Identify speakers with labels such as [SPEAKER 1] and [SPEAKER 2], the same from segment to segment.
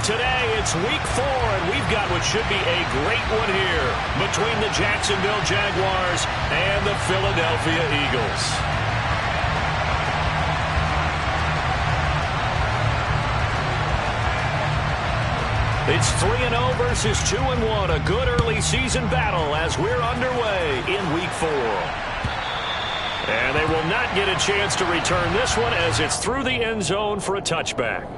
[SPEAKER 1] today. It's week 4, and we've got what should be a great one here between the Jacksonville Jaguars and the Philadelphia Eagles. It's 3-0 versus 2-1, a good early season battle as we're underway in week 4. And they will not get a chance to return this one as it's through the end zone for a touchback.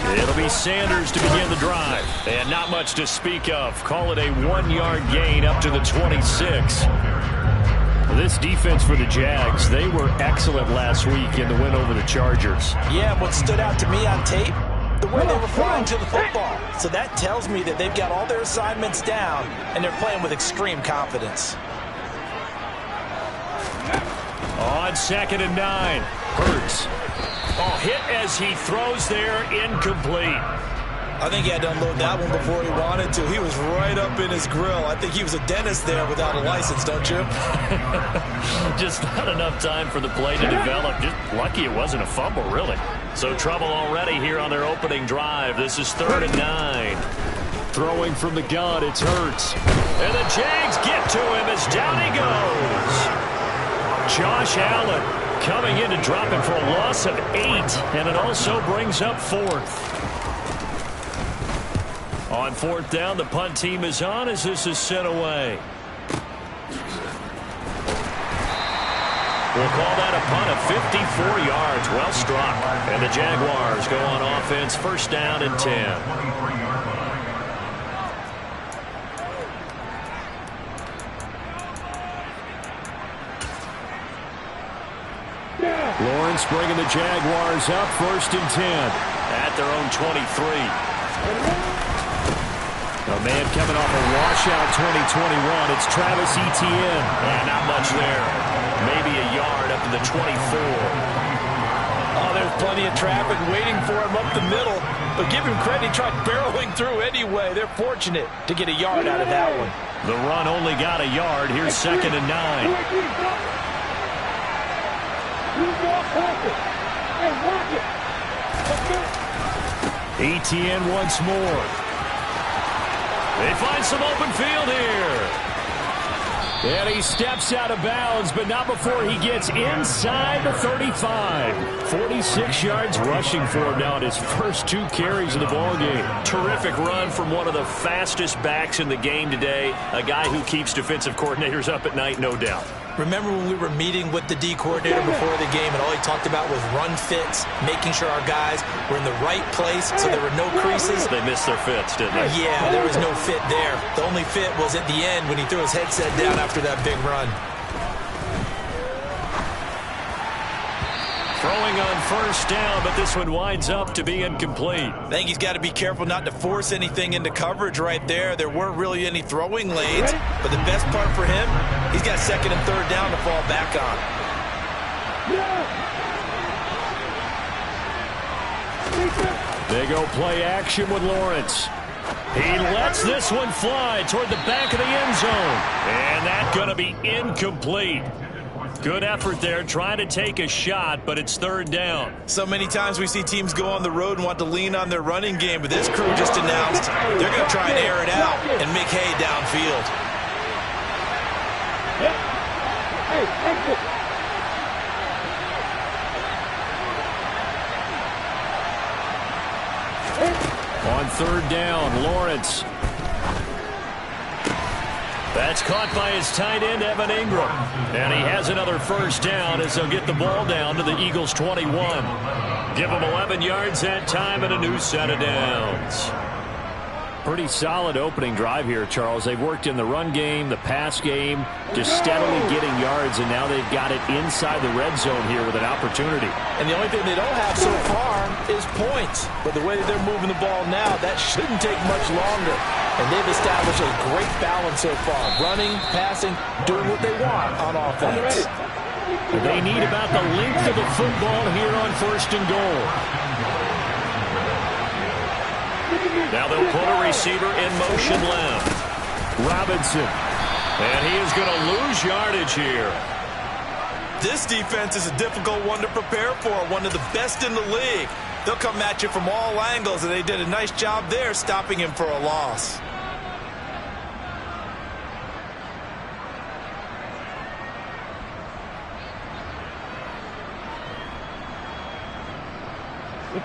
[SPEAKER 1] It'll be Sanders to begin the drive. And not much to speak of. Call it a 1-yard gain up to the 26. This defense for the Jags, they were excellent last week in the win over the Chargers.
[SPEAKER 2] Yeah, what stood out to me on tape, the way they were flying to the football. So that tells me that they've got all their assignments down, and they're playing with extreme confidence.
[SPEAKER 1] On 2nd and 9, Hurts. Oh, hit as he throws there, incomplete.
[SPEAKER 2] I think he had to unload that one before he wanted to. He was right up in his grill. I think he was a dentist there without a license, don't you?
[SPEAKER 1] Just not enough time for the play to develop. Just lucky it wasn't a fumble, really. So trouble already here on their opening drive. This is 3rd and 9. Throwing from the gun, it's Hurts. And the Jags get to him as down he goes. Josh Allen coming in to drop him for a loss of 8, and it also brings up 4th. On 4th down, the punt team is on as this is sent away. We'll call that a punt of 54 yards. Well struck. And the Jaguars go on offense, 1st down and 10. Lawrence bringing the Jaguars up, 1st and 10 at their own 23. A man coming off a washout 2021. It's Travis Etienne. And not much there. Maybe a yard up to the 24.
[SPEAKER 2] Oh, there's plenty of traffic waiting for him up the middle. But give him credit, he tried barreling through anyway. They're fortunate to get a yard out of that one.
[SPEAKER 1] The run only got a yard. Here's 2nd and 9. Etienne once more. They find some open field here. And he steps out of bounds, but not before he gets inside the 35. 46 yards rushing for him now in his first 2 carries of the ballgame. Terrific run from one of the fastest backs in the game today. A guy who keeps defensive coordinators up at night, no doubt.
[SPEAKER 2] Remember when we were meeting with the D coordinator before the game and all he talked about was run fits, making sure our guys were in the right place so there were no creases?
[SPEAKER 1] They missed their fits, didn't they?
[SPEAKER 2] Yeah, there was no fit there. The only fit was at the end when he threw his headset down after that big run.
[SPEAKER 1] Throwing on 1st down, but this one winds up to be incomplete.
[SPEAKER 2] I think he's got to be careful not to force anything into coverage right there. There weren't really any throwing lanes, but the best part for him, he's got 2nd and 3rd down to fall back on.
[SPEAKER 1] They go play action with Lawrence. He lets this one fly toward the back of the end zone. And that's going to be incomplete. Good effort there, trying to take a shot, but it's 3rd down.
[SPEAKER 2] So many times we see teams go on the road and want to lean on their running game, but this crew just announced they're going to try and air it out and make hay downfield.
[SPEAKER 1] On 3rd down, Lawrence. That's caught by his tight end, Evan Ingram. And he has another 1st down as they'll get the ball down to the Eagles' 21. Give them 11 yards that time and a new set of downs. Pretty solid opening drive here, Charles. They've worked in the run game, the pass game, just steadily getting yards, and now they've got it inside the red zone here with an opportunity.
[SPEAKER 2] And the only thing they don't have so far is points. But the way that they're moving the ball now, that shouldn't take much longer. And they've established a great balance so far. Running, passing, doing what they want on offense.
[SPEAKER 1] They need about the length of the football here on 1st and goal. Now they'll put a receiver in motion left. Robinson. And he is going to lose yardage here.
[SPEAKER 3] This defense is a difficult one to prepare for, one of the best in the league. They'll come at you from all angles, and they did a nice job there stopping him for a loss.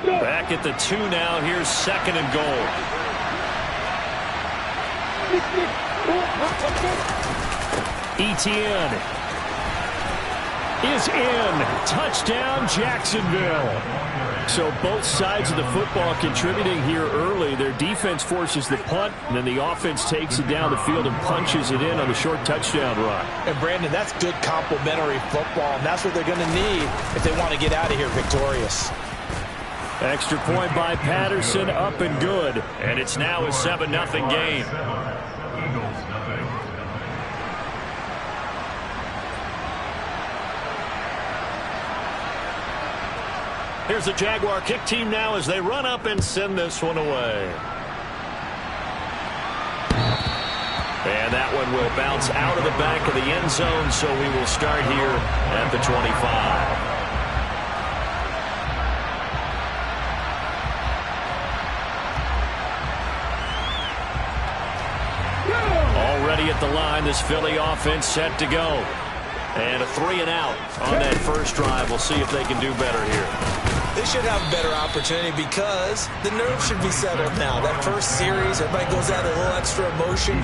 [SPEAKER 1] Back at the 2 now. Here's 2nd and goal. Etienne is in. Touchdown, Jacksonville. So both sides of the football contributing here early. Their defense forces the punt, and then the offense takes it down the field and punches it in on the short touchdown run.
[SPEAKER 2] And, Brandon, that's good complementary football, and that's what they're going to need if they want to get out of here victorious.
[SPEAKER 1] Extra point by Patterson, up and good. And it's now a 7-0 game. Here's the Jaguar kick team now as they run up and send this one away. And that one will bounce out of the back of the end zone, so we will start here at the 25. Already at the line, this Philly offense set to go. And a 3 and out on that first drive. We'll see if they can do better here.
[SPEAKER 3] They should have a better opportunity because the nerves should be settled now. That first series, everybody goes out a little extra emotion.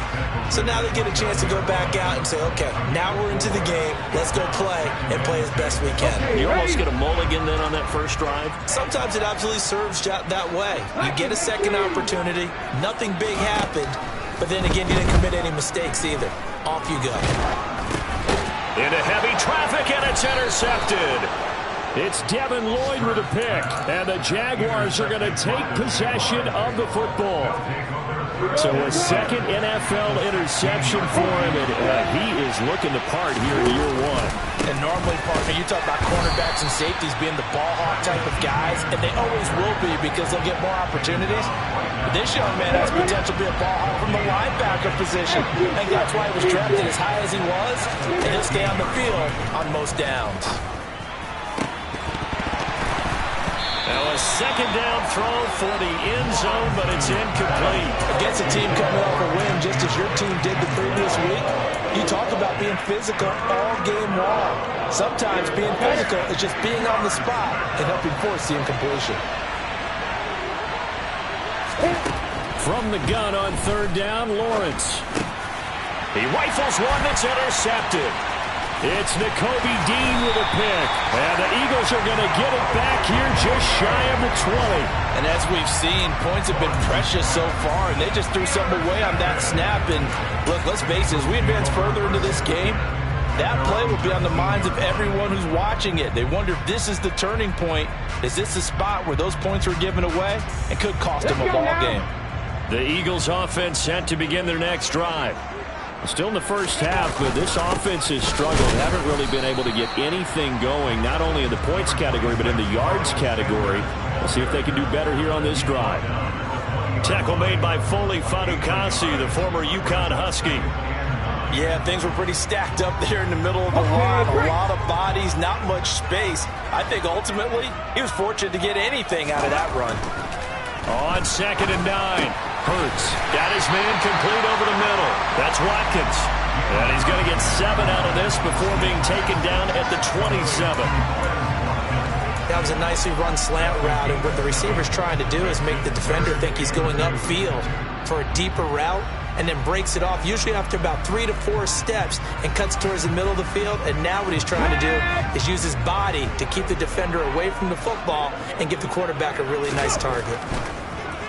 [SPEAKER 3] So now they get a chance to go back out and say, okay, now we're into the game. Let's go play and play as best we can.
[SPEAKER 1] You almost get a mulligan then on that first drive?
[SPEAKER 3] Sometimes it absolutely serves that way. You get a second opportunity. Nothing big happened. But then again, you didn't commit any mistakes either. Off you go.
[SPEAKER 1] Into heavy traffic, and it's intercepted. It's Devin Lloyd with a pick, and the Jaguars are going to take possession of the football. So a second NFL interception for him, and he is looking the part here in year 1.
[SPEAKER 2] And normally, partner, you talk about cornerbacks and safeties being the ball hawk type of guys, and they always will be because they'll get more opportunities. But this young man has potential to be a ball hawk from the linebacker position. I think that's why he was drafted as high as he was, and he'll stay on the field on most downs.
[SPEAKER 1] Now a second down throw for the end zone, but it's incomplete.
[SPEAKER 2] Against a team coming off a win just as your team did the previous week, you talk about being physical all game long. Sometimes being physical is just being on the spot and helping force the incompletion.
[SPEAKER 1] From the gun on 3rd down, Lawrence. He rifles one that's intercepted. It's Nakobe Dean with a pick. And the Eagles are going to get it back here just shy of the 20.
[SPEAKER 2] And as we've seen, points have been precious so far, and they just threw something away on that snap. And look, let's face it, as we advance further into this game, that play will be on the minds of everyone who's watching it. They wonder if this is the turning point. Is this the spot where those points were given away? It could cost them a ball game.
[SPEAKER 1] The Eagles offense set to begin their next drive. Still in the first half, but this offense has struggled. Haven't really been able to get anything going, not only in the points category, but in the yards category. We'll see if they can do better here on this drive. Tackle made by Foley Fatukasi, the former UConn Husky.
[SPEAKER 3] Yeah, things were pretty stacked up there in the middle of the line. A lot of bodies, not much space. I think ultimately he was fortunate to get anything out of that run.
[SPEAKER 1] On 2nd and 9. Hurts got his man complete over the middle. That's Watkins. And he's going to get 7 out of this before being taken down at the 27.
[SPEAKER 3] That was a nicely run slant route, and what the receiver's trying to do is make the defender think he's going upfield for a deeper route, and then breaks it off, usually after about 3 to 4 steps, and cuts towards the middle of the field. And now what he's trying to do is use his body to keep the defender away from the football and give the quarterback a really nice target.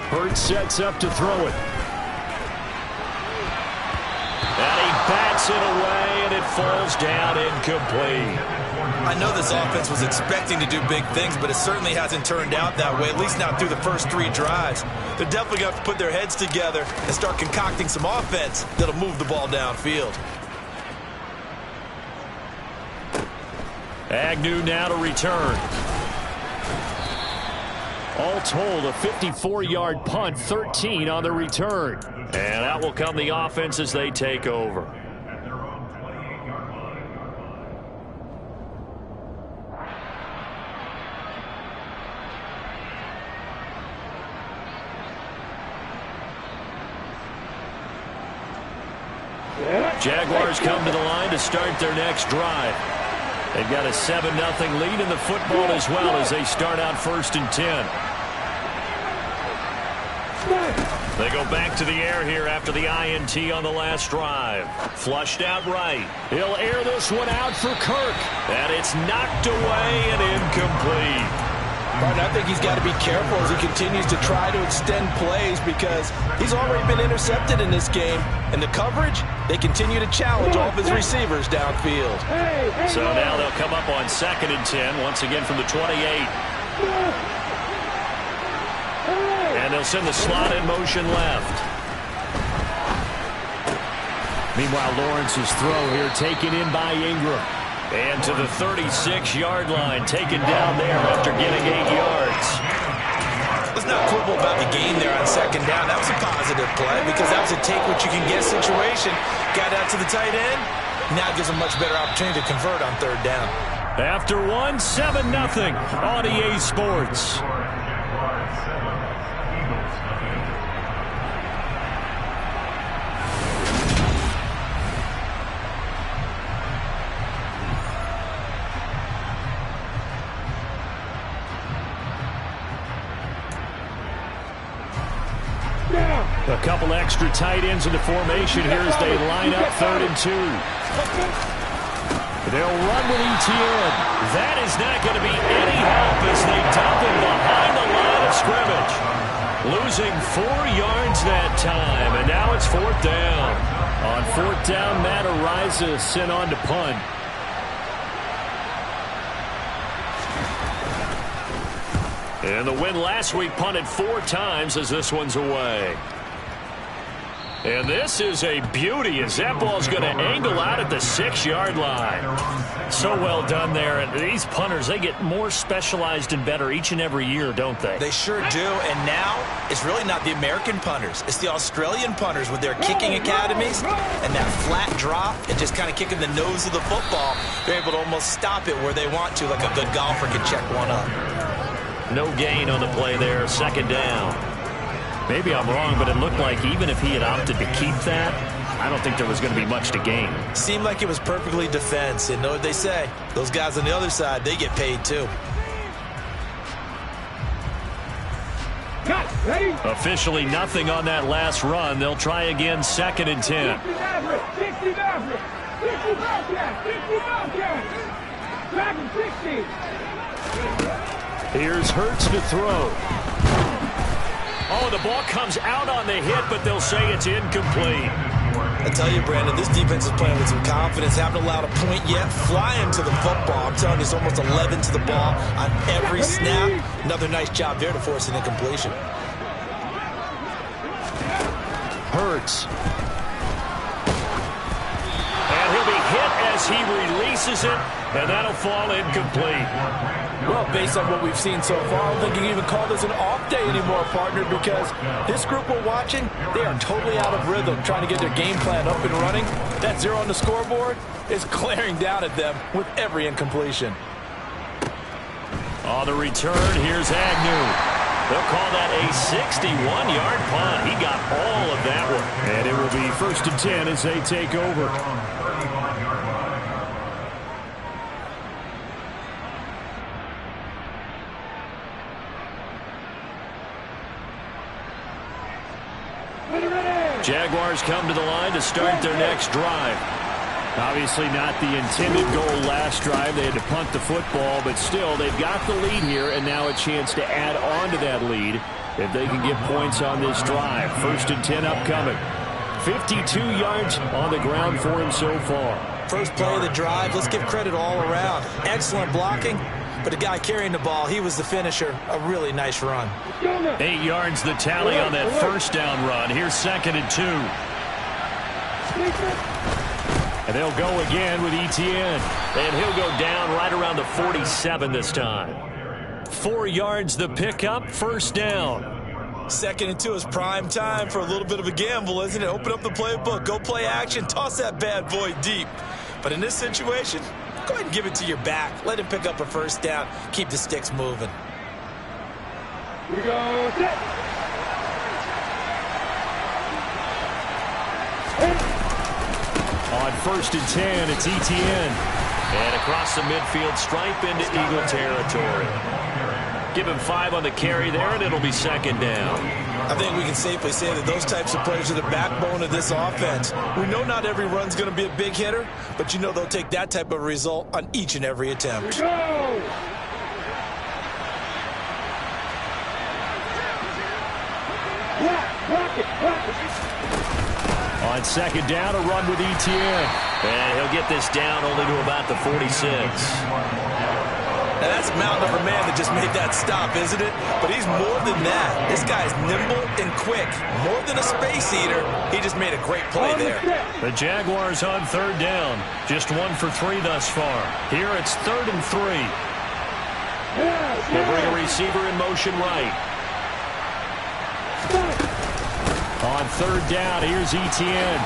[SPEAKER 1] Hurts sets up to throw it. And he bats it away, and it falls down incomplete.
[SPEAKER 2] I know this offense was expecting to do big things, but it certainly hasn't turned out that way, at least not through the first 3 drives. They're definitely going to have to put their heads together and start concocting some offense that'll move the ball downfield.
[SPEAKER 1] Agnew now to return. All told, a 54-yard punt, 13 on the return. And out will come the offense as they take over. Jaguars come to the line to start their next drive. They've got a 7-0 lead in the football as well as they start out 1st and 10. They go back to the air here after the INT on the last drive. Flushed out right. He'll air this one out for Kirk. And it's knocked away and incomplete.
[SPEAKER 2] Martin, I think he's got to be careful as he continues to try to extend plays because he's already been intercepted in this game. And the coverage, they continue to challenge all of his receivers downfield.
[SPEAKER 1] So now they'll come up on 2nd and 10, once again from the 28. And they'll send the slot in motion left. Meanwhile, Lawrence's throw here taken in by Ingram. And to the 36-yard line, taken down there after getting 8 yards.
[SPEAKER 2] Let's not quibble about the gain there on 2nd down. That was a positive play because that was a take-what-you-can-get situation. Got out to the tight end. Now gives a much better opportunity to convert on 3rd down.
[SPEAKER 1] After 7-0 on EA Sports. A couple extra tight ends in the formation here as they line up 3rd and 2. They'll run with Etienne. That is not going to be any help as they dump him behind the line of scrimmage. Losing 4 yards that time, and now it's 4th down. On 4th down, Matt Araiza sent on to punt. And the win last week punted 4 times as this one's away. And this is a beauty as that ball's going to angle out at the 6-yard line. So well done there. And these punters, they get more specialized and better each and every year, don't they?
[SPEAKER 2] They sure do. And now it's really not the American punters. It's the Australian punters with their kicking academies and that flat drop and just kind of kicking the nose of the football. They're able to almost stop it where they want to, like a good golfer can check one up.
[SPEAKER 1] No gain on the play there, 2nd down. Maybe I'm wrong, but it looked like even if he had opted to keep that, I don't think there was going to be much to gain.
[SPEAKER 2] Seemed like it was perfectly defense. And know what they say? Those guys on the other side, they get paid too.
[SPEAKER 1] Officially nothing on that last run. They'll try again 2nd and 10. Here's Hurts to throw. Oh, the ball comes out on the hit, but they'll say it's incomplete.
[SPEAKER 2] I tell you, Brandon, this defense is playing with some confidence. Haven't allowed a point yet. Flying to the football. I'm telling you, it's almost 11 to the ball on every snap. Another nice job there to force an incompletion.
[SPEAKER 1] Hurts. And he'll be hit as he releases it, and that'll fall incomplete.
[SPEAKER 2] Well, based on what we've seen so far, I don't think you can even call this an off day anymore, partner, because this group we're watching, they are totally out of rhythm, trying to get their game plan up and running. That 0 on the scoreboard is glaring down at them with every incompletion.
[SPEAKER 1] On the return, here's Agnew. They'll call that a 61-yard punt. He got all of that one. And it will be 1st and 10 as they take over. Jaguars come to the line to start their next drive. Obviously not the intended goal last drive. They had to punt the football, but still, they've got the lead here, and now a chance to add on to that lead if they can get points on this drive. 1st and 10 upcoming. 52 yards on the ground for him so far.
[SPEAKER 3] First play of the drive, let's give credit all around. Excellent blocking, but the guy carrying the ball, he was the finisher. A really nice run.
[SPEAKER 1] 8 yards the tally on that first down run. Here's 2nd and 2. And they'll go again with Etienne. And he'll go down right around the 47 this time. 4 yards the pickup, first down.
[SPEAKER 2] 2nd and 2 is prime time for a little bit of a gamble, isn't it? Open up the playbook, go play action, toss that bad boy deep. But in this situation, go ahead and give it to your back. Let him pick up a first down. Keep the sticks moving.
[SPEAKER 4] Here we go. Set.
[SPEAKER 1] On 1st and 10, it's Etienne. And across the midfield stripe into Eagle territory. Give him 5 on the carry there, and it'll be 2nd down.
[SPEAKER 2] I think we can safely say that those types of players are the backbone of this offense. We know not every run's going to be a big hitter, but you know they'll take that type of result on each and every attempt.
[SPEAKER 4] Here we go.
[SPEAKER 1] On 2nd down, a run with Etienne. And he'll get this down only to about the 46.
[SPEAKER 2] Now that's a mountain of a man that just made that stop, isn't it? But he's more than that. This guy's nimble and quick. More than a space eater, he just made a great play there.
[SPEAKER 1] The Jaguars on 3rd down. Just 1 for 3 thus far. Here it's 3rd and 3. They'll bring a receiver in motion right. On 3rd down, here's Etienne.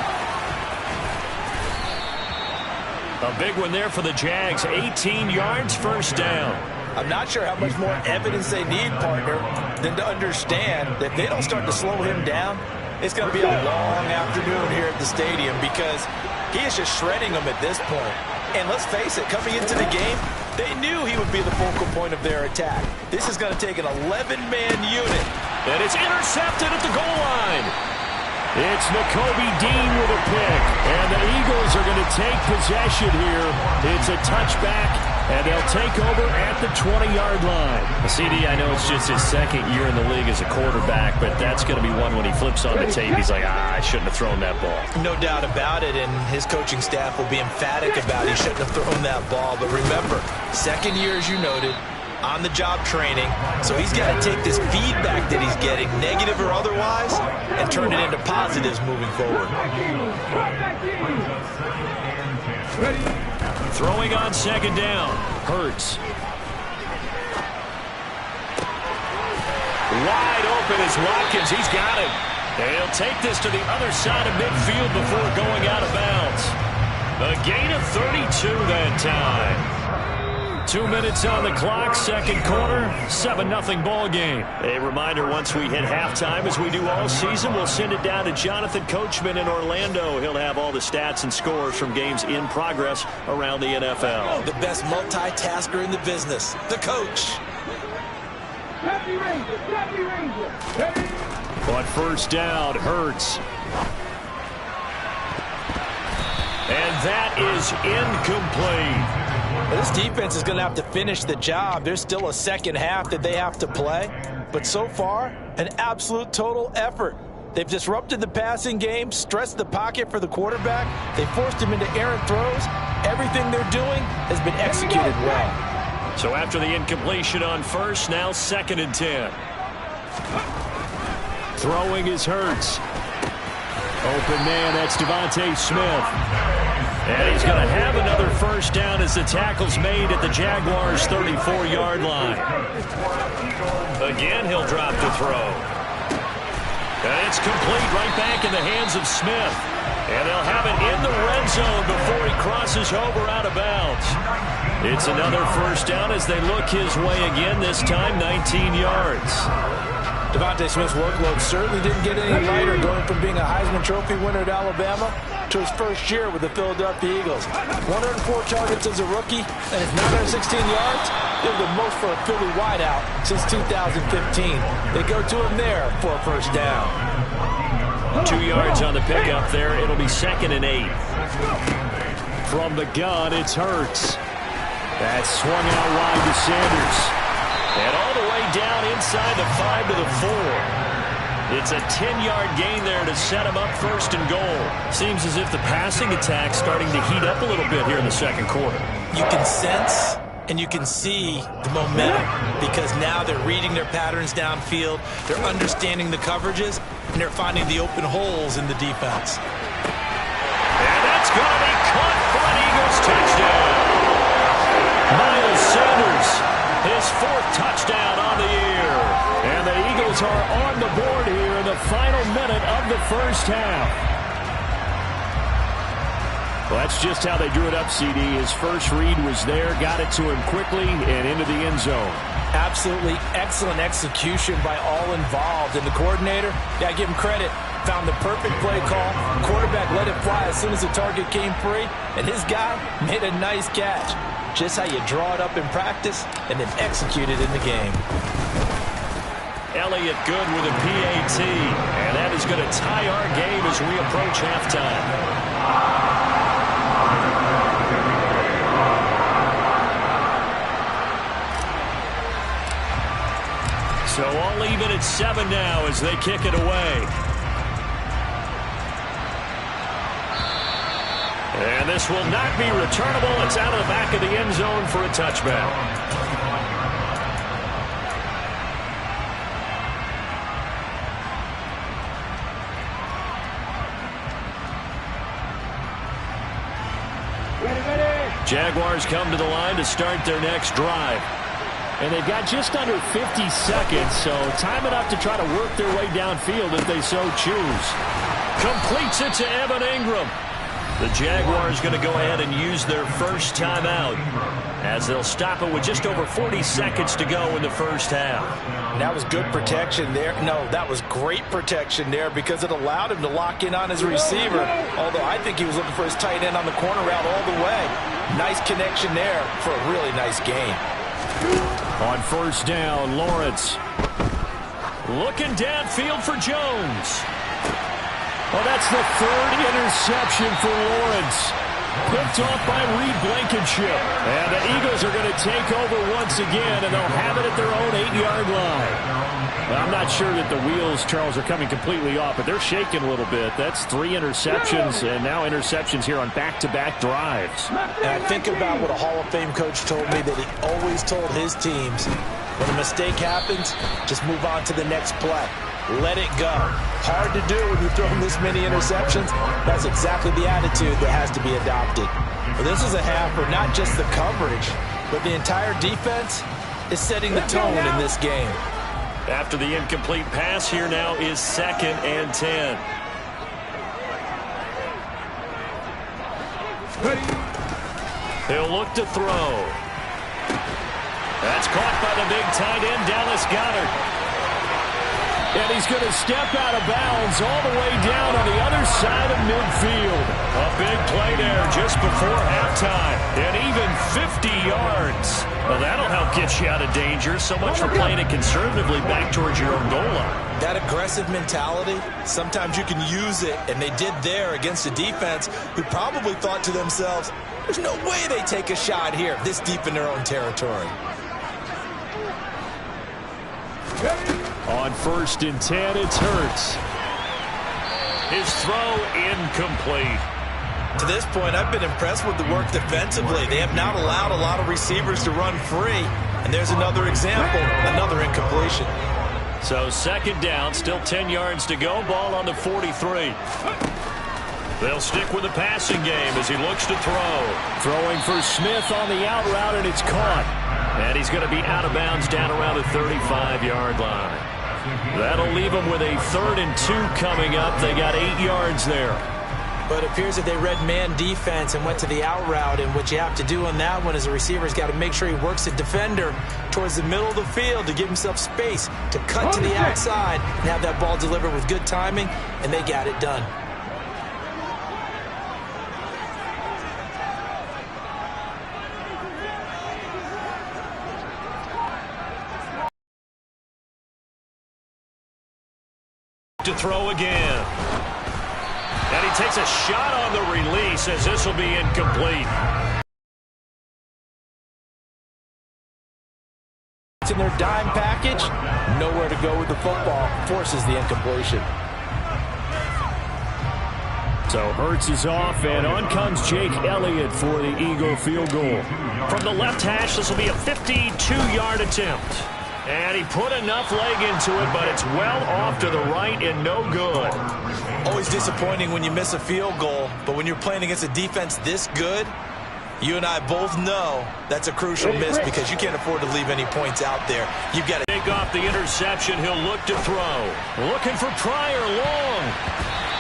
[SPEAKER 1] A big one there for the Jags. 18 yards, first down.
[SPEAKER 2] I'm not sure how much more evidence they need, partner, than to understand that if they don't start to slow him down, it's going to be a long afternoon here at the stadium because he is just shredding them at this point. And let's face it, coming into the game, they knew he would be the focal point of their attack. This is going to take an 11-man unit.
[SPEAKER 1] And it's intercepted at the goal line. It's Nakobe Dean with a pick. And the Eagles are going to take possession here. It's a touchback, and they'll take over at the 20-yard line. CD, I know it's just his 2nd year in the league as a quarterback, but that's going to be one when he flips on the tape. He's like, I shouldn't have thrown that ball.
[SPEAKER 2] No doubt about it, and his coaching staff will be emphatic about he shouldn't have thrown that ball. But remember, 2nd year, as you noted, on-the-job training, so he's got to take this feedback that he's getting, negative or otherwise, and turn it into positives moving forward.
[SPEAKER 1] Throwing on 2nd down, Hurts. Wide open is Watkins. He's got it. They'll take this to the other side of midfield before going out of bounds. A gain of 32 that time. 2 minutes on the clock, 2nd quarter, 7-0 ball game. A reminder, once we hit halftime, as we do all season, we'll send it down to Jonathan Coachman in Orlando. He'll have all the stats and scores from games in progress around the NFL.
[SPEAKER 2] The best multitasker in the business, the coach.
[SPEAKER 4] Happy Ranger, Happy Ranger.
[SPEAKER 1] On 1st down, Hurts. And that is incomplete.
[SPEAKER 2] Well, this defense is going to have to finish the job. There's still a 2nd half that they have to play. But so far, an absolute total effort. They've disrupted the passing game, stressed the pocket for the quarterback. They forced him into errant throws. Everything they're doing has been executed well.
[SPEAKER 1] So after the incompletion on 1st, now 2nd and 10. Throwing is Hurts. Open man, that's Devontae Smith. And he's going to have another first down as the tackle's made at the Jaguars' 34-yard line. Again, he'll drop to throw. And it's complete right back in the hands of Smith. And they'll have it in the red zone before he crosses over out of bounds. It's another first down as they look his way again, this time 19 yards.
[SPEAKER 2] Devontae Smith's workload certainly didn't get any lighter going from being a Heisman Trophy winner at Alabama to his first year with the Philadelphia Eagles. 104 targets as a rookie, and his 916 yards, they're the most for a Philly wideout since 2015. They go to him there for a first down.
[SPEAKER 1] 2 yards on the pickup there. It'll be 2nd and 8. From the gun, it's Hurts. That's swung out wide to Sanders. And all the way down inside the 5 to the 4. It's a 10-yard gain there to set him up first and goal. Seems as if the passing attack's starting to heat up a little bit here in the second quarter.
[SPEAKER 3] You can sense and you can see the momentum because now they're reading their patterns downfield, they're understanding the coverages, and they're finding the open holes in the defense.
[SPEAKER 1] And that's going to be caught for an Eagles touchdown. Miles Sanders, his 4th touchdown on the year. And the Eagles are on the board here in the final minute of the first half. Well, that's just how they drew it up, CD. His first read was there, got it to him quickly, and into the end zone.
[SPEAKER 3] Absolutely excellent execution by all involved. And the coordinator, yeah, give him credit, found the perfect play call. Quarterback let it fly as soon as the target came free, and his guy made a nice catch. Just how you draw it up in practice and then execute it in the game.
[SPEAKER 1] Elliott good with a PAT, and that is going to tie our game as we approach halftime. So all even at 7 now as they kick it away. And this will not be returnable. It's out of the back of the end zone for a touchback. Jaguars come to the line to start their next drive. And they've got just under 50 seconds, so time enough to try to work their way downfield if they so choose. Completes it to Evan Ingram. The Jaguars going to go ahead and use their first timeout as they'll stop it with just over 40 seconds to go in the first half.
[SPEAKER 3] That was good protection there. No, that was great protection there because it allowed him to lock in on his receiver, although I think he was looking for his tight end on the corner route all the way. Nice connection there for a really nice gain.
[SPEAKER 1] On first down, Lawrence. Looking downfield for Jones. Well, that's the 3rd interception for Lawrence. Picked off by Reed Blankenship. And the Eagles are going to take over once again, and they'll have it at their own 8-yard line. Well, I'm not sure that the wheels, Charles, are coming completely off, but they're shaking a little bit. That's 3 interceptions, and now interceptions here on back-to-back drives.
[SPEAKER 3] And I think about what a Hall of Fame coach told me that he always told his teams, when a mistake happens, just move on to the next play. Let it go. Hard to do when you throw this many interceptions. That's exactly the attitude that has to be adopted. But this is a half where not just the coverage, but the entire defense is setting the tone in this game.
[SPEAKER 1] After the incomplete pass, here now is 2nd and 10. He'll look to throw. That's caught by the big tight end, Dallas Goedert. And he's going to step out of bounds all the way down on the other side of midfield. A big play there just before halftime. And even 50 yards. Well, that'll help get you out of danger. So much for playing it conservatively back towards your own goal line.
[SPEAKER 3] That aggressive mentality, sometimes you can use it, and they did there against a defense who probably thought to themselves, there's no way they take a shot here this deep in their own territory.
[SPEAKER 1] On 1st and 10, it's Hurts. His throw incomplete.
[SPEAKER 3] To this point, I've been impressed with the work defensively. They have not allowed a lot of receivers to run free. And there's another example, another incompletion.
[SPEAKER 1] So 2nd down, still 10 yards to go. Ball on the 43. They'll stick with the passing game as he looks to throw. Throwing for Smith on the out route, and it's caught. And he's going to be out of bounds down around the 35-yard line. That'll leave them with a 3rd and 2 coming up. They got 8 yards there.
[SPEAKER 3] But it appears that they read man defense and went to the out route. And what you have to do on that one is the receiver's got to make sure he works the defender towards the middle of the field to give himself space to cut to the outside and have that ball delivered with good timing, and they got it done.
[SPEAKER 1] To throw again. And he takes a shot on the release as this will be incomplete.
[SPEAKER 2] in their dime package, nowhere to go with the football, forces the incompletion.
[SPEAKER 1] So Hurts is off, and on comes Jake Elliott for the Eagle field goal. From the left hash, this will be a 52-yard attempt. And he put enough leg into it, but it's well off to the right and no good.
[SPEAKER 3] Always disappointing when you miss a field goal, but when you're playing against a defense this good, you and I both know that's a crucial miss because you can't afford to leave any points out there. You've got to
[SPEAKER 1] take off the interception. He'll look to throw. Looking for Pryor long.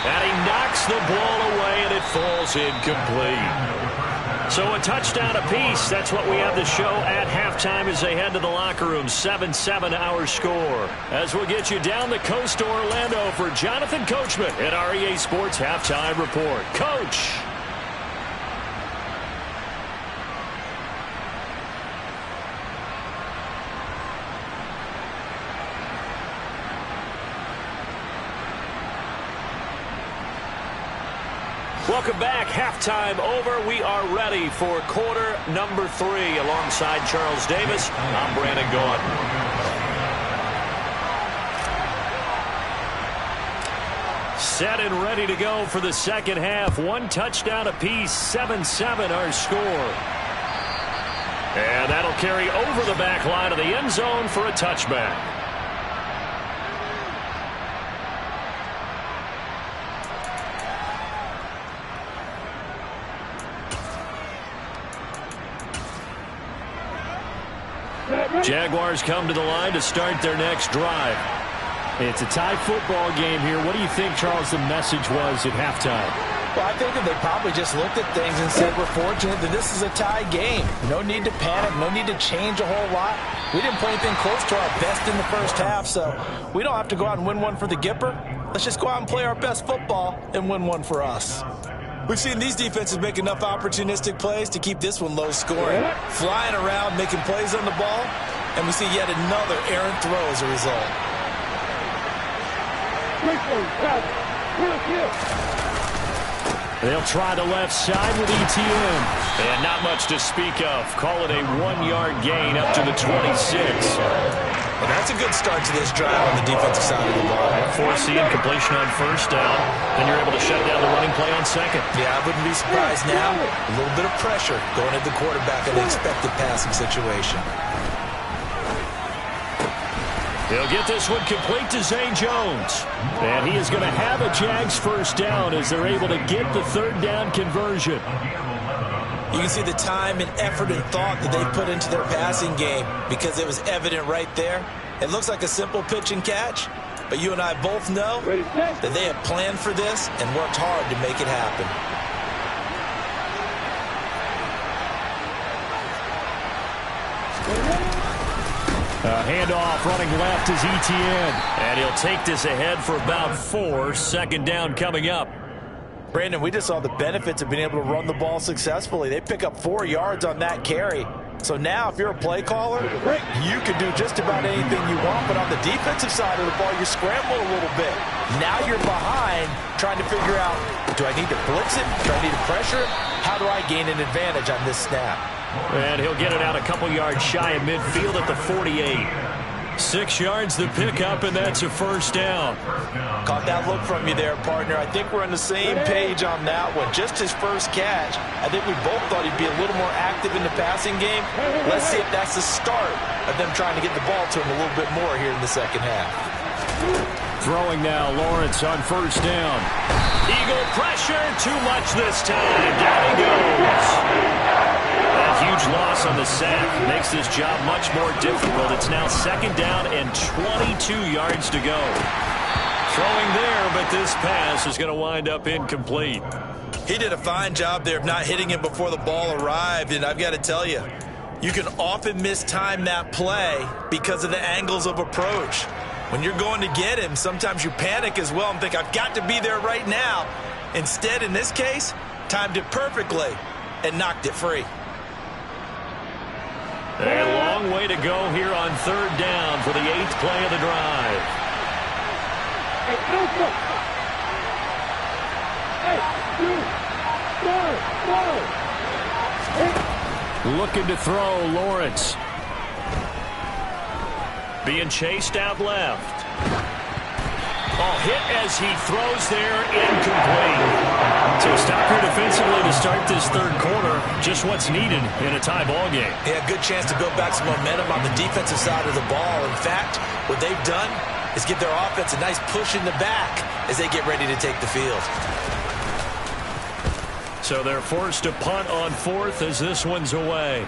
[SPEAKER 1] And he knocks the ball away, and it falls incomplete. So a touchdown apiece. That's what we have to show at halftime as they head to the locker room. 7-7 our score. As we'll get you down the coast to Orlando for Jonathan Coachman at our EA Sports Halftime Report. Coach. Welcome back. Halftime over. We are ready for quarter number 3. Alongside Charles Davis, I'm Brandon Gaudin. Set and ready to go for the second half. One touchdown apiece. 7-7 our score. And that'll carry over the back line of the end zone for a touchback. Jaguars come to the line to start their next drive. It's a tie football game here. What do you think, Charles, the message was at halftime?
[SPEAKER 2] Well, I think that they probably just looked at things and said, we're fortunate that this is a tie game. No need to panic. No need to change a whole lot. We didn't play anything close to our best in the first half, so we don't have to go out and win one for the Gipper. Let's just go out and play our best football and win one for us.
[SPEAKER 3] We've seen these defenses make enough opportunistic plays to keep this one low scoring. Flying around, making plays on the ball, and we see yet another errant throw as a result.
[SPEAKER 1] They'll try the left side with ETN. And not much to speak of. Call it a 1-yard gain up to the 26.
[SPEAKER 3] Well, that's a good start to this drive on the defensive side of the ball.
[SPEAKER 1] Force the incompletion on first down, and you're able to shut down the running play on second.
[SPEAKER 3] Yeah, I wouldn't be surprised now. A little bit of pressure going at the quarterback in the expected passing situation.
[SPEAKER 1] He'll get this one complete to Zane Jones. And he is going to have a Jags first down as they're able to get the third down conversion.
[SPEAKER 3] You can see the time and effort and thought that they put into their passing game because it was evident right there. It looks like a simple pitch and catch, but you and I both know that they have planned for this and worked hard to make it happen.
[SPEAKER 1] Handoff running left is ETN. And he'll take this ahead for about 4. Second down coming up.
[SPEAKER 2] Brandon, we just saw the benefits of being able to run the ball successfully. They pick up 4 yards on that carry. So now if you're a play caller, you can do just about anything you want. But on the defensive side of the ball, you scramble a little bit. Now you're behind trying to figure out, do I need to blitz it? Do I need to pressure it? How do I gain an advantage on this snap?
[SPEAKER 1] And he'll get it out a couple yards shy of midfield at the 48. 6 yards the pickup, and that's a first down.
[SPEAKER 2] Caught that look from you there, partner. I think we're on the same page on that one. Just his first catch. I think we both thought he'd be a little more active in the passing game. Let's see if that's the start of them trying to get the ball to him a little bit more here in the second half.
[SPEAKER 1] Throwing now, Lawrence on first down. Eagle pressure, too much this time. Down he goes. A huge loss on the sack makes this job much more difficult. It's now second down and 22 yards to go. Throwing there, but this pass is going to wind up incomplete.
[SPEAKER 3] He did a fine job there of not hitting him before the ball arrived, and I've got to tell you, you can often mistime that play because of the angles of approach. When you're going to get him, sometimes you panic as well and think, I've got to be there right now. Instead, in this case, timed it perfectly and knocked it free.
[SPEAKER 1] A long way to go here on third down for the 8th play of the drive. Looking to throw, Lawrence. being chased out left. Oh, hit as he throws there, incomplete. So a stop here defensively to start this third quarter. Just what's needed in a tie ball game.
[SPEAKER 3] Yeah, good chance to build back some momentum on the defensive side of the ball. In fact, what they've done is give their offense a nice push in the back as they get ready to take the field.
[SPEAKER 1] So they're forced to punt on fourth as this one's away.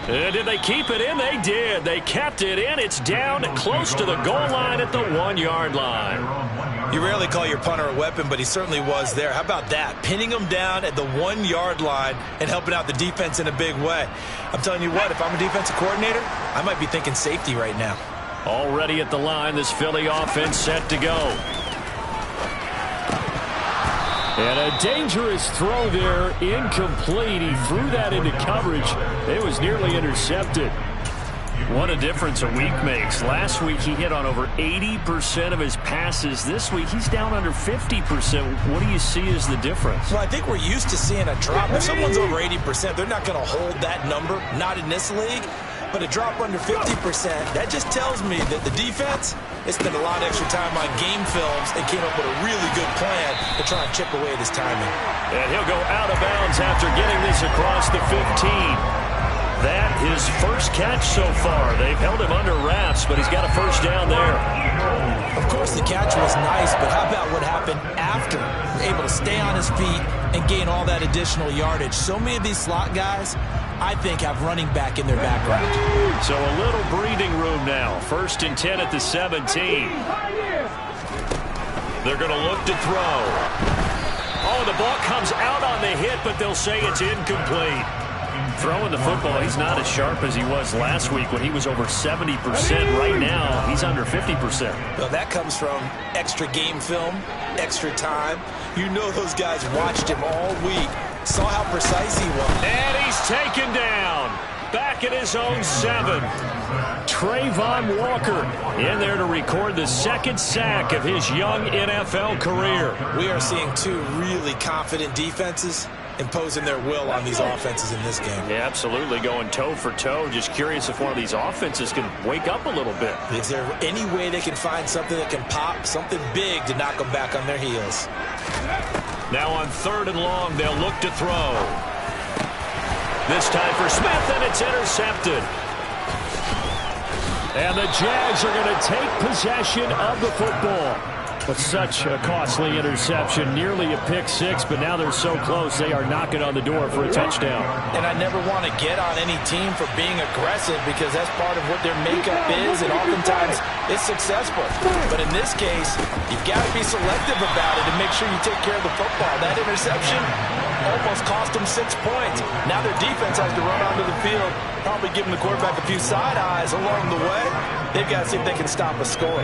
[SPEAKER 1] And did they keep it in? They did. They kept it in. It's down close to the goal line at the 1-yard line.
[SPEAKER 3] You rarely call your punter a weapon, but he certainly was there. How about that? Pinning him down at the 1-yard line and helping out the defense in a big way. I'm telling you what, if I'm a defensive coordinator, I might be thinking safety right now.
[SPEAKER 1] Already at the line, this Philly offense set to go. And a dangerous throw there, incomplete. He threw that into coverage. It was nearly intercepted. What a difference a week makes. Last week he hit on over 80% of his passes. This week he's down under 50%. What do you see as the difference?
[SPEAKER 3] Well, I think we're used to seeing a drop. If someone's over 80%, they're not going to hold that number, not in this league. But a drop under 50%, that just tells me that the defense has spent a lot of extra time on game films and came up with a really good plan to try and chip away at his timing.
[SPEAKER 1] And he'll go out of bounds after getting this across the 15. That his first catch so far. They've held him under wraps, but he's got a first down there.
[SPEAKER 3] Of course, the catch was nice, but how about what happened after? Able to stay on his feet and gain all that additional yardage. So many of these slot guys, I think, have running back in their background.
[SPEAKER 1] So a little breathing room now. 1st and 10 at the 17. They're going to look to throw. Oh, the ball comes out on the hit, but they'll say it's incomplete. Throwing the football, he's not as sharp as he was last week when he was over 70%. Right now, he's under 50%.
[SPEAKER 3] Well, that comes from extra game film, extra time. You know those guys watched him all week, saw how precise he was.
[SPEAKER 1] And he's taken down. Back at his own 7. Trayvon Walker in there to record the 2nd sack of his young NFL career.
[SPEAKER 3] We are seeing two really confident defenses imposing their will on these offenses in this game.
[SPEAKER 1] Yeah, absolutely, going toe for toe. Just curious if one of these offenses can wake up a little bit.
[SPEAKER 3] Is there any way they can find something that can pop, something big to knock them back on their heels?
[SPEAKER 1] Now on 3rd and long, they'll look to throw. This time for Smith, and it's intercepted. And the Jags are going to take possession of the football. But such a costly interception, nearly a pick six, but now they're so close they are knocking on the door for a touchdown.
[SPEAKER 3] And I never want to get on any team for being aggressive because that's part of what their makeup is, and oftentimes it's successful. But in this case, you've got to be selective about it and make sure you take care of the football. That interception almost cost them 6 points. Now their defense has to run onto the field, probably giving the quarterback a few side eyes along the way. They've got to see if they can stop a score.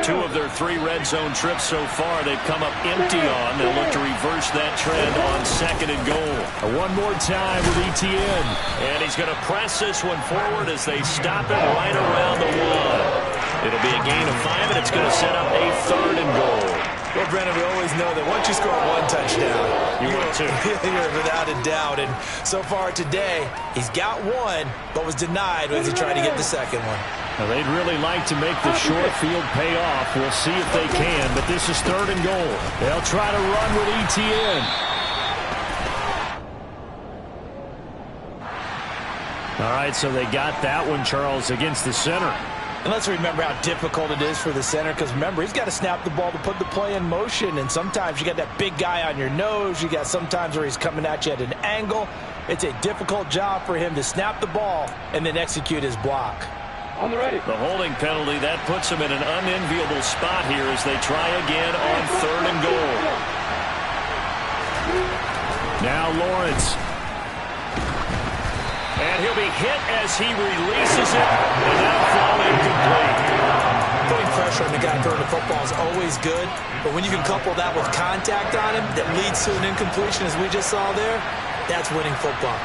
[SPEAKER 1] Two of their 3 red zone trips so far they've come up empty on. They'll look to reverse that trend on 2nd and goal. One more time with Etienne. And he's going to press this one forward as they stop him right around the 1. It'll be a gain of 5, and it's going to set up a 3rd and goal.
[SPEAKER 3] Well, Brennan, we always know that once you score 1 touchdown,
[SPEAKER 1] you're
[SPEAKER 3] without a doubt. And so far today, he's got 1, but was denied as he tried to get the 2nd one.
[SPEAKER 1] Now, they'd really like to make the short field pay off. We'll see if they can, but this is 3rd and goal. They'll try to run with Etienne. All right, so they got that one, Charles, against the center.
[SPEAKER 3] And let's remember how difficult it is for the center, because remember, he's got to snap the ball to put the play in motion, and sometimes you got that big guy on your nose. You got sometimes where he's coming at you at an angle. It's a difficult job for him to snap the ball and then execute his block.
[SPEAKER 4] On the ready.
[SPEAKER 1] The holding penalty, that puts him in an unenviable spot here as they try again on 3rd and goal. Now Lawrence. And he'll be hit as he releases it, and that'll fall incomplete.
[SPEAKER 3] Putting pressure on the guy throwing the football is always good, but when you can couple that with contact on him that leads to an incompletion, as we just saw there, that's winning football.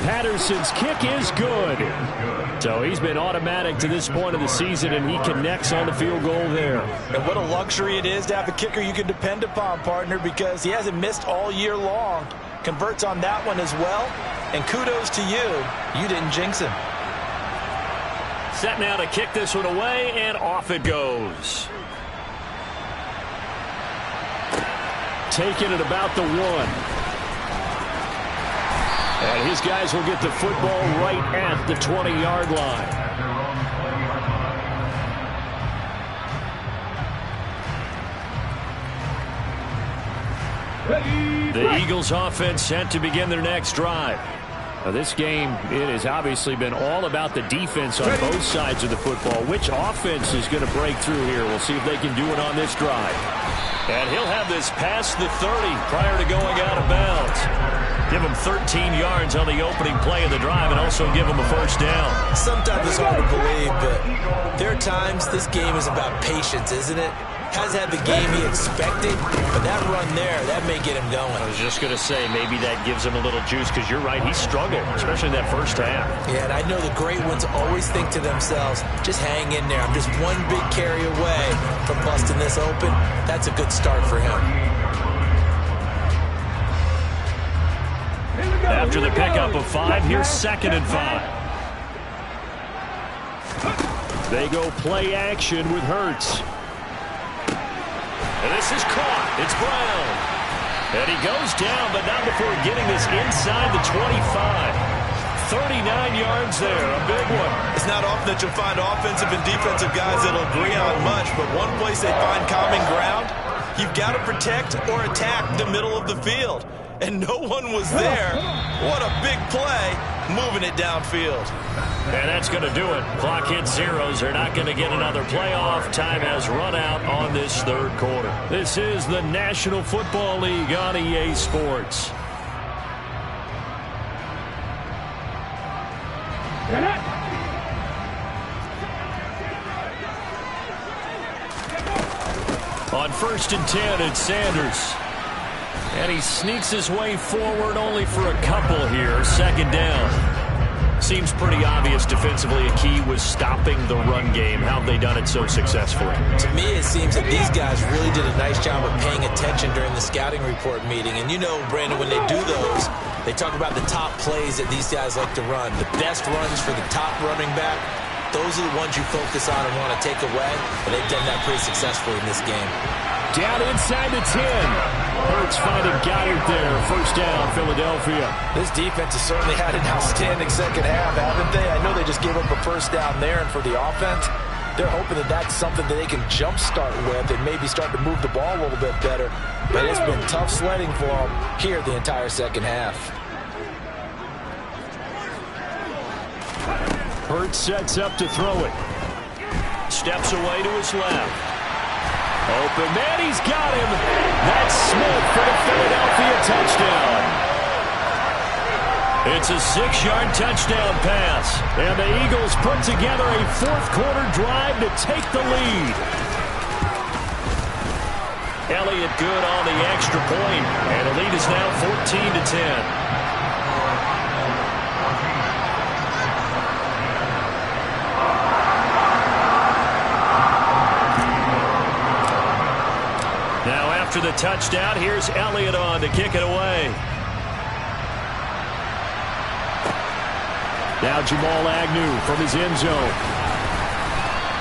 [SPEAKER 1] Patterson's kick is good. So he's been automatic to this point of the season, and he connects on the field goal there.
[SPEAKER 2] And what a luxury it is to have a kicker you can depend upon, partner, because he hasn't missed all year long. Converts on that one as well. And kudos to you. You didn't jinx him.
[SPEAKER 1] Set now to kick this one away, and off it goes. Taking it about the 1. And his guys will get the football right at the 20-yard line. The Eagles offense set to begin their next drive. Now this game, it has obviously been all about the defense on both sides of the football. Which offense is going to break through here? We'll see if they can do it on this drive. And he'll have this past the 30 prior to going out of bounds. Give him 13 yards on the opening play of the drive and also give him a first down.
[SPEAKER 3] Sometimes it's hard to believe, but there are times this game is about patience, isn't it? Has had the game he expected, but that run there, that may get him going.
[SPEAKER 1] I was just going to say, maybe that gives him a little juice, because you're right, he struggled, especially that first half.
[SPEAKER 3] Yeah, and I know the great ones always think to themselves, just hang in there. I'm just one big carry away from busting this open. That's a good start for him.
[SPEAKER 1] After the pickup of 5, here's 2nd and 5. They go play action with Hurts. And this is caught. It's Brown. And he goes down, but not before getting this inside the 25. 39 yards there, a big one.
[SPEAKER 2] It's not often that you'll find offensive and defensive guys that'll agree on much, but one place they find common ground, you've got to protect or attack the middle of the field. And no one was there. What a big play, moving it downfield.
[SPEAKER 1] And that's going to do it. Clock hits zeros. They're not going to get another playoff. Time has run out on this third quarter. This is the National Football League on EA Sports. On 1st and 10, it's Sanders. And he sneaks his way forward only for a couple here. 2nd down. Seems pretty obvious defensively a key was stopping the run game. How have they done it so successfully?
[SPEAKER 3] To me, it seems that these guys really did a nice job of paying attention during the scouting report meeting. And you know, Brandon, when they do those, they talk about the top plays that these guys like to run. The best runs for the top running back. Those are the ones you focus on and want to take away. And they've done that pretty successfully in this game.
[SPEAKER 1] Down inside the 10. Hurts finding Goddard there. 1st down, Philadelphia.
[SPEAKER 2] This defense has certainly had an outstanding second half, haven't they? I know they just gave up a 1st down there, and for the offense, they're hoping that that's something that they can jumpstart with and maybe start to move the ball a little bit better. But it's been tough sledding for them here the entire second half.
[SPEAKER 1] Hurts sets up to throw it. Steps away to his left. Open man, he's got him. That's Smith for the Philadelphia touchdown. It's a 6-yard touchdown pass. And the Eagles put together a 4th quarter drive to take the lead. Elliott good on the extra point. And the lead is now 14-10. After the touchdown, here's Elliott on to kick it away. Now Jamal Agnew from his end zone.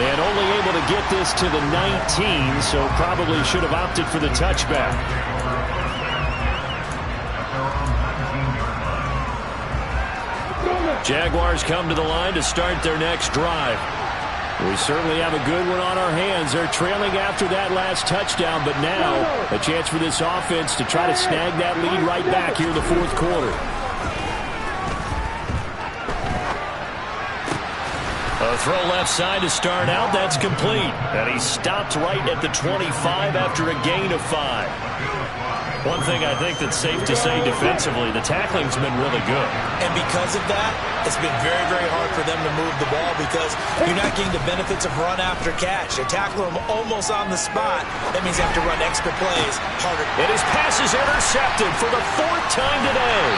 [SPEAKER 1] And only able to get this to the 19, so probably should have opted for the touchback. Jaguars come to the line to start their next drive. We certainly have a good one on our hands. They're trailing after that last touchdown, but now a chance for this offense to try to snag that lead right back here in the 4th quarter. A throw left side to start out. That's complete. And he stopped right at the 25 after a gain of 5. One thing I think that's safe to say defensively, the tackling's been really good.
[SPEAKER 3] And because of that, it's been very, very hard for them to move the ball because you're not getting the benefits of run after catch. They're tackling them almost on the spot. That means you have to run extra plays harder.
[SPEAKER 1] And his pass is intercepted for the 4th time today.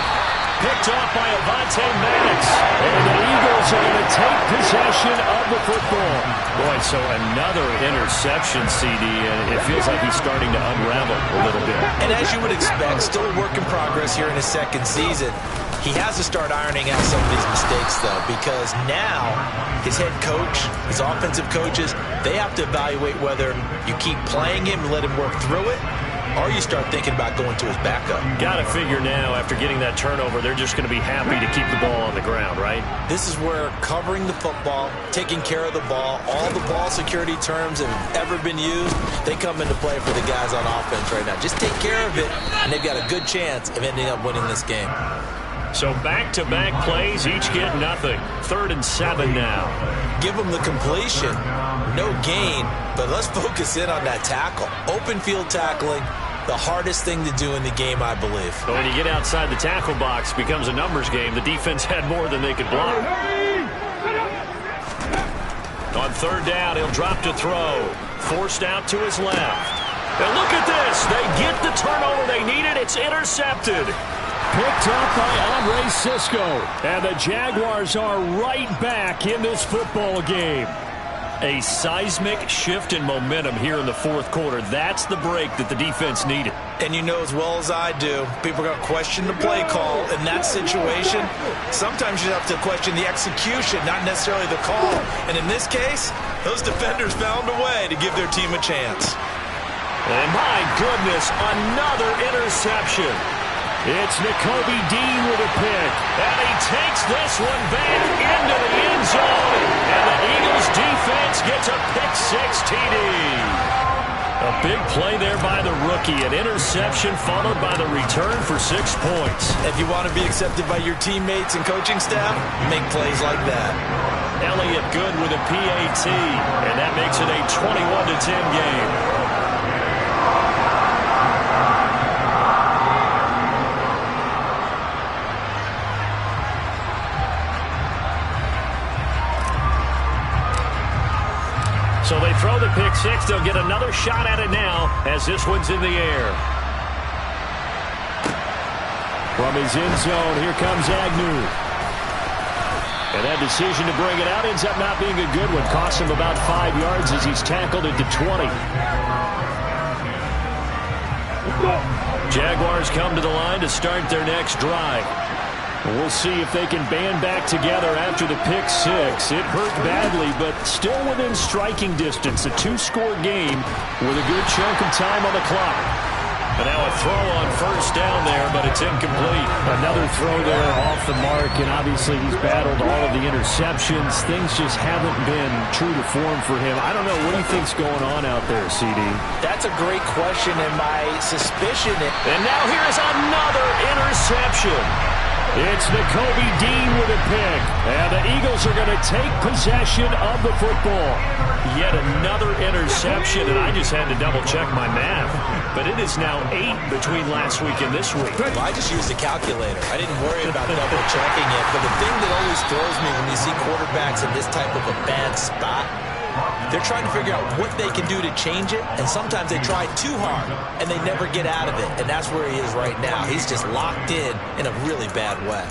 [SPEAKER 1] picked off by Avonte Maddox. And the Eagles are going to take possession of the football. Boy, so another interception, CD, and it feels like he's starting to unravel a little bit.
[SPEAKER 3] And as you would expect, still a work in progress here in his second season. He has to start ironing out some of these mistakes, though, because now his head coach, his offensive coaches, they have to evaluate whether you keep playing him and let him work through it, or you start thinking about going to his backup.
[SPEAKER 1] Got to figure now, after getting that turnover, they're just going to be happy to keep the ball on the ground, right?
[SPEAKER 3] This is where covering the football, taking care of the ball, all the ball security terms that have ever been used, they come into play for the guys on offense right now. Just take care of it, and they've got a good chance of ending up winning this game.
[SPEAKER 1] So back-to-back plays, each get nothing. 3rd and 7 now.
[SPEAKER 3] Give them the completion. No gain, but let's focus in on that tackle. Open field tackling, the hardest thing to do in the game, I believe.
[SPEAKER 1] But when you get outside the tackle box, it becomes a numbers game. The defense had more than they could block. On 3rd down, he'll drop to throw. Forced out to his left. And look at this. They get the turnover they needed. It's intercepted. Picked up by Andre Cisco. And the Jaguars are right back in this football game. A seismic shift in momentum here in the 4th quarter. That's the break that the defense needed.
[SPEAKER 3] And you know as well as I do, people are going to question the play call in that situation. Sometimes you have to question the execution, not necessarily the call. And in this case, those defenders found a way to give their team a chance.
[SPEAKER 1] And my goodness, another interception. It's Nakobe Dean with a pick. And he takes this one back into the end zone. And the Eagles defense gets a pick-6 TD. A big play there by the rookie. An interception followed by the return for 6 points.
[SPEAKER 3] If you want to be accepted by your teammates and coaching staff, make plays like that.
[SPEAKER 1] Elliott Good with a PAT. And that makes it a 21-10 game. So they throw the pick-6. They'll get another shot at it now as this one's in the air. From his end zone, here comes Agnew. And that decision to bring it out ends up not being a good one. Costs him about 5 yards as he's tackled at the 20. Jaguars come to the line to start their next drive. We'll see if they can band back together after the pick-6. It hurt badly, but still within striking distance. A 2-score game with a good chunk of time on the clock. And now a throw on 1st down there, but it's incomplete. Another throw there off the mark, and obviously he's battled all of the interceptions. Things just haven't been true to form for him. I don't know. What do you think's going on out there, CD?
[SPEAKER 3] That's a great question, and my suspicion is...
[SPEAKER 1] And now here's another interception. It's Nakobe Dean with a pick. And the Eagles are going to take possession of the football. Yet another interception, and I just had to double-check my math. But it is now 8 between last week and this week.
[SPEAKER 3] Well, I just used a calculator. I didn't worry about double-checking it. But the thing that always throws me when you see quarterbacks in this type of a bad spot, they're trying to figure out what they can do to change it, and sometimes they try too hard, and they never get out of it, and that's where he is right now. He's just locked in a really bad way.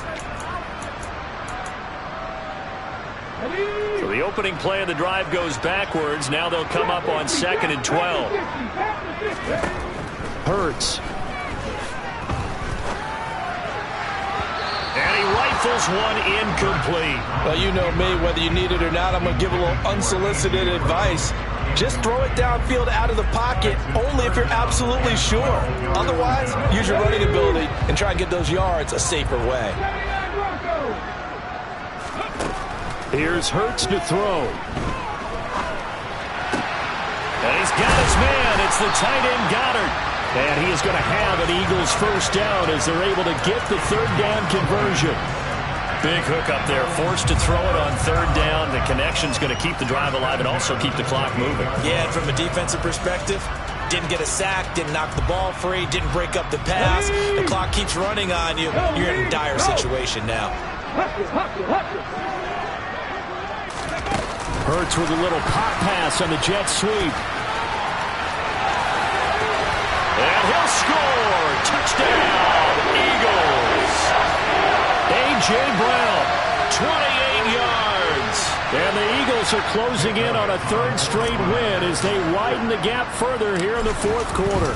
[SPEAKER 1] So the opening play of the drive goes backwards. Now they'll come up on 2nd and 12. Hurts. And he rifles one incomplete.
[SPEAKER 2] Well, you know me, whether you need it or not, I'm going to give a little unsolicited advice. Just throw it downfield out of the pocket, only if you're absolutely sure. Otherwise, use your running ability and try and get those yards a safer way.
[SPEAKER 1] Here's Hurts to throw. And he's got his man. It's the tight end Goddard. And he is going to have an Eagles 1st down as they're able to get the 3rd down conversion. Big hook up there, forced to throw it on 3rd down. The connection's going to keep the drive alive and also keep the clock moving.
[SPEAKER 3] Yeah, and from a defensive perspective, didn't get a sack, didn't knock the ball free, didn't break up the pass. The clock keeps running on you. You're in a dire situation now.
[SPEAKER 1] Hurts with a little pop pass on the jet sweep. And he'll score. Touchdown, Eagles. A.J. Brown, 28 yards. And the Eagles are closing in on a third straight win as they widen the gap further here in the fourth quarter.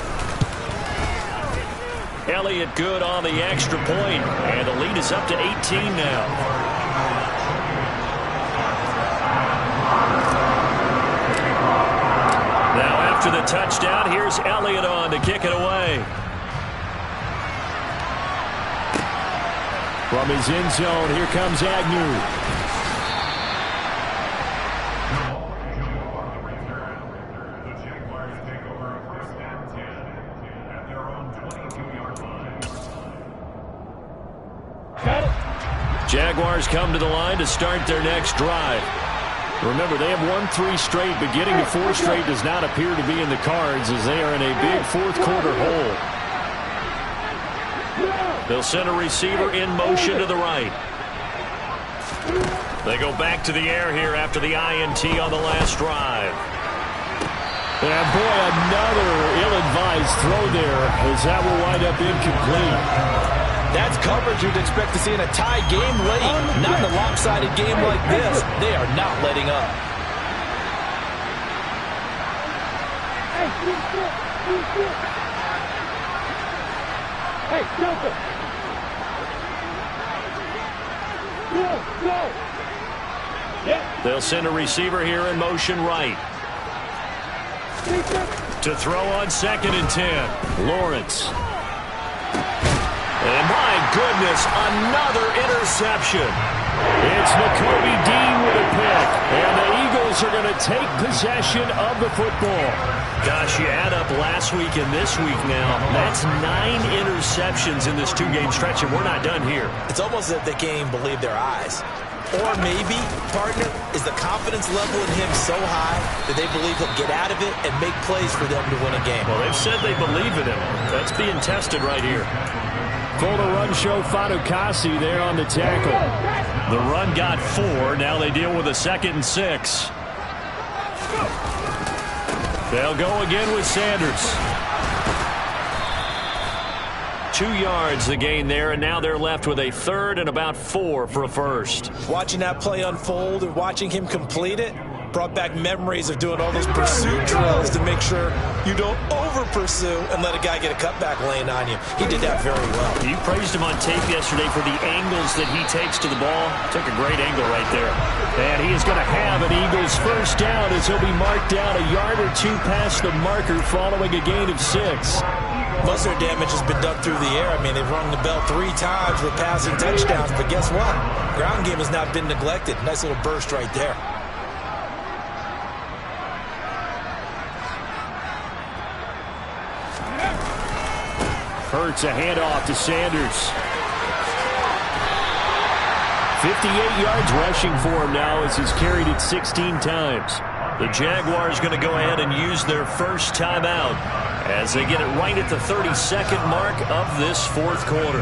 [SPEAKER 1] Elliott good on the extra point, and the lead is up to 18 now. Now after the touchdown, here's Elliott on to kick it away. From his end zone, here comes Agnew. Jaguars come to the line to start their next drive. Remember, they have won 3 straight, but getting to 4 straight does not appear to be in the cards as they are in a big fourth quarter hole. They'll send a receiver in motion to the right. They go back to the air here after the INT on the last drive. And boy, another ill-advised throw there as that will wind up incomplete.
[SPEAKER 2] That's coverage you'd expect to see in a tie game late. Not in a lopsided game like this. They are not letting up.
[SPEAKER 4] Hey, Delta! Go! Yeah.
[SPEAKER 1] They'll send a receiver here in motion right. To throw on 2nd and 10. Lawrence. And my goodness, another interception. It's Nakobe Dean with a pick. And the Eagles are going to take possession of the football. Gosh, you add up last week and this week now. That's 9 interceptions in this 2-game stretch, and we're not done here.
[SPEAKER 3] It's almost as if they can't even believe their eyes. Or maybe, partner, is the confidence level in him so high that they believe he'll get out of it and make plays for them to win a game.
[SPEAKER 1] Well, they've said they believe in him. That's being tested right here. For the run show, Fatukasi there on the tackle. The run got 4. Now they deal with a 2nd and 6. They'll go again with Sanders. 2 yards the gain there, and now they're left with a 3rd and about 4 for a first.
[SPEAKER 3] Watching that play unfold and watching him complete it brought back memories of doing all those pursuit drills to make sure you don't over-pursue and let a guy get a cutback lane on you. He did that very well.
[SPEAKER 1] You praised him on tape yesterday for the angles that he takes to the ball. Took a great angle right there. And he is going to have an Eagles first down as he'll be marked down a yard or 2 past the marker following a gain of 6.
[SPEAKER 3] Most of their damage has been done through the air. I mean, they've rung the bell 3 times with passing touchdowns, but guess what? Ground game has not been neglected. Nice little burst right there.
[SPEAKER 1] Hurts a handoff to Sanders. 58 yards rushing for him now as he's carried it 16 times. The Jaguars going to go ahead and use their first timeout as they get it right at the 32nd mark of this fourth quarter.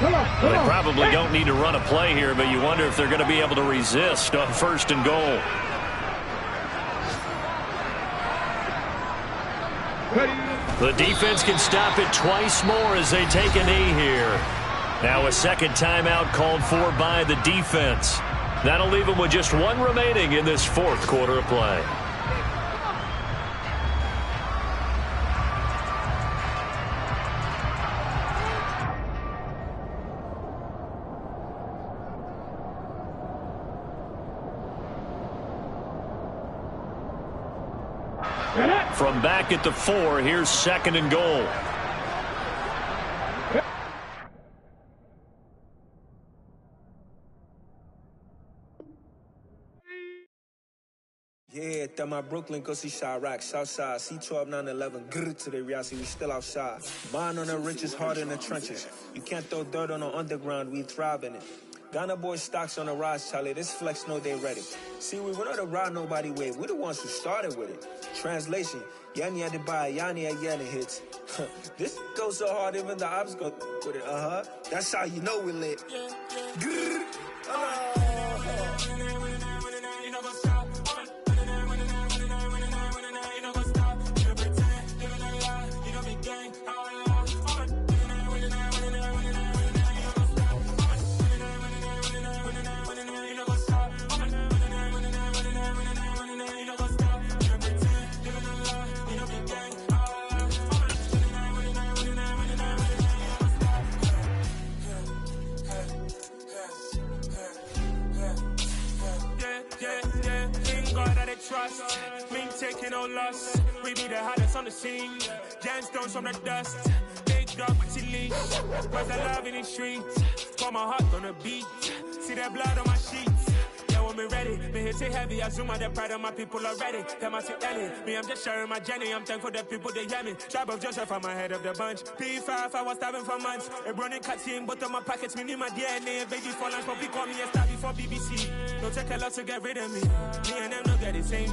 [SPEAKER 1] Well, they probably don't need to run a play here, but you wonder if they're going to be able to resist on 1st and goal. The defense can stop it twice more as they take a knee here. Now a 2nd timeout called for by the defense. That'll leave them with just 1 remaining in this fourth quarter of play. From back at the 4, here's 2nd and goal.
[SPEAKER 5] Yeah, that my Brooklyn, go see Chirac, Southside, C12, 911, grrr to the reality, we still outside. Mine on the riches, hard in the trenches. You can't throw dirt on the underground, we thrive in it. Ghana boy stocks on the rise, Charlie, this flex know they ready. See, we went on the ride nobody wave, we the ones who started with it. Translation, Yanni had to buy, Yanni had Yanni hits. This goes so hard, even the ops go with it, That's how you know we lit. Grrr, the scene. Gemstones from the dust. Big dog with leash. Where's the love in the streets? Pour my heart on the beat. See that blood on my sheets. When me ready, me hit it heavy. I zoom out the pride of my people already. Them I see Ellie. Me, I'm just sharing my journey. I'm thankful that people they hear me. Tribe of Joseph, I'm ahead of the bunch. P5, I was starving for months. A running cuts in, but on my pockets, me need my DNA. Baby for lunch, but call me a star before BBC. Don't take a lot to get rid of me. Me and them don't get the same.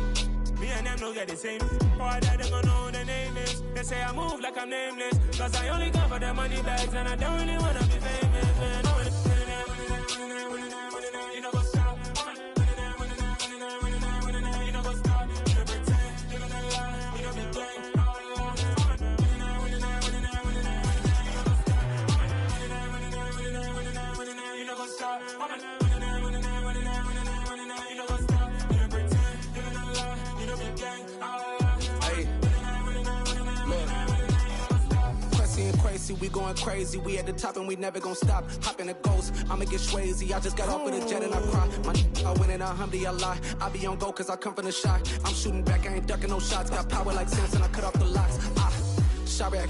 [SPEAKER 5] Me and them don't get the same. All that they gonna know the name is. They say I move like I'm nameless. Cause I only come for the money bags. And I don't really wanna be famous, man.
[SPEAKER 6] We going crazy, we at the top and we never gonna stop. Hop in a ghost, I'ma get swayzy. I just got off with a jet and I cry. I win in a Humvee, I lie. I be on go cause I come from the shot. I'm shooting back, I ain't ducking no shots. Got power like Samson, I cut off the locks. Chirac,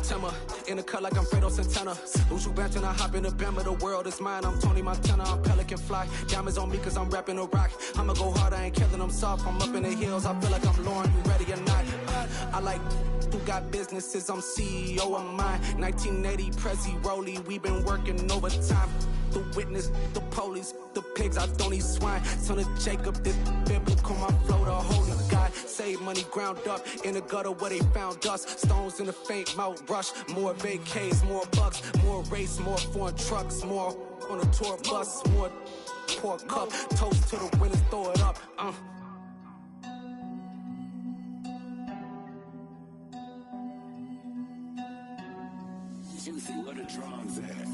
[SPEAKER 6] Timmer, in the cut like I'm Fredo Santana. Usu Banton, I hop in the Bama, the world is mine. I'm Tony Montana, I'm Pelican Fly. Diamonds on me cause I'm rapping a rock. I'ma go hard, I ain't killing them soft. I'm up in the hills, I feel like I'm Lauren, you ready or not? I like who got businesses, I'm CEO of mine. 1980 Prezi Rolly, we been working overtime. The witness, the police, the pigs, I don't eat swine. Son of Jacob, this biblical, my flow, the holy God. Save money ground up in the gutter where they found us. Stones in the faint mouth rush. More vacays, more bucks, more race, more foreign trucks, more on a tour bus, more pork cup. Toast to the winners, throw it up.
[SPEAKER 7] Juicy, where the drums at?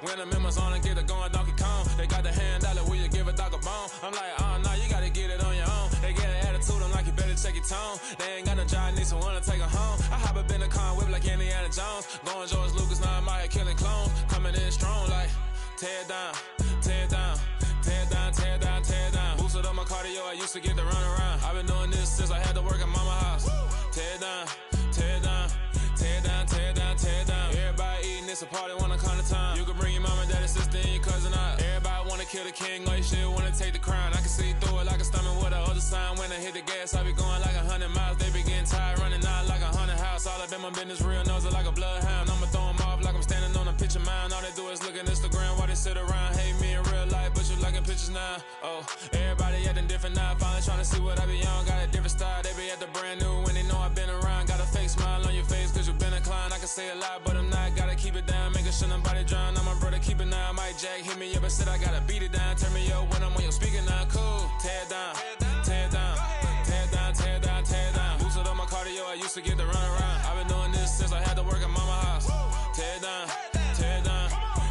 [SPEAKER 8] When the members on and get it going Donkey Kong, they got the hand dollar, will you give a dog a bone? I'm like, oh no, you gotta get it on your own. They get an attitude, I'm like, you better check your tone. They ain't got no job, need someone to take her home. I hop up in the car, whip like Indiana Jones. Going George Lucas, now I'm out here killing clones. Coming in strong like, tear down, tear down, tear down, tear down, tear down. Boosted up my cardio, I used to get to run around. I've been doing this since I had to work at mama house. Tear down, tear down, tear down, tear down, tear down. Everybody eating, it's a party, wanna come to time. You can bring your mama, daddy, sister, and your cousin out. Everybody wanna kill the king, or you shit wanna take the crown. I can see through it like a stomach with a other sign. When I hit the gas, I be going like 100 miles. They be getting tired, running out like 100 house. All up in my business, real nose like a bloodhound. I'ma throw them off like I'm standing on a picture mound. All they do is look at Instagram while they sit around. Hate me in real life, but you liking pictures now. Oh, everybody acting different now. Finally trying to see what I be on. Got a different style, they be at the brand new when they know I've been around. Got a fake smile on your face cause you been inclined. I can say a lot, but I'm not. Gotta keep it down, making sure nobody drown. I'm my brother, keep it now. Mike Jack hit me up and said I gotta beat it down. Turn me up when I'm on your speaker now. Cool, tear down, tear down, tear down, tear down, tear down. Boosted up my cardio, I used to get to run around. I've been doing this since I had to work at mama house. Tear down, tear down,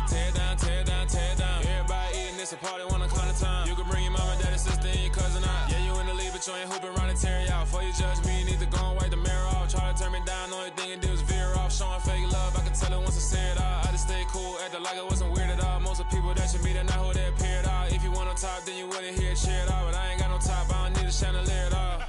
[SPEAKER 8] tear down, tear down, tear down. Everybody eating, it's a party, wanna come to time. You can bring your mama, daddy, sister, and your cousin out. Yeah, you in the lead, but you ain't hooping around and tear you out. Before you judge me, you need to go and wipe the mirror off. Try to turn me down, only thing you do is veer off. Showing fake love, I can tell it once I say it all. I just stay cool, acting like it wasn't weird at all. Most of the people that you meet are not who they appear at all. If you want on top, then you wouldn't hear it cheer at all. But I ain't got no top, I don't need a chandelier at all.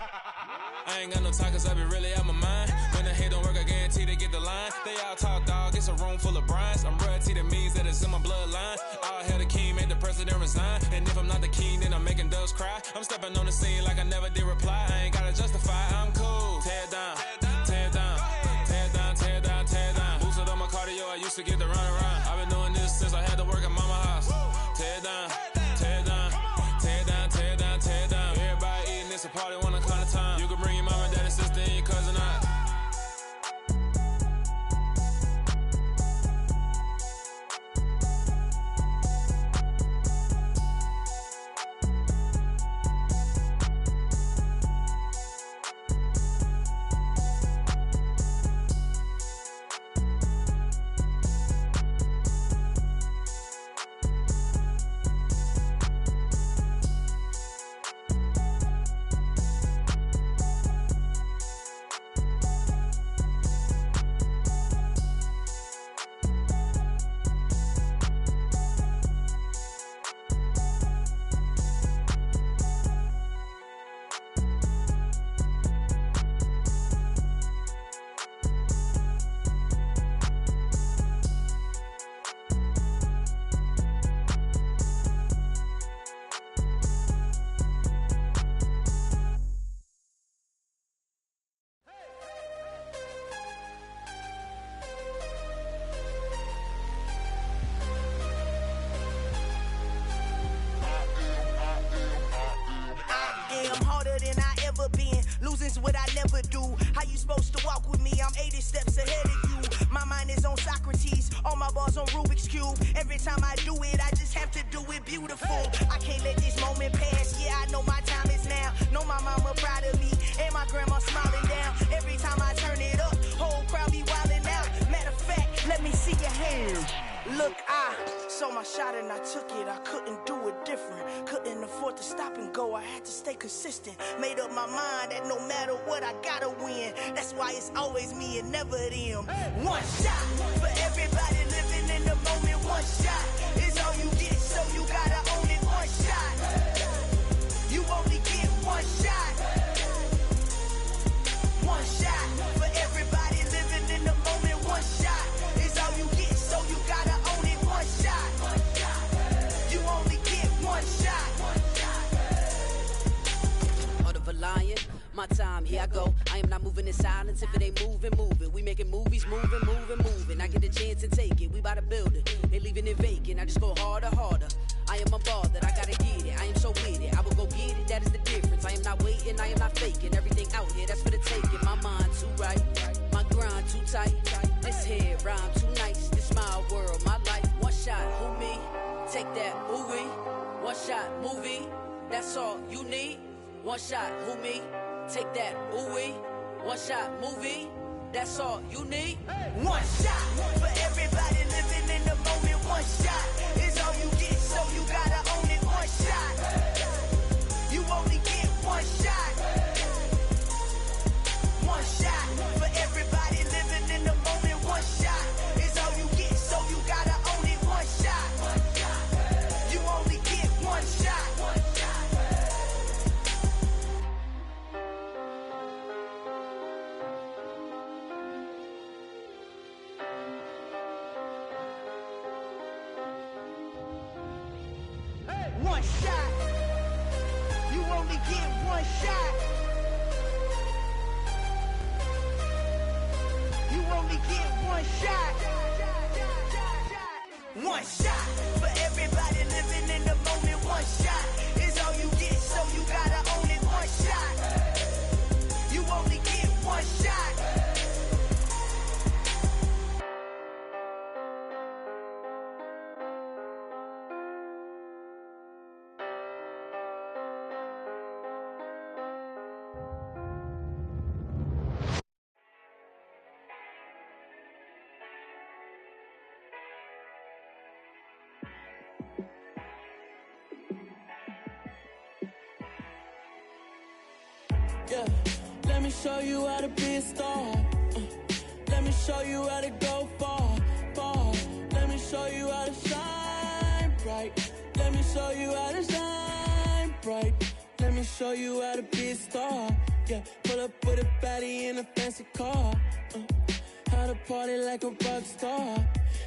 [SPEAKER 8] I ain't got no talk cause I be really out my mind. When the hate don't work, I guarantee they get the line. They all talk dog, it's a room full of brinds. I'm royalty, that means that it's in my bloodline. All hell the king, made the president resign. And if I'm not the king, then I'm making doves cry. I'm stepping on the scene like I never did reply. I ain't gotta justify, I'm cool. Tear down, tear down, tear down, tear down, tear down. Boosted up my cardio, I used to get to run around. I've been doing this since I had to work at mama house. Tear down, tear down, tear down, tear down, tear down. Everybody eating, it's a party, wanna come to time. You can bring your mama, daddy, sister, and your cousin out.
[SPEAKER 7] is what I never do. How you supposed to walk with me? I'm 80 steps ahead of you. My mind is on Socrates, all my bars on Rubik's Cube. Every time I do it, I just have to do it beautiful. I can't let this moment pass. Yeah, I know my time is now. Know my mama proud of me, and my grandma smiling down. Every time I turn it up, whole crowd be wildin' out. Matter of fact, let me see your hands. Look, I saw my shot and I took it. I couldn't do it different. Couldn't afford to stop and go. I had to stay consistent. Made up my mind that no matter what, I gotta win. That's why it's always me and never them. One shot for everybody living in the moment. One shot is all you get, so you gotta own it. One shot. You only get one shot. One shot for everybody living in the moment. One shot is all you get, so you gotta own it. One shot. You only get one shot.
[SPEAKER 9] Heart of a lion, my time, here I go. I am not moving in silence. If it ain't moving, move it. We making movies, moving. I get a chance and take it. We bout to build it. They leaving it vacant. I just go harder. I am a ball that I gotta get it. I am so with it. I will go get it. That is the difference. I am not waiting. I am not faking. Everything out here, that's for the taking. My mind too right. My grind too tight. This head rhyme too nice. This my world, my life. One shot, who me? Take that, movie. One shot, movie. That's all you need. One shot, who me? Take that, ooh-wee. One shot, movie. That's all you need.
[SPEAKER 7] One shot for everybody living in the moment. One shot is all you get, so you gotta own it. One shot. You only get one shot. One shot for everybody living in the moment. One shot is all you get, so you gotta own it. One shot. You only get one shot. One shot. You only get one shot. You only get one shot. One shot for everybody living in the moment. One shot is all you get, so you gotta own it. One shot. You only get one shot.
[SPEAKER 10] Yeah, let me show you how to be a star. Let me show you how to go far. Let me show you how to shine bright. Let me show you how to shine bright. Let me show you how to be a star. Yeah, pull up with a baddie in a fancy car. How to party like a rock star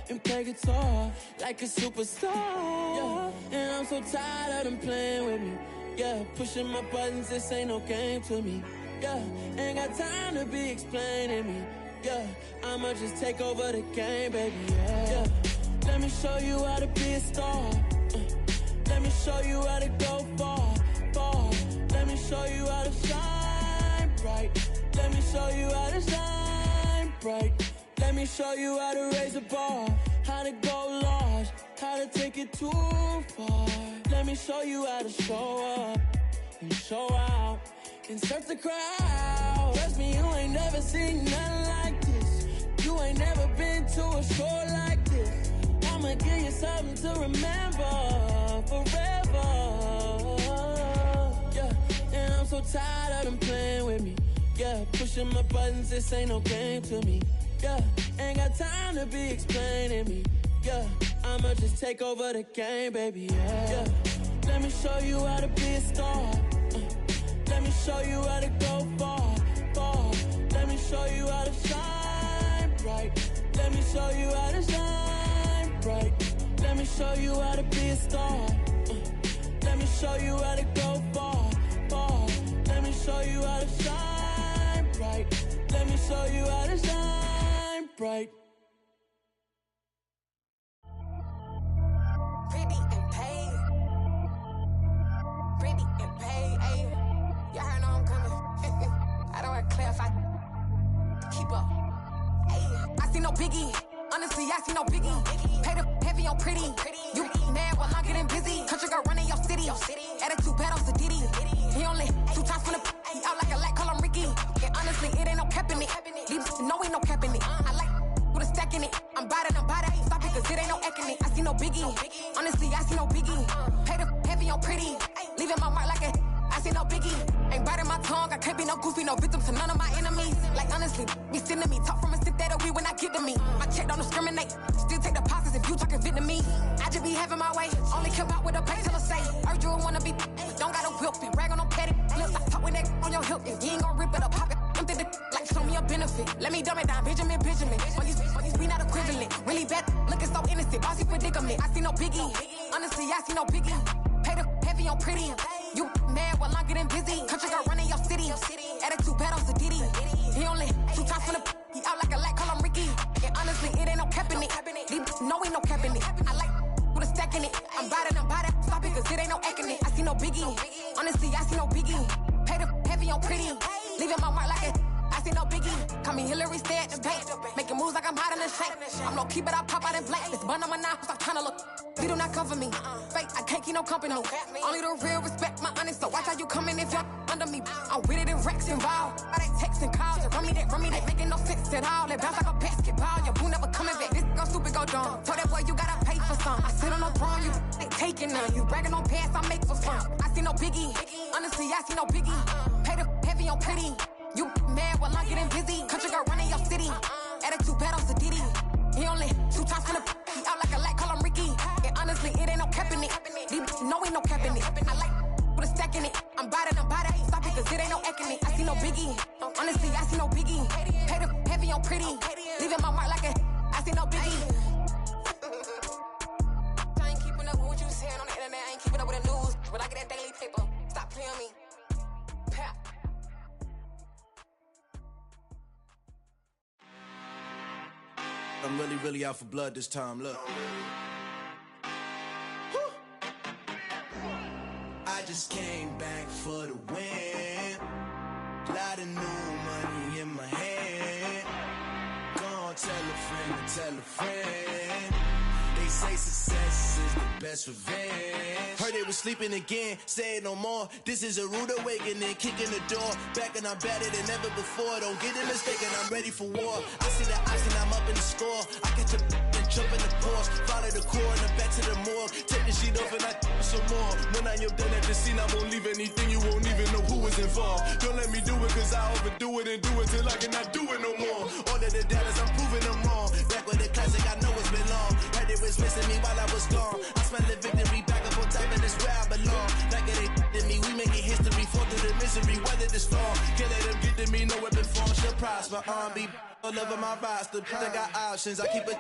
[SPEAKER 10] and play guitar like a superstar. Yeah, and I'm so tired of them playing with me. Yeah, pushing my buttons, this ain't no game to me. Yeah, ain't got time to be explaining me. Yeah, I'ma just take over the game, baby. Yeah, let me show you how to be a star. Let me show you how to go far. Let me show you how to shine bright. Let me show you how to shine bright. Let me show you how to raise a bar, how to go large, how to take it too far. Let me show you how to show up and show out and surf the crowd. Trust me, you ain't never seen nothing like this. You ain't never been to a show like this. I'ma give you something to remember forever. Yeah, and I'm so tired of them playing with me. Yeah, pushing my buttons, this ain't no game to me. Yeah, ain't got time to be explaining me. Yeah, I'ma just take over the game, baby. Yeah, let me show you how to be a star. Let me show you how to go far. Let me show you how to shine bright. Let me show you how to shine bright. Let me show you how to be a star. Let me show you how to go far. Let me show you how to shine bright. Let me show you how to shine bright.
[SPEAKER 11] Pretty and paid. Pretty and paid, ayy. Y'all heard I'm coming. I if I keep up. I see no biggie. Honestly, I see no biggie. Pay the heavy on pretty. You mad while I'm getting busy. Country girl running your city. Attitude bad on Diddy. He only 2 times from the he out like a light, call him Ricky. And honestly, it ain't no cap in it. These know ain't no cap in it. I like with a stack in it. I'm by that. Stop it, cause it ain't no eck in it. I see no biggie. Honestly, I see no biggie. Pay the heavy on pretty. Leaving my mark like a I see no biggie. Ain't biting my tongue. I can't be no goofy, no victim to none of my enemies. Like honestly, be sending me talk from a sit that we when I get to me. My check don't discriminate. Still take deposits if you talking Vietnamese. I just be having my way. Only care about what the pay tell us say. Heard you wanna be, don't got a whip and rag on no petty. Lips, I talk with that on your hip. If you ain't gon' rip it up, pop it. Empty the like show me a benefit. Let me dumb it down, Benjamin. All these we not equivalent. Really bad, looking so innocent. Bossy predicament. I see no biggie. Honestly, I see no biggie. Pay the heavy on pretty. You mad while I'm getting busy. Country girl running your city. Attitude bad on Diddy. He only 2 times from the he out like a light, call him Ricky. And honestly, it ain't no cap in it. These know ain't no cap in it. I like with a stack in it. I'm by that. Stop it, cause it ain't no eck in it. I see no biggie. Honestly, I see no biggie. Pay the heavy on pretty. Leaving my mark like a I see no biggie. Call me Hillary, stay at the bank. Making moves like I'm hiding in shank. I'm low key, but I pop out in blank. This bun on my knife, stop trying to look. They do not cover me. Fake, I can't keep no company. Only the real respect my honest. So watch how you coming if you're under me. I'm with it in Rex involved. I they texting calls. You run me that. Making no sense at all. They bounce like a basketball. Your boo never coming back. This go stupid, go dumb. Told that boy you gotta pay for some. I sit on no throne, you ain't taking none. You bragging on pants, I make for fun. I see no biggie. Honestly, I see no biggie. Pay the heavy on pretty. You mad while I'm getting busy. Country girl running your city. Attitude bad on Diddy. He only 2 times from the he out like a light, call him Ricky. And honestly, it ain't no cap in it. These know ain't no cap in it. I like with a stack in it. I'm by that. Stop it, cause it ain't no eck in it. I see no biggie. Honestly, I see no biggie. Pay the heavy on pretty. Leaving my mark like a I see no biggie. I ain't keeping up with what you saying on the internet. I ain't keeping up with the news. But I get that daily paper. Stop playing me. Pap.
[SPEAKER 12] I'm really out for blood this time, look. I just came back for the win. Lot of new money in my hand. Gonna tell a friend. They say success is the best revenge. Heard they was sleeping again, say it no more. This is a rude awakening, kicking the door. Back and I'm better than ever before. Don't get it mistaken, I'm ready for war. I see the ice and I'm up in the score. I catch a and jump in the course. Follow the core and I'm back to the morgue. Take the sheet off and I some more. When I am done at the scene, I won't leave anything. You won't even know who was involved. Don't let me do it, cause I overdo it and do it till I cannot do it no more. All of the doubters, I'm proving them wrong. Back with the classic, I know it's been long. Heard it was missing me while I was gone. I smell the victory back up on top, and it's where I belong. Like it ain't to me, we making history. Fall through the misery, weather the storm. Can't let them get to me, no weapon form shall prosper. R&B all over my roster. I got options, I keep it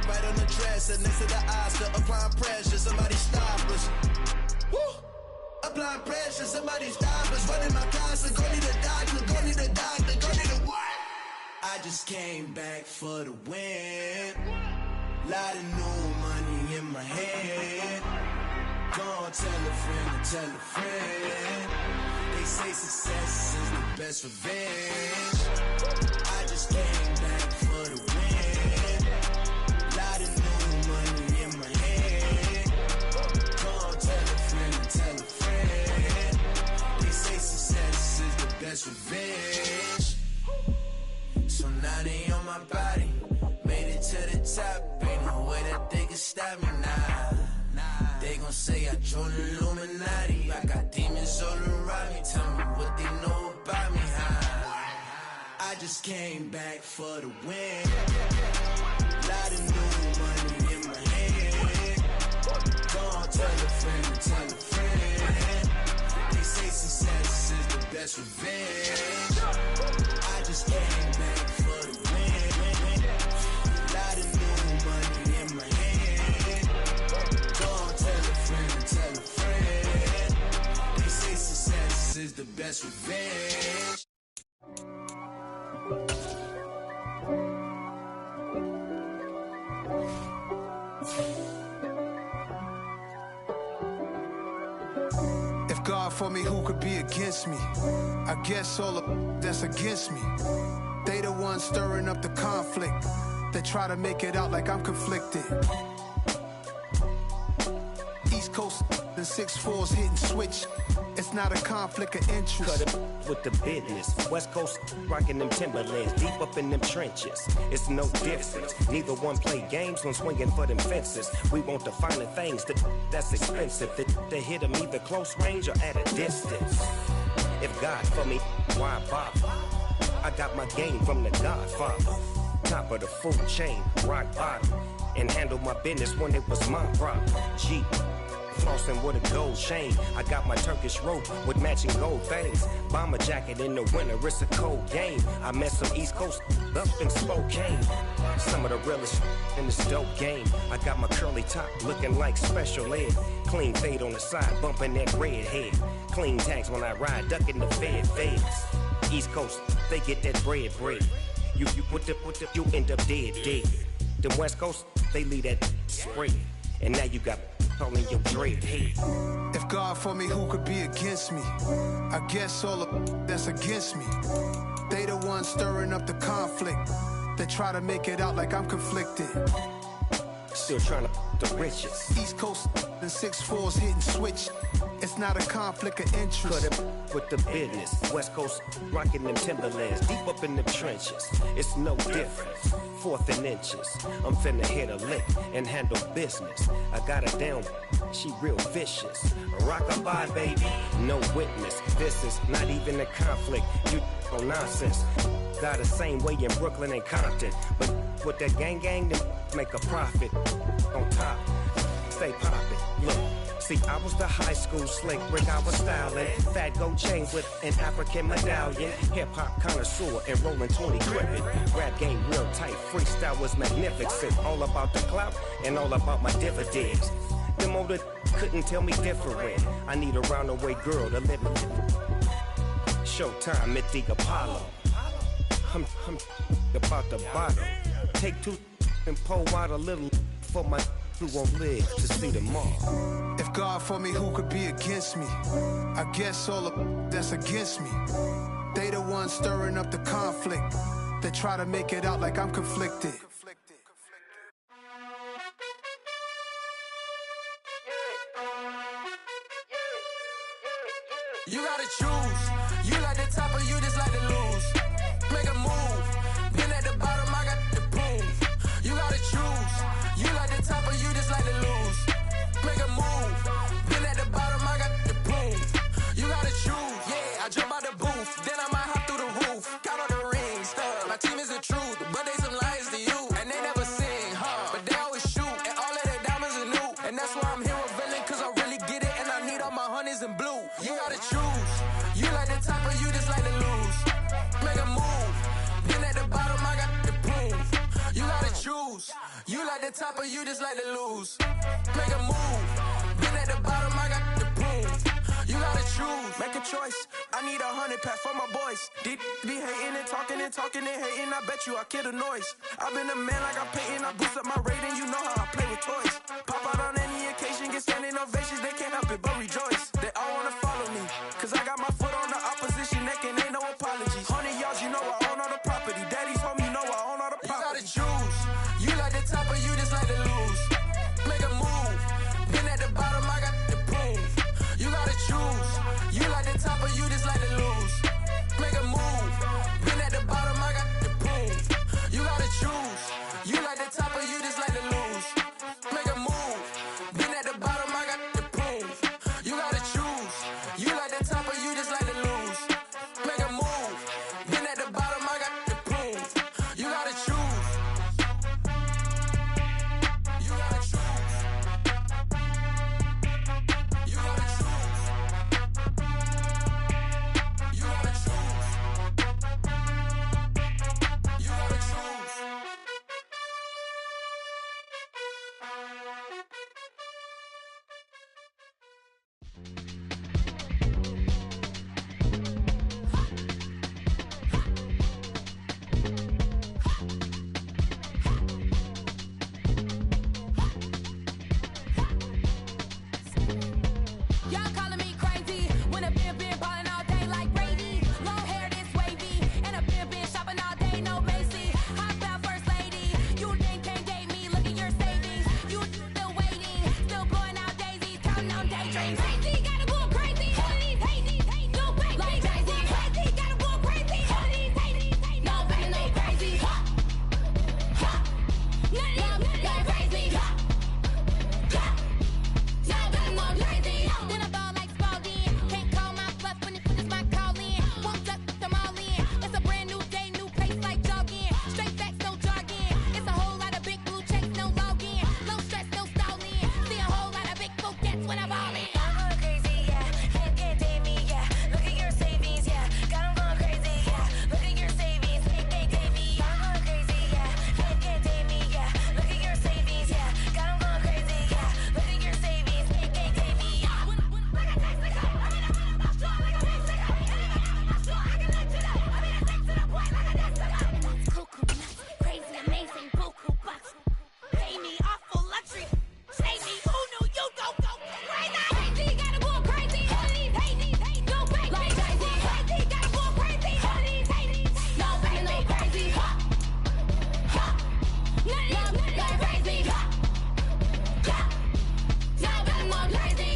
[SPEAKER 12] right on the dresser. Next to the Oscar, applying pressure. Somebody stop us. Woo! Applying pressure, somebody stop us. Running my casa, go need a doctor, go need a doctor, go need a what? I just came back for the win. Lot of new money in my hand. Gonna tell a friend. They say success is the best revenge. I just came back for the win. Lot of new money in my hand. Gonna tell a friend. They say success is the best revenge. So now they on my body. Made it to the top, ain't no way that they can stop me now. They gon' say I joined the Illuminati. I got demons all around me, tell me what they know about me, huh? I just came back for the win. Lot of new money in my hand. Gonna tell a friend. They say success is the best revenge. I just came back for the win. Lot of new money in my hand. Gonna tell a friend. They say success is the best revenge.
[SPEAKER 13] If God for me, who could be against me? I guess all of that's against me. They the ones stirring up the conflict. They try to make it out like I'm conflicted. East Coast, the 6'4s hitting switch. It's not a conflict of interest.
[SPEAKER 14] Cut it with the business. West Coast rocking them Timberlands, deep up in them trenches. It's no difference. Neither one play games when swinging for them fences. We want the finer things that's expensive. They hit them either close range or at a distance. If God for me, why bother? I got my game from the Godfather. Top of the food chain, rock bottom. And handle my business when it was my problem. G. Flossing with a gold chain. I got my Turkish rope with matching gold things. Bomber jacket in the winter, it's a cold game. I met some East Coast up in Spokane. Some of the realest in this dope game. I got my curly top looking like special ed. Clean fade on the side, bumping that red head. Clean tags when I ride, ducking the feds. East Coast, they get that bread. You end up dead. The West Coast, they leave that spread. And now you got calling your dread head.
[SPEAKER 13] If God for me, who could be against me? I guess all of that's against me. They the ones stirring up the conflict. They try to make it out like I'm conflicted.
[SPEAKER 14] Still trying to the riches.
[SPEAKER 13] East Coast, the 6'4s hitting switch. It's not a conflict of interest.
[SPEAKER 14] Cut it with the business. West Coast rocking them Timberlands, deep up in them trenches. It's no difference. 4th and inches. I'm finna hit a lick and handle business. I got her down, she real vicious. Rockabye, baby, no witness. This is not even a conflict. You on nonsense. Got the same way in Brooklyn and Compton, but with that gang, then make a profit. On top, stay poppin'. Look. See, I was the high school slick Rick, I was styling. Fat gold chain with an African medallion. Hip-hop connoisseur and rolling 20 cribbin'. Rap game real tight, freestyle was magnificent. All about the clout and all about my dividends. Them older couldn't tell me different. I need a round-the-way girl to live with. Showtime at the Apollo. I'm about the bottom. Take 2 and pour out a little for my who won't live to see tomorrow.
[SPEAKER 13] If God for me, who could be against me? I guess all of that's against me. They the ones stirring up the conflict. They try to make it out like I'm conflicted.
[SPEAKER 6] You gotta choose. You like the top or you just like to lose. Make a move. Been at the bottom, I got the proof. You gotta choose. You like the top or you just like to lose. Make a move. Been at the bottom, I got the proof. You gotta choose. Yeah, I jump out the booth. Then I might hop through the roof. Count all the rings. My team is the truth, but they some liars to you. And they never sing, but they always shoot. And all of their diamonds are new. And that's why I'm here with villain, cause I really get it. And I need all my honeys in blue. You gotta choose. You like the top or you just like to lose. Make a move. Been at the bottom, I got the proof. You gotta choose. You like the top or you just like to lose. Make a move. Been at the bottom, I got the proof. You gotta choose. Make a choice. I need 100 pack for my boys. Deep be hating and talking and hating. I bet you I kill the noise. I've been a man like I'm painting. I boost up my rating. You know how I play with toys. Pop out on any occasion, get standing ovations. They can't help it but rejoice. They all wanna follow me, cause I got my foot on the opposition neck and ain't no apologies. 100 yards, you know I own all the property. Daddy's home, you know I own all the property. You gotta choose. You like the top or you just like to lose. Make a move. Been at the bottom, I got the proof. You gotta choose. You like the top or you just like to lose. Make a move. Been at the bottom, I got the proof. You gotta choose. You like the top or you just like to lose. Make a move. Been at the bottom, I got the proof. You gotta choose.
[SPEAKER 11] When a been ballin' all day like Brady. Long hair this wavy. And a been shopping all day, no Macy. Hop out first lady. You think can't date me, look at your savings. You still waiting, still blowing out daisies, counting on daydreams. Crazy, gotta go crazy. All of these hate, no crazy. Like Jay-Z, crazy, gotta go crazy. All of these hate, no crazy, no crazy. None of these crazy. Then I ball like Spalding. Can't call my bluff when it's my call in. Won't duck them all in. It's a brand new day, new pace like jogging. Straight facts, no jargon. It's a whole lot of big blue checks, no login. No stress, no stalling. See a whole lot of big blue gets when I ball in. I'm going crazy, yeah. Can't date me, yeah. Look at your savings, yeah. Got 'em going crazy, yeah. Look at your savings, can't date me. I'm going crazy, yeah. Can't date me, yeah. Look at your savings, yeah. Got 'em going crazy, yeah. Look at your savings, can't date me. Crazy, amazing, buku bucks. Pay me awful luxury. Save me, who knew you go crazy? Crazy, gotta go crazy. All of these hate, no crazy. Like Jay-Z, crazy, gotta go crazy. All of these hate, no crazy, no crazy. None of these crazy. No, gotta go crazy.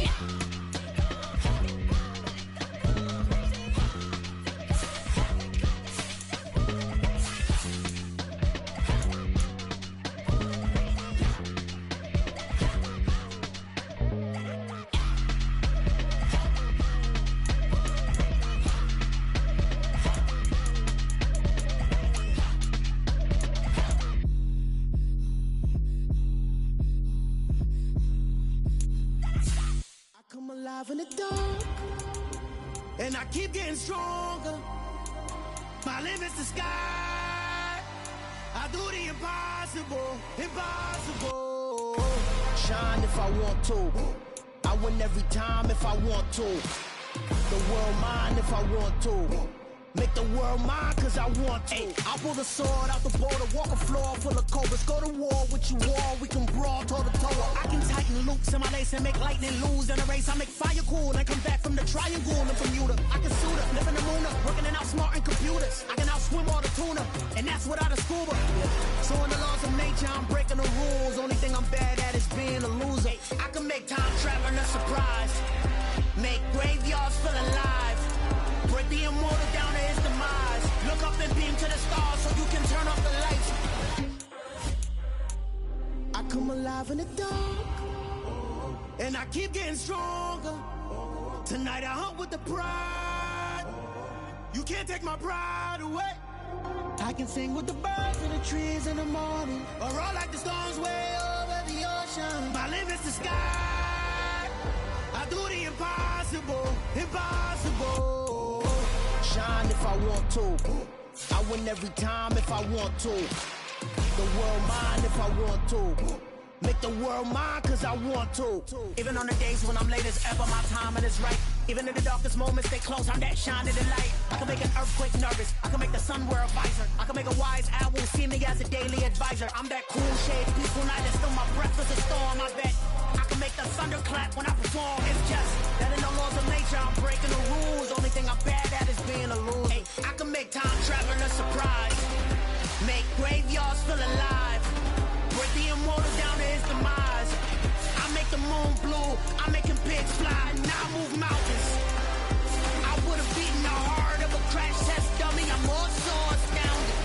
[SPEAKER 12] I come alive in the dark, and I keep getting stronger. My limit's the sky. I do the impossible, impossible. Shine if I want to. I win every time if I want to. The world mine if I want to. Make the world mine cause I want to. I pull the sword out the border, walk a floor full of cobras. Go to war with you all, we can brawl toe to toe. I can tighten loops in my lace and make lightning lose in a race. I make fire cool and come back from the triangle in Bermuda. I can suit up, live in the moon up, working and outsmarting computers. I can outswim all the tuna, and that's without a scuba. So in the laws of nature, I'm breaking the rules. Only thing I'm bad at is being a loser. I can make time traveling a surprise. Make graveyards feel alive. Break the immortal down to his demise. Look up and beam to the stars so you can turn off the lights. I come alive in the dark, and I keep getting stronger. Tonight I hunt with the pride. You can't take my pride away. I can sing with the birds and the trees in the morning, or roll like the storms way over the ocean. My limit's the sky. I do the impossible, impossible. Shine if I want to. I win every time if I want to. The world mine if I want to. Make the world mine cause I want to. Even on the days when I'm late as ever, my timing is right. Even in the darkest moments, stay close, I'm that shining the light. I can make an earthquake nervous. I can make the sun wear a visor. I can make a wise owl see me as a daily advisor. I'm that cool shade, peaceful night, and still my breath is a storm. I bet I can make the thunder clap when I perform. It's just that in the laws of nature, I'm breaking the rules. Only thing I'm bad at is being a loser. Hey, I can make time traveling a surprise. Make graveyards feel alive. Break the immortal down to his demise. I make the moon blue. I'm making pigs fly. Now I move mountains. I would have beaten the heart of a crash test dummy. I'm more so astounded.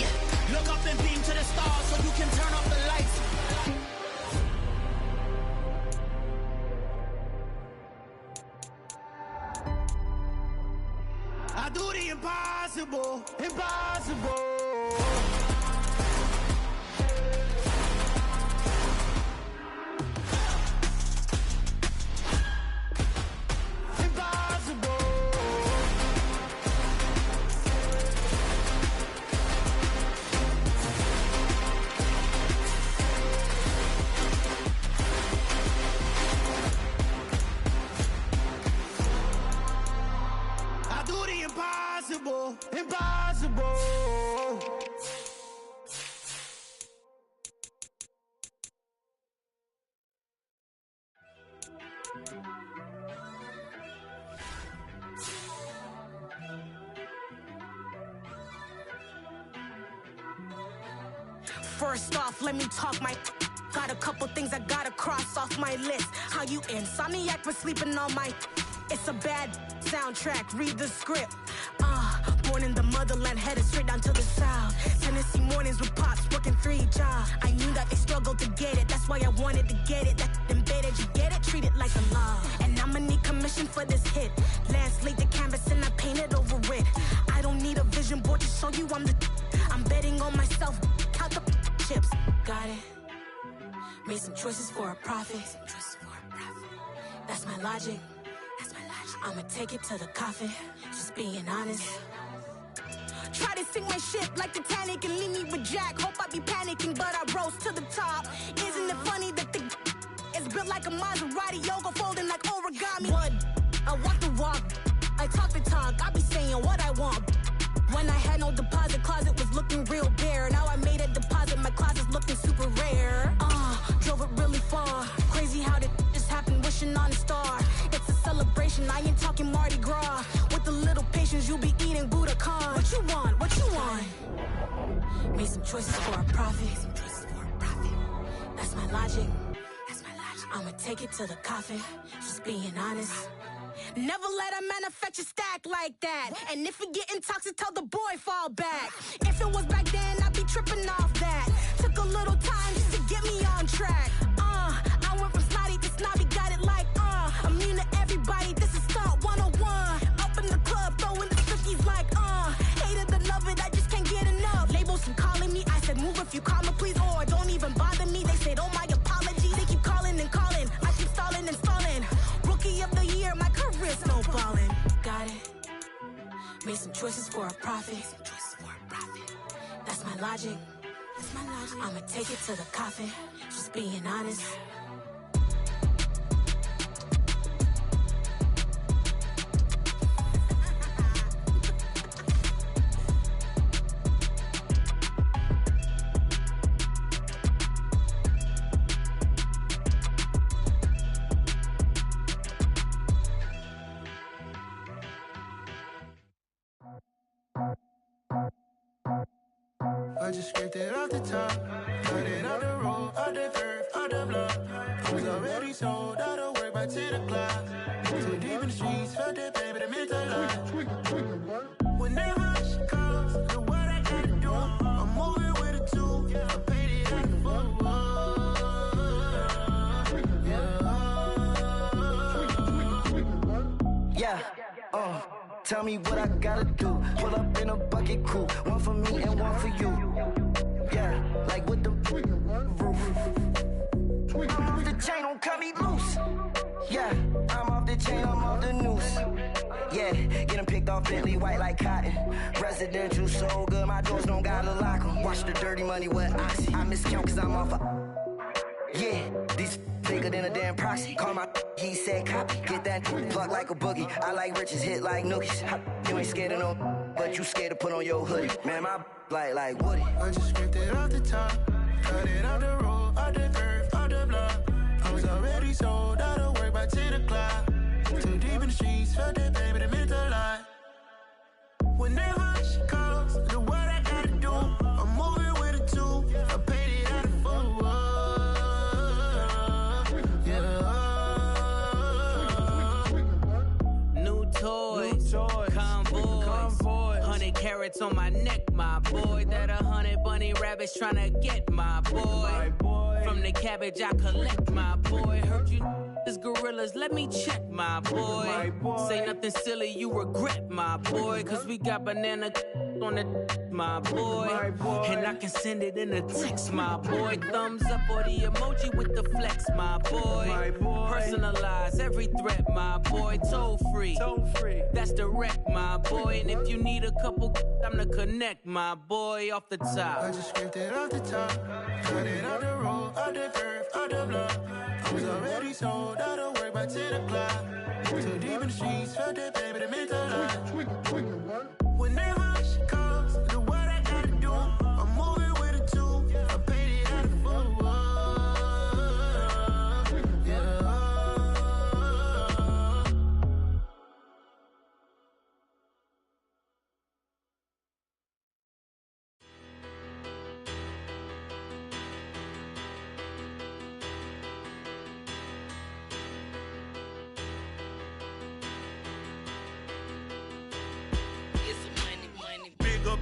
[SPEAKER 12] Yeah. Look up and beam to the stars so you can turn off the lights. I do the impossible, impossible. Impossible, impossible.
[SPEAKER 11] First off, let me talk my... Got a couple things I gotta cross off my list. How you insomniac for sleeping on my... It's a bad soundtrack, read the script. Born in the motherland, headed straight down to the south. Tennessee mornings with pops, working 3 jobs. I knew that they struggled to get it, that's why I wanted to get it. That embedded, you get it? Treat it like a law. And I'ma need commission for this hit. Lance laid the canvas and I painted over it. I don't need a vision board to show you I'm the... I'm betting on myself, count the chips. Got it. Made some choices for a profit. That's my logic. I'ma take it to the coffin, just being honest. Try to sink my ship like Titanic and leave me with Jack. Hope I be panicking, but I rose to the top. Isn't it funny that the is built like a Maserati, yoga folding like origami? What? I walk the walk, I talk the talk, I be saying what I want. When I had no deposit, closet was looking real bare. Now I made a deposit, my closet's looking super rare. Drove it really far. Crazy how did this happen, wishing on a star. It's a celebration, I ain't talking Mardi Gras. With a little patience, you'll be eating Budokan. What you want? What you want? Made some choices for a profit. That's my logic. I'ma take it to the coffin, just being honest. Never let a manufacture stack like that. And if it getting toxic, tell the boy fall back. If it was back then, I'd be tripping off that. Took a little time just to get me on track. I went from snotty to snobby, got it like, immune to everybody, this is Stunt 101. Up in the club, throwing the 50s like, hate it or love it, I just can't get enough. Labels from calling me, I said move if you call me please, or don't even bother me. They said, oh my apology, they keep calling and calling. I keep stalling and stalling. Rookie of the year, my career snowballing. Got it. Made some choices for a profit. That's my logic. I'ma take it to the coffin, just being honest.
[SPEAKER 12] I just scraped it off the top, cut it out the road, out the curve, out the block. I was already sold, out of work by 10 o'clock. Too deep in the streets, felt that pain, but it meant a lot. Whenever she calls, do what I gotta do. I'm moving with a two, I paid it out the full.
[SPEAKER 15] Yeah, tell me what I gotta do. Pull up in a bucket crew, one for me and one for you. Yeah, like with the roof. I'm off the chain, don't cut me loose. Yeah, I'm off the chain, I'm off the noose. Yeah, getting picked off Bentley, white like cotton. Residential so good, my doors don't gotta lock 'em. Watch the dirty money with oxy. I miscount cause I'm off yeah, these bigger than a damn proxy. Call my he said copy. Get that plug like a boogie. I like riches, hit like nookies. You ain't scared of no, but you scared to put on your hoodie. Man, my like Woody.
[SPEAKER 12] I just scraped it off the top, cut it out the road, out the curve, out the block. I was already sold, out of work by 10 o'clock. Too deep in the streets, felt that pain, but it meant a lot. Whenever she calls, do what I gotta do. I'm moving with a two, I paid it out the full.
[SPEAKER 16] Toys, convoys, 100 carats on my neck, my boy. That 100 bunny rabbits tryna get my boy. From the cabbage I collect, my boy. Heard you is gorillas, let me check, my boy. Say nothing silly, you regret, my boy. Cause we got banana on the my boy. And I can send it in a text, my boy. Thumbs up or the emoji with the flex, my boy. Personalize every threat, my boy. Toll free, that's direct, my boy. And if you need a couple, I'm the connect, my boy. Off the top,
[SPEAKER 12] I just scraped it off the top, cut it out the road, out the curve, out the block. I was already sold, out of work by 10 o'clock. Too deep in the streets, felt that pain, but it meant a lot. Whenever she calls, do what I gotta do. I'm moving with a two, I paid it out the full.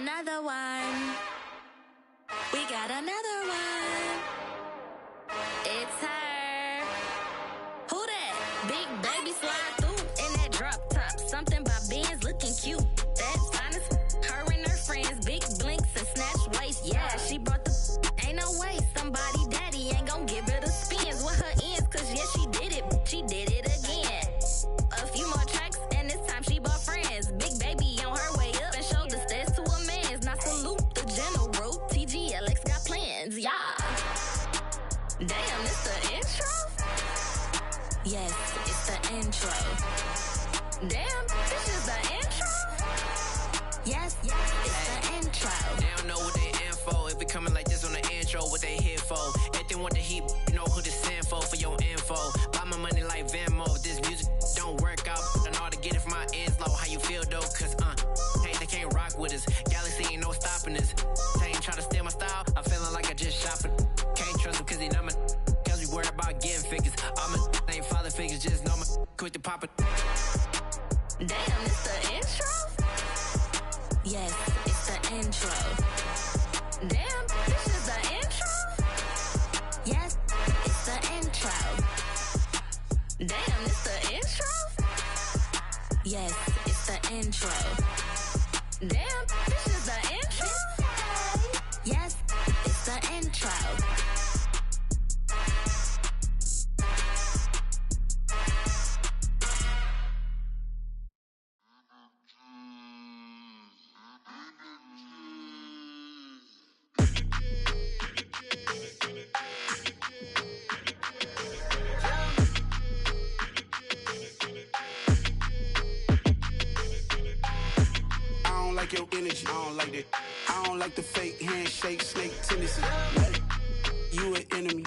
[SPEAKER 17] another one. We got another one. It's her. Who that? Big baby slide through in that drop top. Something by Benz looking cute. That's honest. Her and her friends, big blinks and snatch waist. Yeah, she brought the. Ain't no way somebody daddy ain't gon' give her the spins with her ends. Cause yeah, she did it. She did it again. A few more tracks and this time she bought friends. Big baby on her way up and showed the stairs to a man's. Now salute the general. TGLX got plans, yeah. Damn, it's the intro? Yes, it's the intro. Damn, this is the intro? Yes, it's the intro.
[SPEAKER 18] They don't know what they in for. If we coming like this on the intro, what they here for? If they want the heat, you know who to send for your info. Buy my money like Venmo. If this music don't work out, I know how to get it from my ends low. How you feel though? Cause hey, they can't rock with us. Galaxy ain't no stopping us. They ain't try to steal my style. I'm feeling like I just shop it. Can't trust them cause they not my. Cause we worried about getting figures. All my ain't father figures. Just know my quick to pop it.
[SPEAKER 17] Damn, it's the intro? Yes, it's the intro. Damn, this is the intro? Yes, it's the intro. Damn, it's the intro? Yes, it's the intro. Damn, this is the intro? Yes, it's the intro.
[SPEAKER 13] Your energy, I don't like that. I don't like the fake handshake, snake tendency. You an enemy.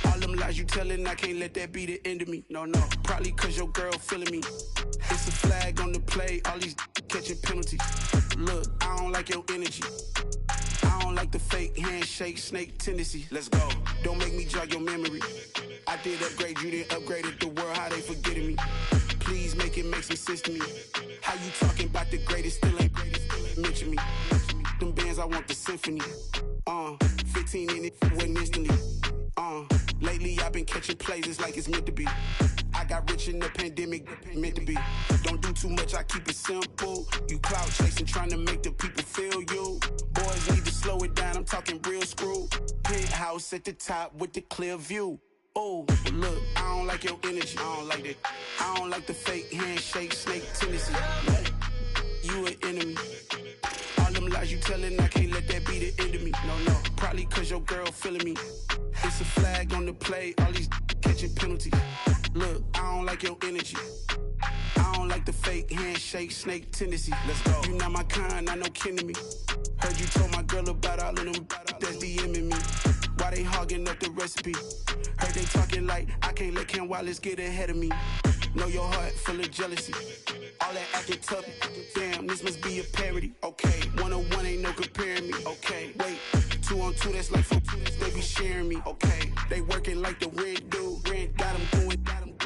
[SPEAKER 13] All them lies you telling, I can't let that be the end of me. No, probably cause your girl feeling me. It's a flag on the play, all these catching penalties. Look, I don't like your energy. I don't like the fake handshake, snake tendency. Let's go. Don't make me jog your memory. I did upgrade, you didn't upgrade it. The world, how they forgetting me. Please make it make some sense to me. How you talking about the greatest, still ain't mention me. Them bands, I want the symphony. 15 in it, went instantly. Lately I've been catching plays, it's like it's meant to be. I got rich in the pandemic, meant to be. Don't do too much, I keep it simple. You clout chasing, trying to make the people feel you. Boys need to slow it down, I'm talking real screw. Penthouse at the top with the clear view. Oh, look, I don't like your energy. I don't like that. I don't like the fake handshake, snake tendency. You an enemy. All them lies you telling, I can't let that be the end of me. No, probably cause your girl feeling me. It's a flag on the play, all these catching penalties. Look, I don't like your energy. I don't like the fake handshake, snake tendency. Let's go. You not my kind, I know kin to me. Heard you told my girl about all of them that's DMing me. Why they hogging up the recipe? Heard they talking like I can't let Ken Wallace get ahead of me. Know your heart full of jealousy. All that acting tough, damn, this must be a parody. Okay, 1-on-1 ain't no comparing me. Okay, wait, 2-on-2, that's like 4-2, they be sharing me. Okay, they working like the rent do. Rent got them going,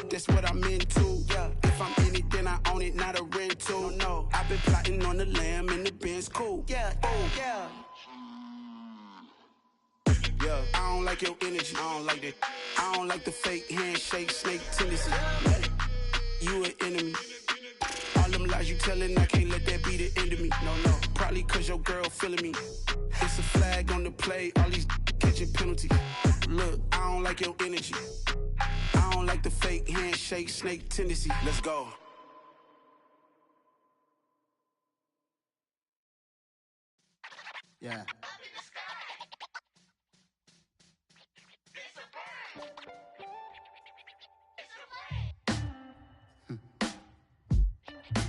[SPEAKER 13] that's what I'm into. Yeah, if I'm in it, then I own it, not a rental. No, I've been plotting on the lamb and the Benz cool. Yeah, yeah. Yeah, I don't like your energy. I don't like that. I don't like the fake handshake, snake tendency. You an enemy. All them lies you telling, I can't let that be the end of me. No, probably cause your girl feeling me. It's a flag on the play, all these catching penalties. Look, I don't like your energy. I don't like the fake handshake, snake tendency. Let's go.
[SPEAKER 19] Yeah.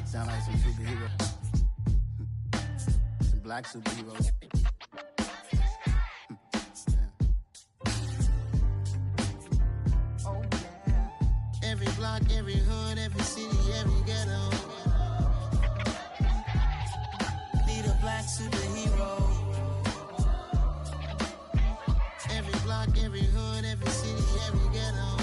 [SPEAKER 19] Sound like some superheroes. Some black superheroes. Oh, yeah. Every block, every hood, every city, every ghetto. Need a black superhero. Every block, every hood, every city, every ghetto.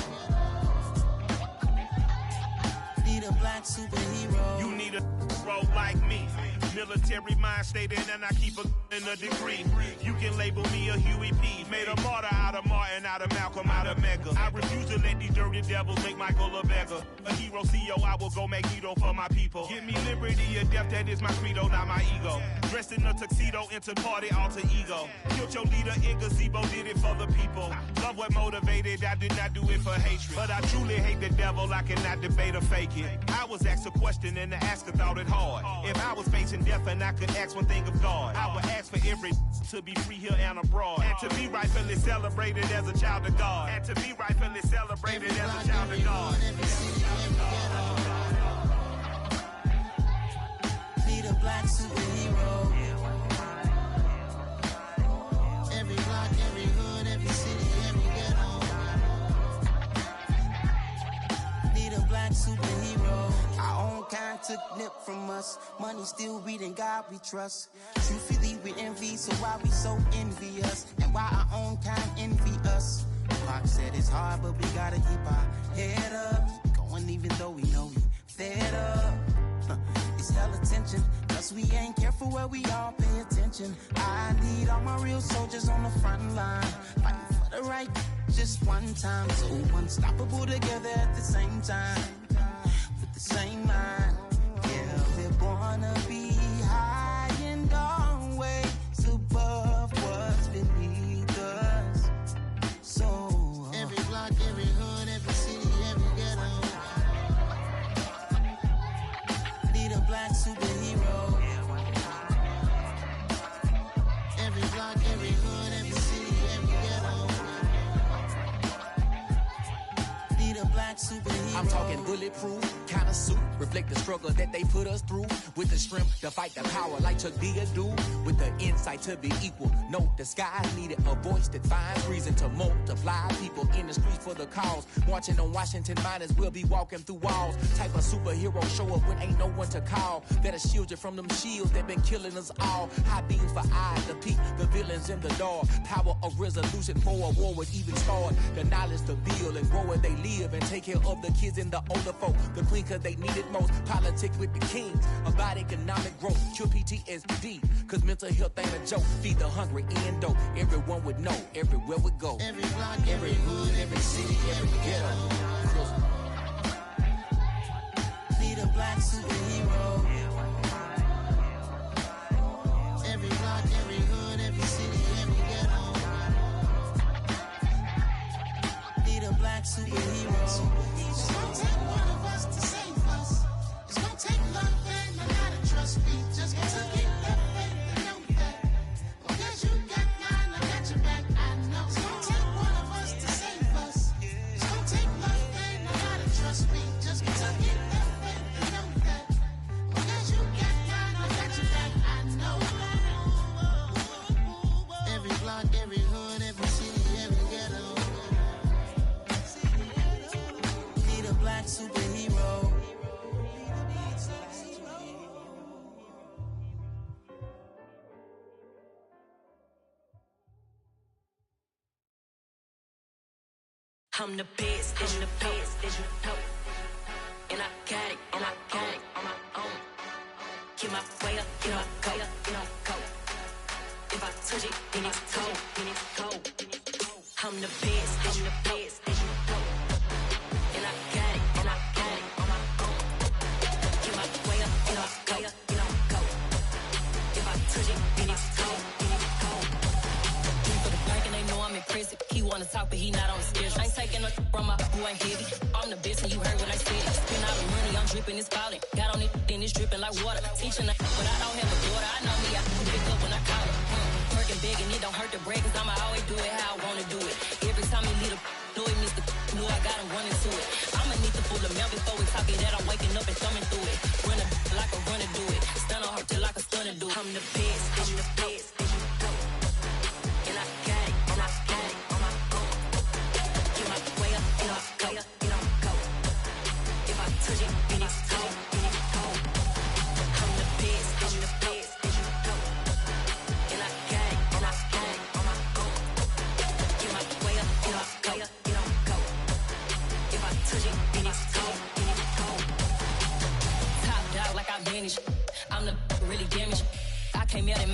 [SPEAKER 19] Need a black superhero.
[SPEAKER 20] You need a bro like me. Middle military mind state and I keep in a degree. You can label me a Huey P. Made a martyr out of Martin, out of Malcolm, out of Mega. I refuse to let these dirty devils make Michael a beggar. A hero CEO, I will go Magneto for my people. Give me liberty or death, that is my credo, not my ego. Dressed in a tuxedo, into party, alter ego. Killed your leader in gazebo, did it for the people. Love what motivated, I did not do it for hatred. But I truly hate the devil, I cannot debate or fake it. I was asked a question and the asker thought it hard. If I was facing death and I could ask one thing of God, I would ask for every to be free here and abroad. And to be rightfully celebrated as a child of God. And to be rightfully celebrated as a child of God.
[SPEAKER 19] Need a black superhero. Every block, every hood, every city, every ghetto. Need a black superhero. Our own kind took nip from us. Money still reading God we trust. Truthfully we envy, so why we so envious? And why our own kind envy us? Pac said it's hard, but we gotta keep our head up. Going even though we know we fed up. It's hell attention, cause we ain't careful where we all pay attention. I need all my real soldiers on the front line, fighting for the right just one time. So unstoppable together at the same time, with the same mind. Yeah, we're gonna be high and always above what's beneath us. So every block, every hood, every city, every ghetto. Need a black superhero. Every block, every hood, every city, every ghetto. Need a black superhero.
[SPEAKER 21] I'm talking bulletproof kind of suit, reflect the struggle that they put us through. With the strength to fight the power like Chuck D do. With the insight to be equal. Note the sky needed a voice that finds reason to multiply people in the streets for the cause. Marching on Washington miners will be walking through walls. Type of superhero show up when ain't no one to call. That'll shield you from them shields that been killing us all. High beams for eyes to peek the villains in the dark. Power of resolution for a war would even start. The knowledge to build and grow where they live and take care of the kids and the older folk. The queen cause they need it most. Politics with the kings. About economic growth. Cure PTSD. Cause mental health ain't a joke. Feed the hungry and dope. Everyone would know. Everywhere we go.
[SPEAKER 19] Every block, every hood, every city, every ghetto. Need a black superhero. Every block, every hood, every city, every ghetto. Need a black superhero. It's gonna take one of us to save us. It's gonna take love and a lot of trust. We just gotta get that faith and know that. Because you got mine, I got your back, I know. It's gonna take one of us to save us. It's gonna take love and a lot of trust. We just gotta get that faith and know that. Because you got mine, I got your back, I know. Every block, every hood, every city, every ghetto. Need a black superhero.
[SPEAKER 22] I'm the best, and the best, and you know. And I got it, and I got it on my own. Get my way up, get my go, get my go. If I touch it, then it's cold, then it's cold. I'm the best, and the best, and you know. And I got it, and I got it on my own. Get my way up, get my go, get my go. If I touch it, then it's cold, then it's cold. For the bank and they know I'm impressive. He wanna talk, but he not on the schedule. Ain't taking a from my who ain't heavy. I'm the best and you heard what I said. Spend all the money, I'm dripping, it's falling. Got on it, then it's dripping like water. Teaching her, but I don't have a daughter. I know me, I can pick up when I call it. Working big and it don't hurt the break, cause I'ma always do it how I wanna do it. Every time he lead a know he missed the knew I got him running to it. I'ma need to pull the mail before we talk it that I'm waking up and thumbing through it. Run a like a runner do it. Stun on her till like a stunner do it. I'm the best, I'm the best, and you know. And I got it, and I got it on my own. Get my way up, and I go, and I go. If I touch it, then it's cold, then it's cold. I'm the best, I'm the best, and you know. And I got it, and I got it on my own. Get my way up, and I go, and I go. If I touch it, then it's cold, then it's cold. Top dog like I manage. I'm the really damaged.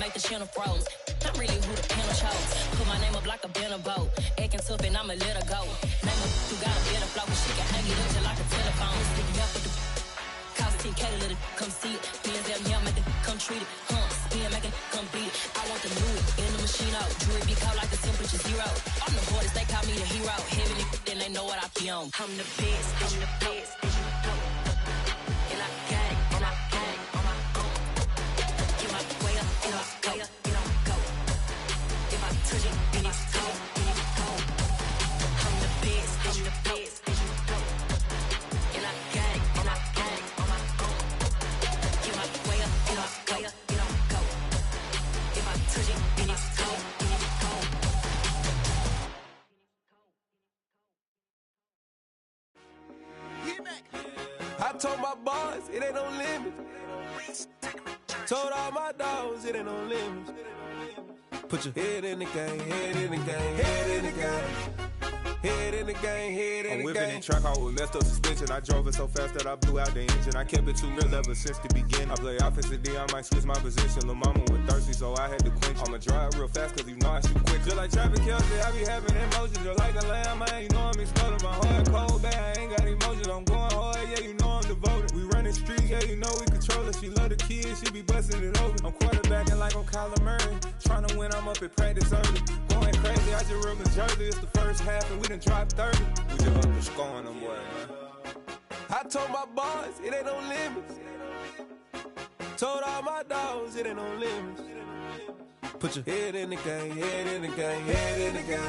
[SPEAKER 22] make the channel froze. I'm really who the panel chose. Put my name up like a banner boat. Acting tough and I'ma let her go. Name her who got a better flow, but she can hang it up just like a telephone. Sticky up with the cost 10K to let it come see it. Hands down here, make it come treat it. Spin, make it come beat it. I want the new in the machine out. Jewelry be caught like the temperature zero. I'm the hardest, they call me the hero. Heaven, then they know what I be on. I'm the best, I'm the best, and you know. And I got it, and I got it on my own. Get my way up, and I go, and I go. If I touch it, then it's cold, then it's cold. I'm the best, I'm the best, and you know. And I got it, and I got it on my own. Get my way up, and I go, and I go. If I touch it, then it's cold, then it's cold.
[SPEAKER 2] I told my boys, it ain't no limits. Told all my dogs, it ain't no limits. Put your head in the game, head in the game, head in the game. Head in the game, head in the game.
[SPEAKER 4] I'm whipping and track out with messed up suspension. I drove it so fast that I blew out the engine. I kept it too real ever since the beginning. I play offensive D, I might switch my position. Lil' mama was thirsty, so I had to quench. I'ma drive real fast, cause you know I shoot quick. Just like Travis Kelce, I be having emotions. Just like a lamb, man, you know I'm exploding. My heart cold, bad, I ain't got emotions. I'm going hard, yeah, you know I'm devoted. We running streets, yeah, you know we control it. She love the kids, she be busting it open. I'm quarterbacking like I'm Kyler Murray. Trying to win, I'm up at practice early. Going crazy, I just rub a jersey. It's the first half, and we done dropped 30. We just up to scoring them, boy, man.
[SPEAKER 2] I told my boys, it ain't no limits. Told all my dogs, it ain't no limits. Put your head in the game, head in the game, head in the game.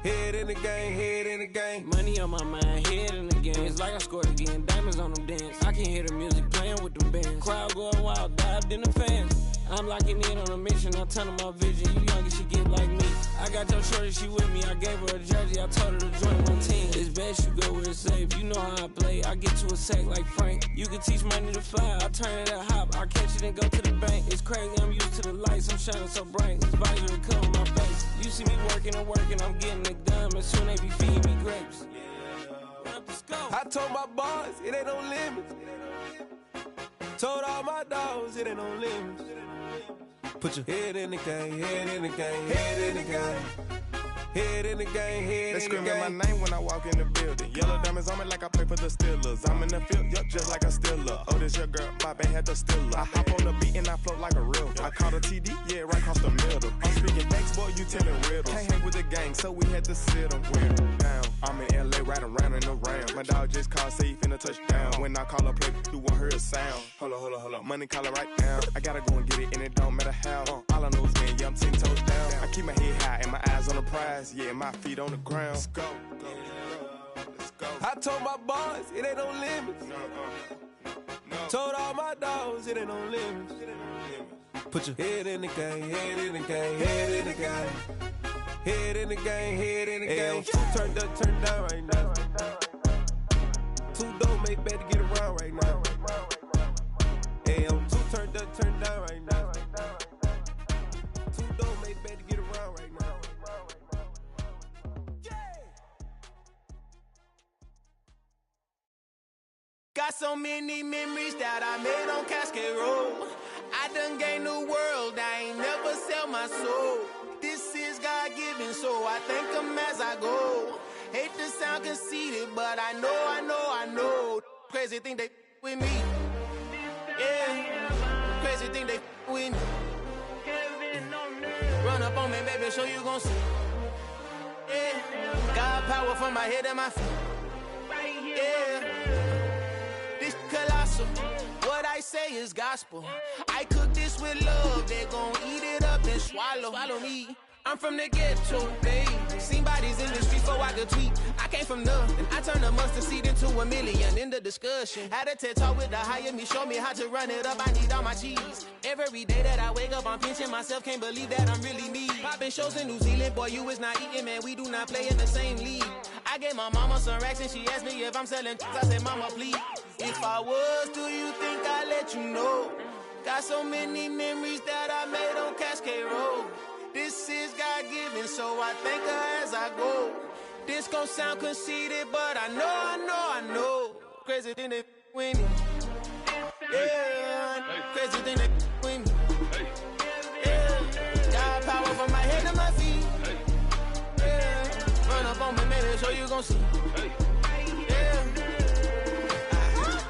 [SPEAKER 2] Head in the game, head in the game.
[SPEAKER 23] Money on my mind, head in the game. It's like I scored again, diamonds on them dance. I can hear the music playing with them bands. Crowd going wild, dived in the fans. I'm locking in on a mission, I'm telling my vision. You young, she get like me. I got your shorty, she with me. I gave her a jersey, I told her to join my team. It's best you go where it's safe. You know how I play, I get to a sack like Frank. You can teach money to fly, I turn it at hop. I catch it and go to the bank. It's crazy, I'm used to the lights, I'm shining so bright. This visor will cover my face. You see me working and working, I'm getting it done. And soon they be feeding me grapes.
[SPEAKER 2] I told my boys, it ain't no limits. Told all my dogs, it ain't no limits. Put your head in the game, head in the game, head in the game. Head in the game, head in the game.
[SPEAKER 4] They screaming my name when I walk in the building. Yellow diamonds on me like I play for the Steelers. I'm in the field, yup, just like a Steeler. Oh, this your girl, my band had the Steeler. I hop on the beat and I float like a real. I caught a TD, yeah, right across the middle. I'm speaking thanks, boy, you telling riddles. Can't hang with the gang, so we had to sit them down. I'm in LA, riding round and around. My dog just called, say he finna touch down. When I call a play, you won't hear a sound. Hold up, money call it right now. I gotta go and get it, and it don't matter how. All I know is man, yeah, I'm 10 toes down. I keep my head high and my eyes on the prize. Yeah, my feet on the ground. Let's go.
[SPEAKER 2] I told my boys, it ain't no limits. Told all my dogs, it ain't no limits. Put your head in the game, head in the game, head in the game. Head in the game, head in the game. Turned up, turned down right now. Too dope, make better get around right now. Hey, I'm too turned up, turned down right now. Too dope, make better get around right now.
[SPEAKER 12] Got so many memories that I made on Cascade Road. I done gained the world, I ain't never sell my soul. This is God-given, so I thank him as I go. Hate to sound conceited, but I know. Crazy thing they with me. Yeah, crazy thing they with me. Run up on me, baby, show you gon' see. Yeah, got power from my head and my feet. Yeah. Colossal, what I say is gospel. I cook this with love, they gon' eat it up and swallow me. I'm from the ghetto, babe. Seen bodies in the streets before I could tweet. I came from nothing. I turned a mustard seed into a million in the discussion. Had a TED talk with the higher me, show me how to run it up. I need all my cheese. Every day that I wake up, I'm pinching myself. Can't believe that I'm really me. Popping shows in New Zealand, boy, you is not eating, man. We do not play in the same league. I gave my mama some racks and she asked me if I'm selling. I said, mama, please. If I was, do you think I'd let you know? Got so many memories that I made on Cascade Road. This is God-given, so I thank her as I go. This gon' sound conceited, but I know. Crazy thing they with me. Yeah, crazy thing they with me.
[SPEAKER 23] on me, baby, so you gon' see.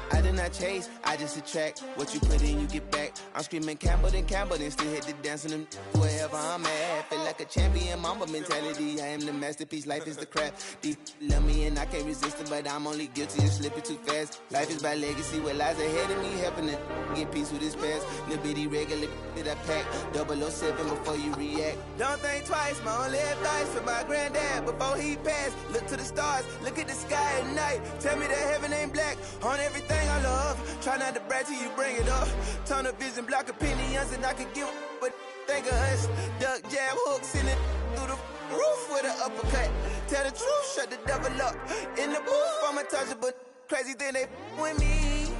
[SPEAKER 1] I did not chase, I just attract. What you put in, you get back. I'm screaming Campbell, then still hit the dance on them wherever I'm at. Feel like a champion, mamba mentality. I am the masterpiece, life is the crap. These love me and I can't resist it, but I'm only guilty of slipping too fast. Life is by legacy, what lies ahead of me, helping to get peace with this past. Little bitty regular that I pack, 007 before you react. Don't think twice, my only advice for my granddad before he passed. Look to the stars, look at the sky at night. Tell me that heaven ain't black on everything I love. Try not to brag till you bring it up. Tunnel vision, block opinions, and I could give but think of us. Duck, jab, hooks in it through the roof with an uppercut. Tell the truth, shut the devil up. In the booth, I'm untouchable. Crazy thing they with me.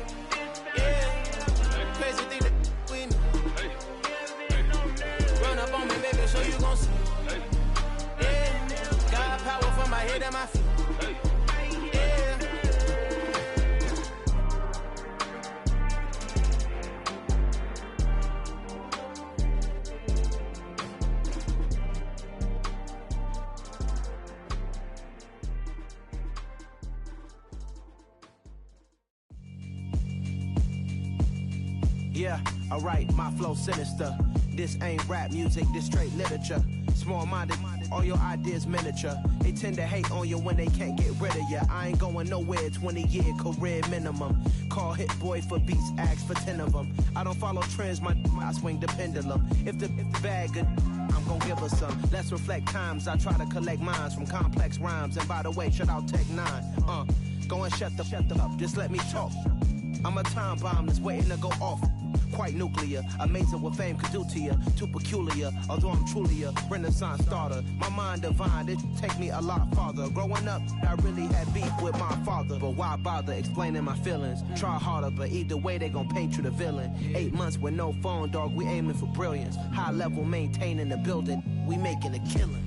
[SPEAKER 1] Yeah, crazy thing they with me.
[SPEAKER 23] Run up on me, baby, so you gon' see. Yeah, got power from my head and my feet.
[SPEAKER 3] Yeah, alright, my flow sinister. This ain't rap music, this straight literature. Small-minded, all your ideas miniature. They tend to hate on you when they can't get rid of you. I ain't going nowhere, 20-year career minimum. Call Hit Boy for beats, ask for 10 of them. I don't follow trends, I swing the pendulum. If the bag good, I'm gon' give her some. Let's reflect times, I try to collect minds from complex rhymes. And by the way, shout out Tech 9. Go and shut the up, just let me talk. I'm a time bomb that's waiting to go off. Quite nuclear, amazing what fame could do to you. Too peculiar, although I'm truly a Renaissance starter. My mind divine, it take me a lot farther. Growing up, I really had beef with my father. But why bother explaining my feelings? Try harder, but either way they gon' paint you the villain. 8 months with no phone, dog, we aiming for brilliance. High level maintaining the building, we making a killing.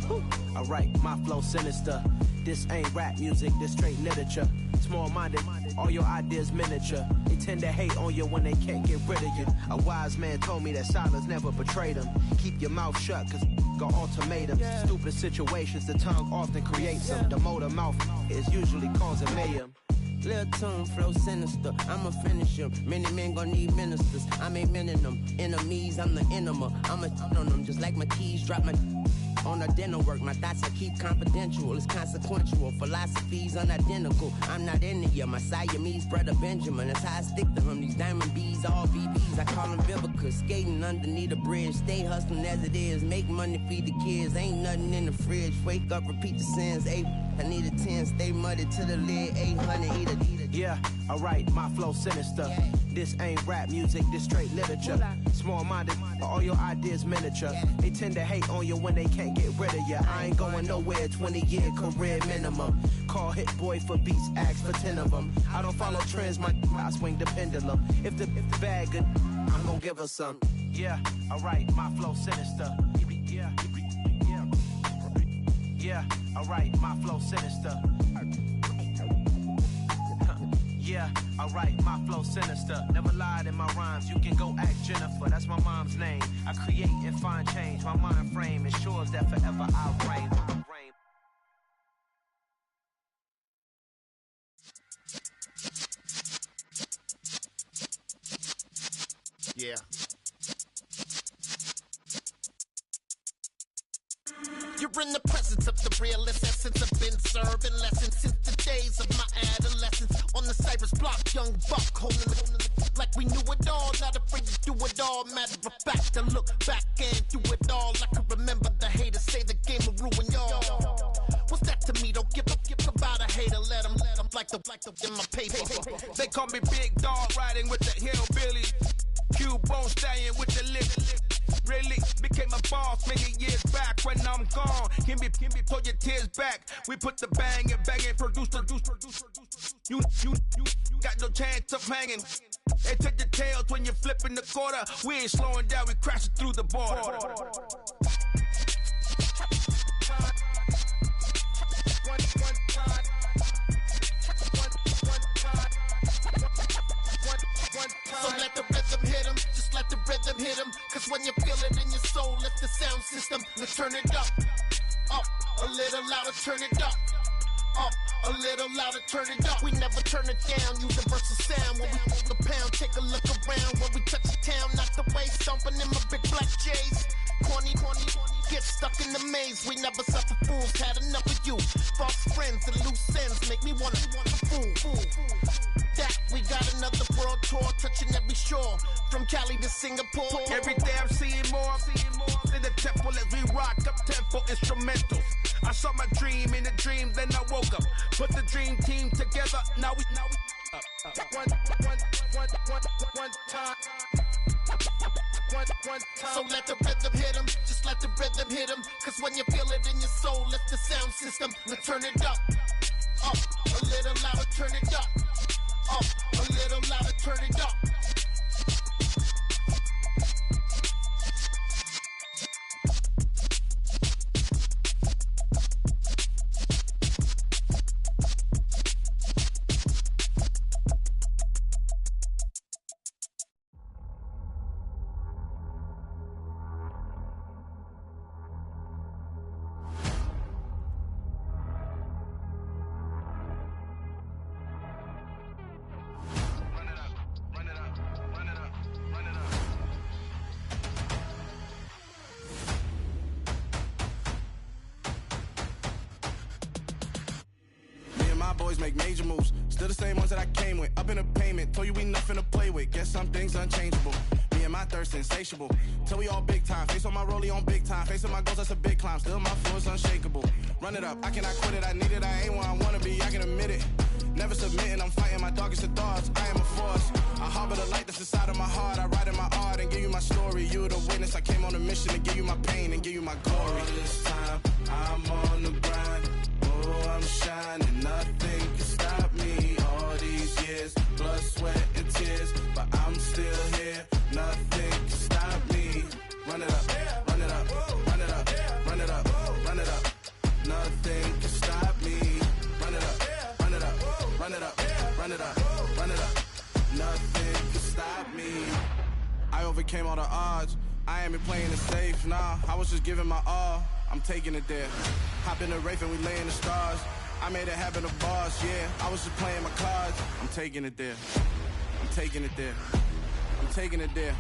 [SPEAKER 3] Alright, my flow sinister. This ain't rap music, this straight literature. Small-minded, all your ideas miniature. They tend to hate on you when they can't get rid of you. A wise man told me that silence never betrayed him. Keep your mouth shut, cause got ultimatums. Stupid situations, the tongue often creates them. The motor mouth is usually causing mayhem.
[SPEAKER 5] Lil' tune, flow sinister, I'ma finish him. Many men gon' need ministers, I'm aiming them. Enemies, I'm the enema. I'ma on them, just like my keys, drop my on our dinner work. My thoughts I keep confidential, it's consequential. Philosophies unidentical, I'm not into ya. My Siamese brother Benjamin, that's how I stick to him. These diamond bees, all BBs, I call them Vivica. Skating underneath a bridge, stay hustling as it is. Make money, feed the kids, ain't nothing in the fridge. Wake up, repeat the sins, I need a 10, stay muddy to the lid, 800, eat it.
[SPEAKER 3] Yeah, alright, my flow sinister. This ain't rap music, this straight literature. Small-minded, all your ideas miniature. They tend to hate on you when they can't get rid of you. I ain't going nowhere, 20-year career minimum. Call Hit Boy for beats, ask for 10 of them. I don't follow trends, I swing the pendulum. If the bag good, I'm gon' give her some. Yeah, alright, my flow sinister. Yeah, alright, my flow sinister. Yeah, alright, my flow sinister. Never lied in my rhymes, you can go ask Jennifer. That's my mom's name. I create and find change. My mind frame ensures that forever I'll reign.
[SPEAKER 24] Yeah. You're in the presence of the realest essence. I've been serving lessons since the days of my adolescence. On the Cypress block, young buck, holding it like we knew it all. Not afraid to do it all. Matter of fact, to look back and do it all. I can remember the haters say the game will ruin y'all. What's that to me? Don't give about a hater. Let them like the in my paper.
[SPEAKER 25] They call me Big Dog, riding with the hillbillies. Q-Bone stallion with the lip. Really became a boss many years back. When I'm gone, can be pull your tears back. We put the bang and produce. You got no chance of hanging. They take the tails when you're flipping the quarter. We ain't slowing down, we crashing through the border.
[SPEAKER 24] So let the rhythm hit him, just let the rhythm hit him. Cause when you feel it in your soul, lift the sound system, let's turn it up. Up, a little louder, turn it up. Up, a little louder, turn it up. We never turn it down, universal sound. When we pull the pound, take a look around. When we touch the town, knock the way, stomping in my big black J's. Corny, get stuck in the maze. We never suffer fools, had enough of you. False friends and loose ends make me wanna fool. That we got another world tour, touching every shore, from Cali to Singapore.
[SPEAKER 25] Every day I'm seeing more in the temple as we rock up tempo instrumentals. I saw my dream in a dream, then I woke up. Put the dream team together, now we one time.
[SPEAKER 24] So let the rhythm hit him, just let the rhythm hit him. Cause when you feel it in your soul, lift the sound system, now turn it up. Up, a little louder, turn it up. Up, a little louder, turn it up.
[SPEAKER 3] Make major moves, still the same ones that I came with. Up in a payment, told you we nothing to play with. Guess some things unchangeable. Me and my thirst insatiable. Till we all big time. Face on my rollie on big time. Facing my goals, that's a big climb. Still my flow is unshakable. Run it up, I cannot quit it. I need it, I ain't where I wanna be. I can admit it. Never submitting, I'm fighting my darkest of thoughts. I am a force. I harbor the light that's inside of my heart. I write in my art and give you my story. You the witness. I came on a mission to give you my pain and give you my glory. All this time, I'm on the grind. Oh, I'm shining. Nothing can stop me. All these years, blood, sweat, and tears, but I'm still here. Nothing can stop me. Run it up, run it up, run it up, run it up, run it up. Nothing can stop me. Run it up, run it up, run it up, run it up, run it up. Nothing can stop me. I overcame all the odds. I ain't been playing it safe, nah. I was just giving my all. I'm taking it there. Hop in the Wraith and we lay in the stars. I made it happen to bars, yeah. I was just playing my cards. I'm taking it there. I'm taking it there. I'm taking it there.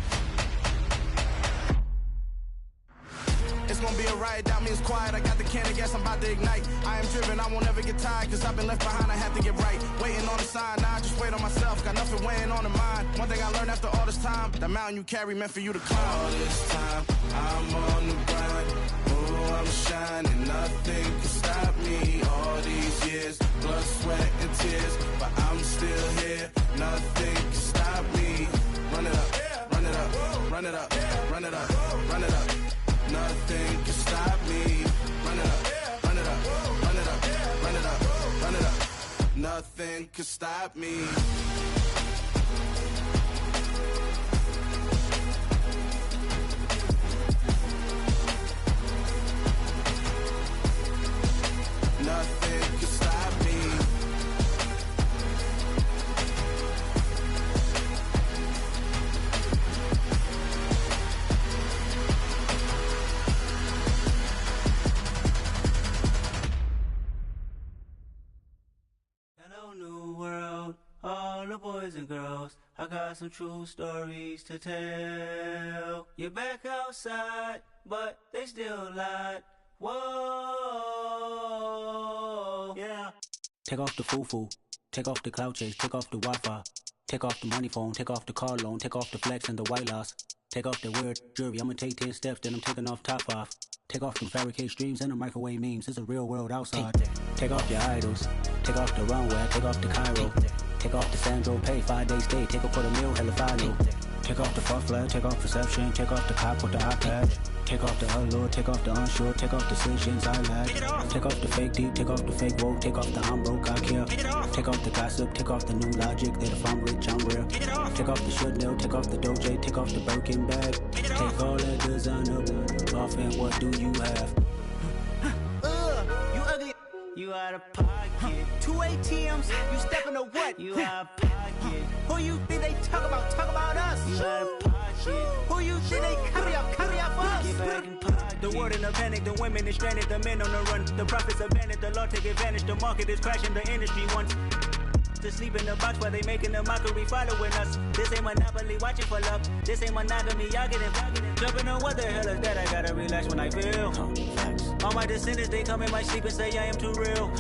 [SPEAKER 3] It's gonna be a riot, that means quiet. I got the can of gas, I'm about to ignite. I am driven, I won't ever get tired, cause I've been left behind, I have to get right. Waiting on the sign, now I just wait on myself. Got nothing weighing on the mind. One thing I learned after all this time, the mountain you carry meant for you to climb. All this time, I'm on the grind. Oh, I'm shining, nothing can stop me. All these years, blood, sweat, and tears, but I'm still here. Nothing can stop me. Run it up, run it up, run it up, run it up, run it up. Nothing can stop me. Run it up, run it up, run it up, run it up, run it up. Nothing can stop me. Nothing can stop me.
[SPEAKER 7] Hello, new world, all the boys and girls. I got some true stories to tell. You're back outside, but they still lied. Whoa, yeah.
[SPEAKER 8] Take off the foo-foo, take off the cloud chase, take off the Wi-Fi, take off the money phone, take off the car loan, take off the flex and the white loss, take off the weird jewelry. I'ma take 10 steps, then I'm taking off top 5. Take off the fabricate streams and the microwave memes. It's a real world outside. Take off your idols, take off the runway, take off the Cairo, take off the Sandro Pay, 5-day stay, take a $250,000 hella final. Take off the far flag, take off perception, take off the cop with the iPad. Take off the allure, take off the unsure, take off the decisions I lack. Take off the fake deep, take off the fake woke, take off the I'm broke, I care. Take off the gossip, take off the new logic that if I'm rich, I'm real. Take off the Chanel, take off the Doja, take off the Birkin bag. Take all that designer off and what do you have?
[SPEAKER 7] You ugly. You out of pocket. 2 ATMs, you stepping to what? You out of pocket. Who you think they talk about? Talk about us. You out of pocket.
[SPEAKER 19] Who you think they carry up us?
[SPEAKER 7] Get back in pocket. The world in a panic, the women is stranded, the men on the run. The profits abandoned, the law take advantage. The market is crashing, the industry wants to sleep in the box while they making a mockery following us. This ain't Monopoly, watching for love. This ain't monogamy, y'all getting jumping on what the hell is that? I gotta relax when I feel. All my descendants, they come in my sleep and say I am too real.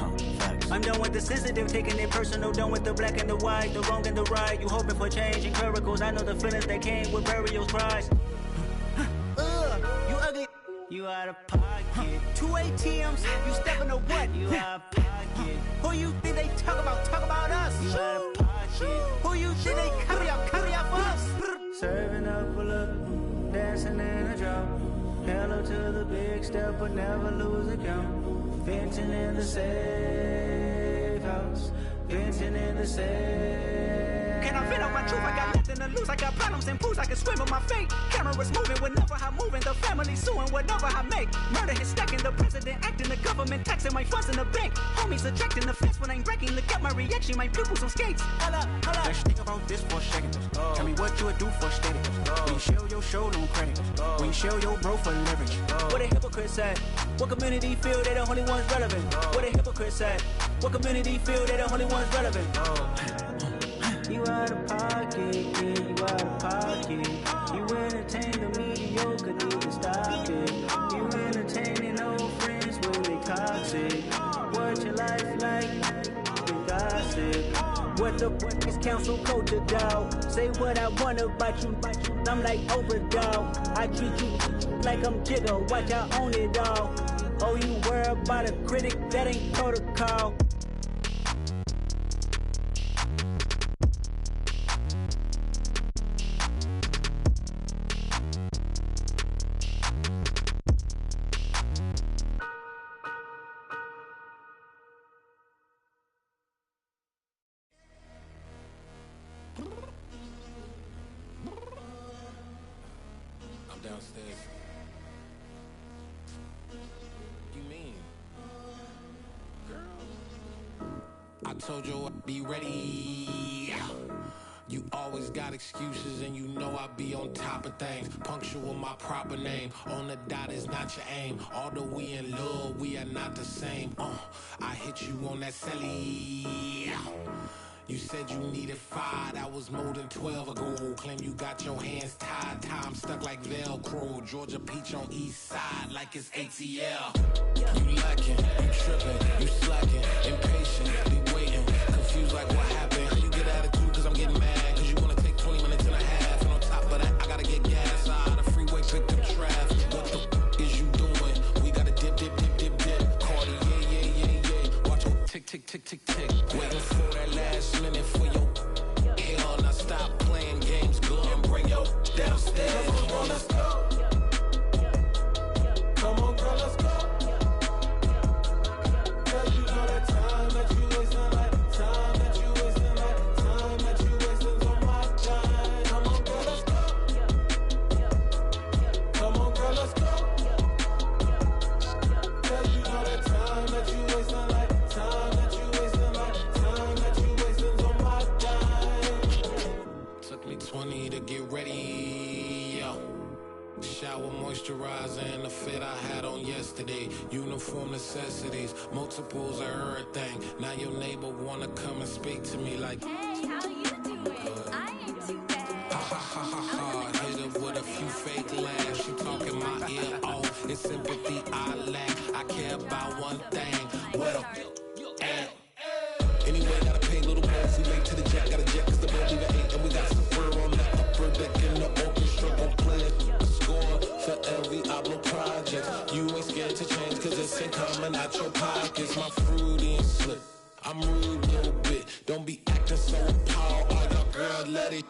[SPEAKER 7] I'm done with the sensitive, taking it personal. Done with the black and the white, the wrong and the right. You hoping for change and miracles. I know the feelings that came with burial cries.
[SPEAKER 19] You ugly.
[SPEAKER 7] You out of pocket.
[SPEAKER 19] 2 ATMs, you stepping to what?
[SPEAKER 7] You out of pocket.
[SPEAKER 19] Who you think they talk about us?
[SPEAKER 7] You out of pocket.
[SPEAKER 19] Who you think they carry up us?
[SPEAKER 7] Serving up a look, dancing in a drop. Hello to the big step, but never lose a count. Venting in the safe house. Venting in the safe.
[SPEAKER 19] Can I vent out my truth? I got nothing to lose. I got problems and pools. I can swim with my fate. Cameras moving whenever I'm moving. The family suing whatever I make. Murder is stacking. The president acting. The government taxing my funds in the bank. Homies attracting the fence when I'm breaking. Look at my reaction. My pupils on skates. Holla.
[SPEAKER 3] Let's think about this for a second. Tell me what you would do for steady. When you show your show no credit. When you show your bro for leverage.
[SPEAKER 7] What a hypocrite said. What community feel they the only ones relevant? What a hypocrite said. What community feel they the only ones relevant? You out of pocket, yeah, you out of pocket. You entertain the mediocre, need to stop it. You entertaining old friends when they toxic. What your life like? The gossip. What the is council culture, dog? Say what I want about you. I'm like overdog. I treat you like I'm Jigga. Watch I own it all. Oh, you worry about a critic? That ain't protocol.
[SPEAKER 9] Downstairs. You mean? Girl, I told you I'd be ready. You always got excuses and you know I be on top of things. Punctual my proper name. On the dot is not your aim. Although we in love, we are not the same. I hit you on that celly. You said you needed 5, that was more than 12 ago. Claim you got your hands tied, time stuck like Velcro. Georgia Peach on east side like it's ATL. You lacking, you tripping, you slacking, impatient, be waiting, confused like what happened. You get attitude cause I'm getting mad, cause you wanna take 20 minutes and a half. And on top of that, I gotta get gas out of the freeway, picked up traffic. What the f is you doing? We gotta dip. Cardi, yeah. Watch your tick. Waiting for that last minute for your hell. Now stop playing games, go and bring your downstairs. Come on, let's go. Come on, girl, let's go. Cause you know that time that you wasting, like time that you wasting, like time that you wasting on my time. Come on, girl, let's go. Come on, girl, let's go. Cause you know that time that you wasting, like time that you wasting, like time that you wasting on my time. Took me 20 to get ready, yo. Shower moisturizer and the fit I had on yesterday. Uniform necessities, multiples of everything. Now your neighbor wanna come and speak to me like,
[SPEAKER 17] hey, how you doing? I ain't too bad.
[SPEAKER 9] Ha. Hit her with a few fake laughs. She talking my ear off. It's sympathy I lack. I care about one thing. Well, anyway, gotta pay a little more. We late to the jet, got a jet cause the boat leave at 8. And we got some fur on the upper deck in the orchestra. Gon' play a score for every Ablo project. You ain't scared to change cause it's ain't coming out your pockets. My fruity and slip. I'm rude a little bit. Don't be acting so appalled. Oh, your girl, let it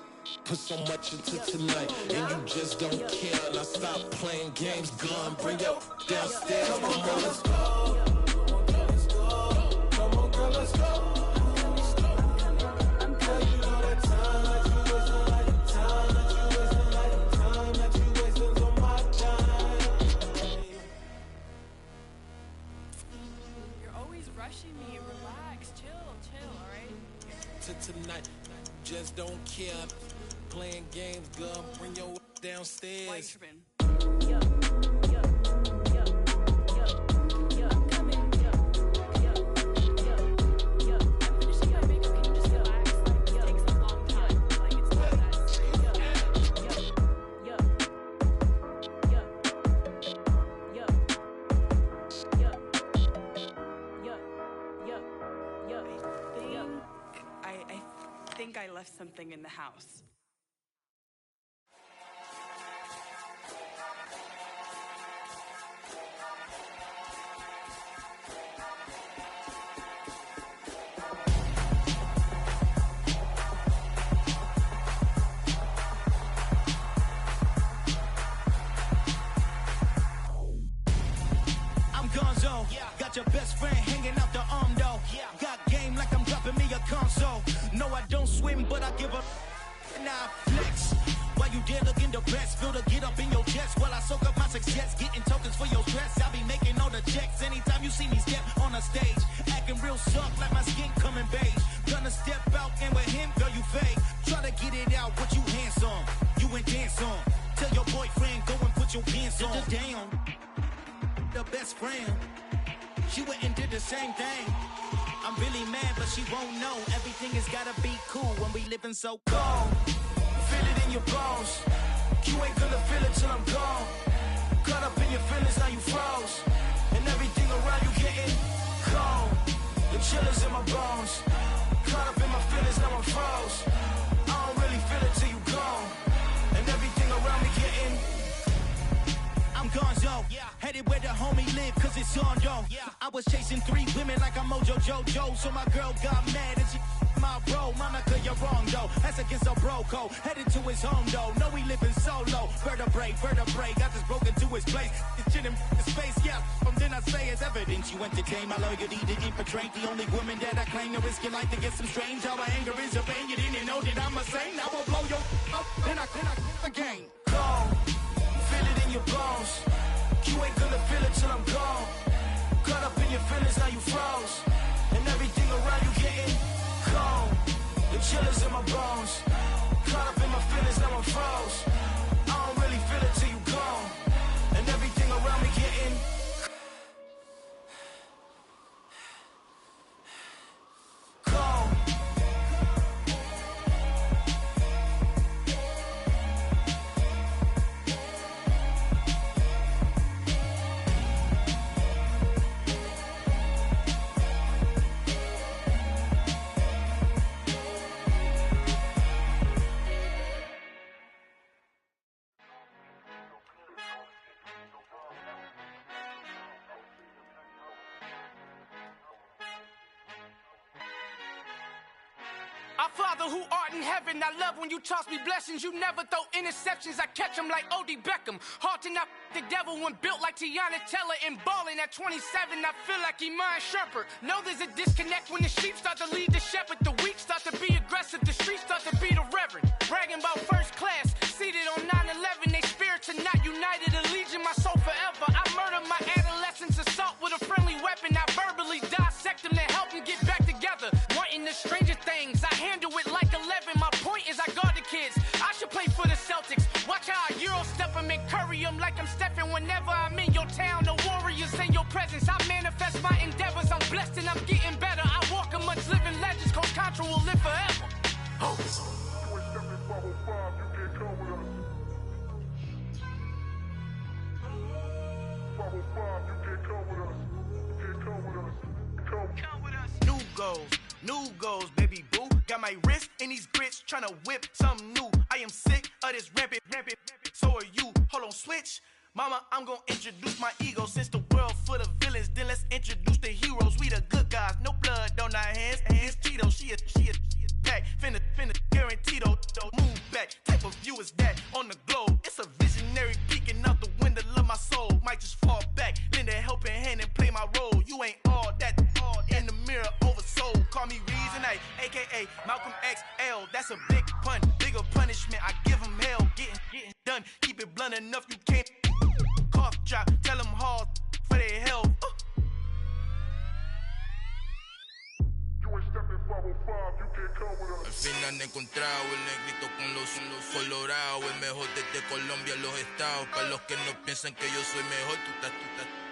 [SPEAKER 9] put so much into tonight. And you just don't care. Now stop playing games. Gun, bring your downstairs. Come on, girl, let's go. Come on, girl, let's go. Tonight, just don't care. Playing games, girl, bring your downstairs.
[SPEAKER 10] Why you tripping? I think I left something in the house.
[SPEAKER 11] Gonzo, got your best friend hanging out the arm though. Got game like I'm dropping me a console. No, I don't swim, but I give a nah flex. Why you dare looking the best? Feel the get up in your chest while I soak up my success. Getting tokens for your dress. I be making all the checks anytime you see me step on a stage. Acting real soft like my skin coming beige. Gonna step out and with him, girl, you fake. Try to get it out, what you handsome. You ain't dance on. Tell your boyfriend, go and put your pants on. Down. The best friend, she went and did the same thing. I'm really mad, but she won't know. Everything has gotta be cool when we living so cold. Feel it in your bones. You ain't gonna feel it till I'm gone. Caught up in your feelings, now you froze. And everything around you getting cold. The chillers in my bones. Caught up in my feelings, now I'm froze. I don't really feel it till you gone. And everything around me getting I'm Gonzo, headed where the homie live, cause it's on, yo. I was chasing 3 women like I'm Mojo Jojo, so my girl got mad and she my bro. Monica, you're wrong, though. That's against a bro code. Headed to his home, though. No, he living solo. Vertebrae, got this broken to his place. It's chin in his face, yeah. From then I say it's evidence you entertain my loyalty to infiltrate. The only woman that I claim to risk your life to get some strange. How my anger is a pain. You didn't know that I'm a saint. I will blow your up, then I again. Go. Feel it in your bones. You ain't gonna feel it till I'm gone. Caught up in your feelings, now you froze. And everything around you getting cold. The chillers in my bones. Caught up in my feelings, now I'm froze. I don't really feel it till you gone. And everything around me getting cold.
[SPEAKER 14] Our Father who art in heaven, I love when you toss me blessings. You never throw interceptions, I catch them like O.D. Beckham. Hard to not the devil when built like Tiana Teller and balling at 27. I feel like Iman Shumpert. Know there's a disconnect when the sheep start to lead the shepherd. The weak start to be aggressive, the streets start to be the reverend. Bragging about first class, seated on 9/11. They spirits are not united, a legion, my soul forever. I murder my adolescence, assault with a friendly weapon. I verbally dissect them to help them get back together. Wanting the stranger things, I handle it like 11. My point is I guard the kids. I should play for the Celtics. Watch how I Euro step them and curry them like I'm Stephen. Whenever I'm in your town, the Warriors in your presence. I manifest my endeavors. I'm blessed and I'm getting better. I walk amongst living legends. Coach Contra will live forever. Oh.
[SPEAKER 11] New goals, baby boo. Got my wrist in these grits, tryna whip something new. I am sick of this rampant. So are you. Hold on, switch. Mama, I'm gonna introduce my ego. Since the world full of villains, then let's introduce the heroes. We the good guys, no blood on our hands. Hands Cheeto, she a pack. Finna, guaranteed, move back. Type of view is that on the globe? It's a visionary peeking out the window of my soul. Might just fall back, lend a helping hand and play my role. You ain't all that in the mirror oversold. Call me Reason A, aka Malcolm XL. That's a big pun, bigger punishment. I give him hell, getting done. Keep it blunt enough, you can't cough drop. Tell them hard for their health.
[SPEAKER 15] You ain't stepping 505, you can't come with us.
[SPEAKER 9] Finna
[SPEAKER 6] han encontrado. El negrito con los colorados, el mejor desde Colombia a los estados. Para los que no piensan que yo soy mejor,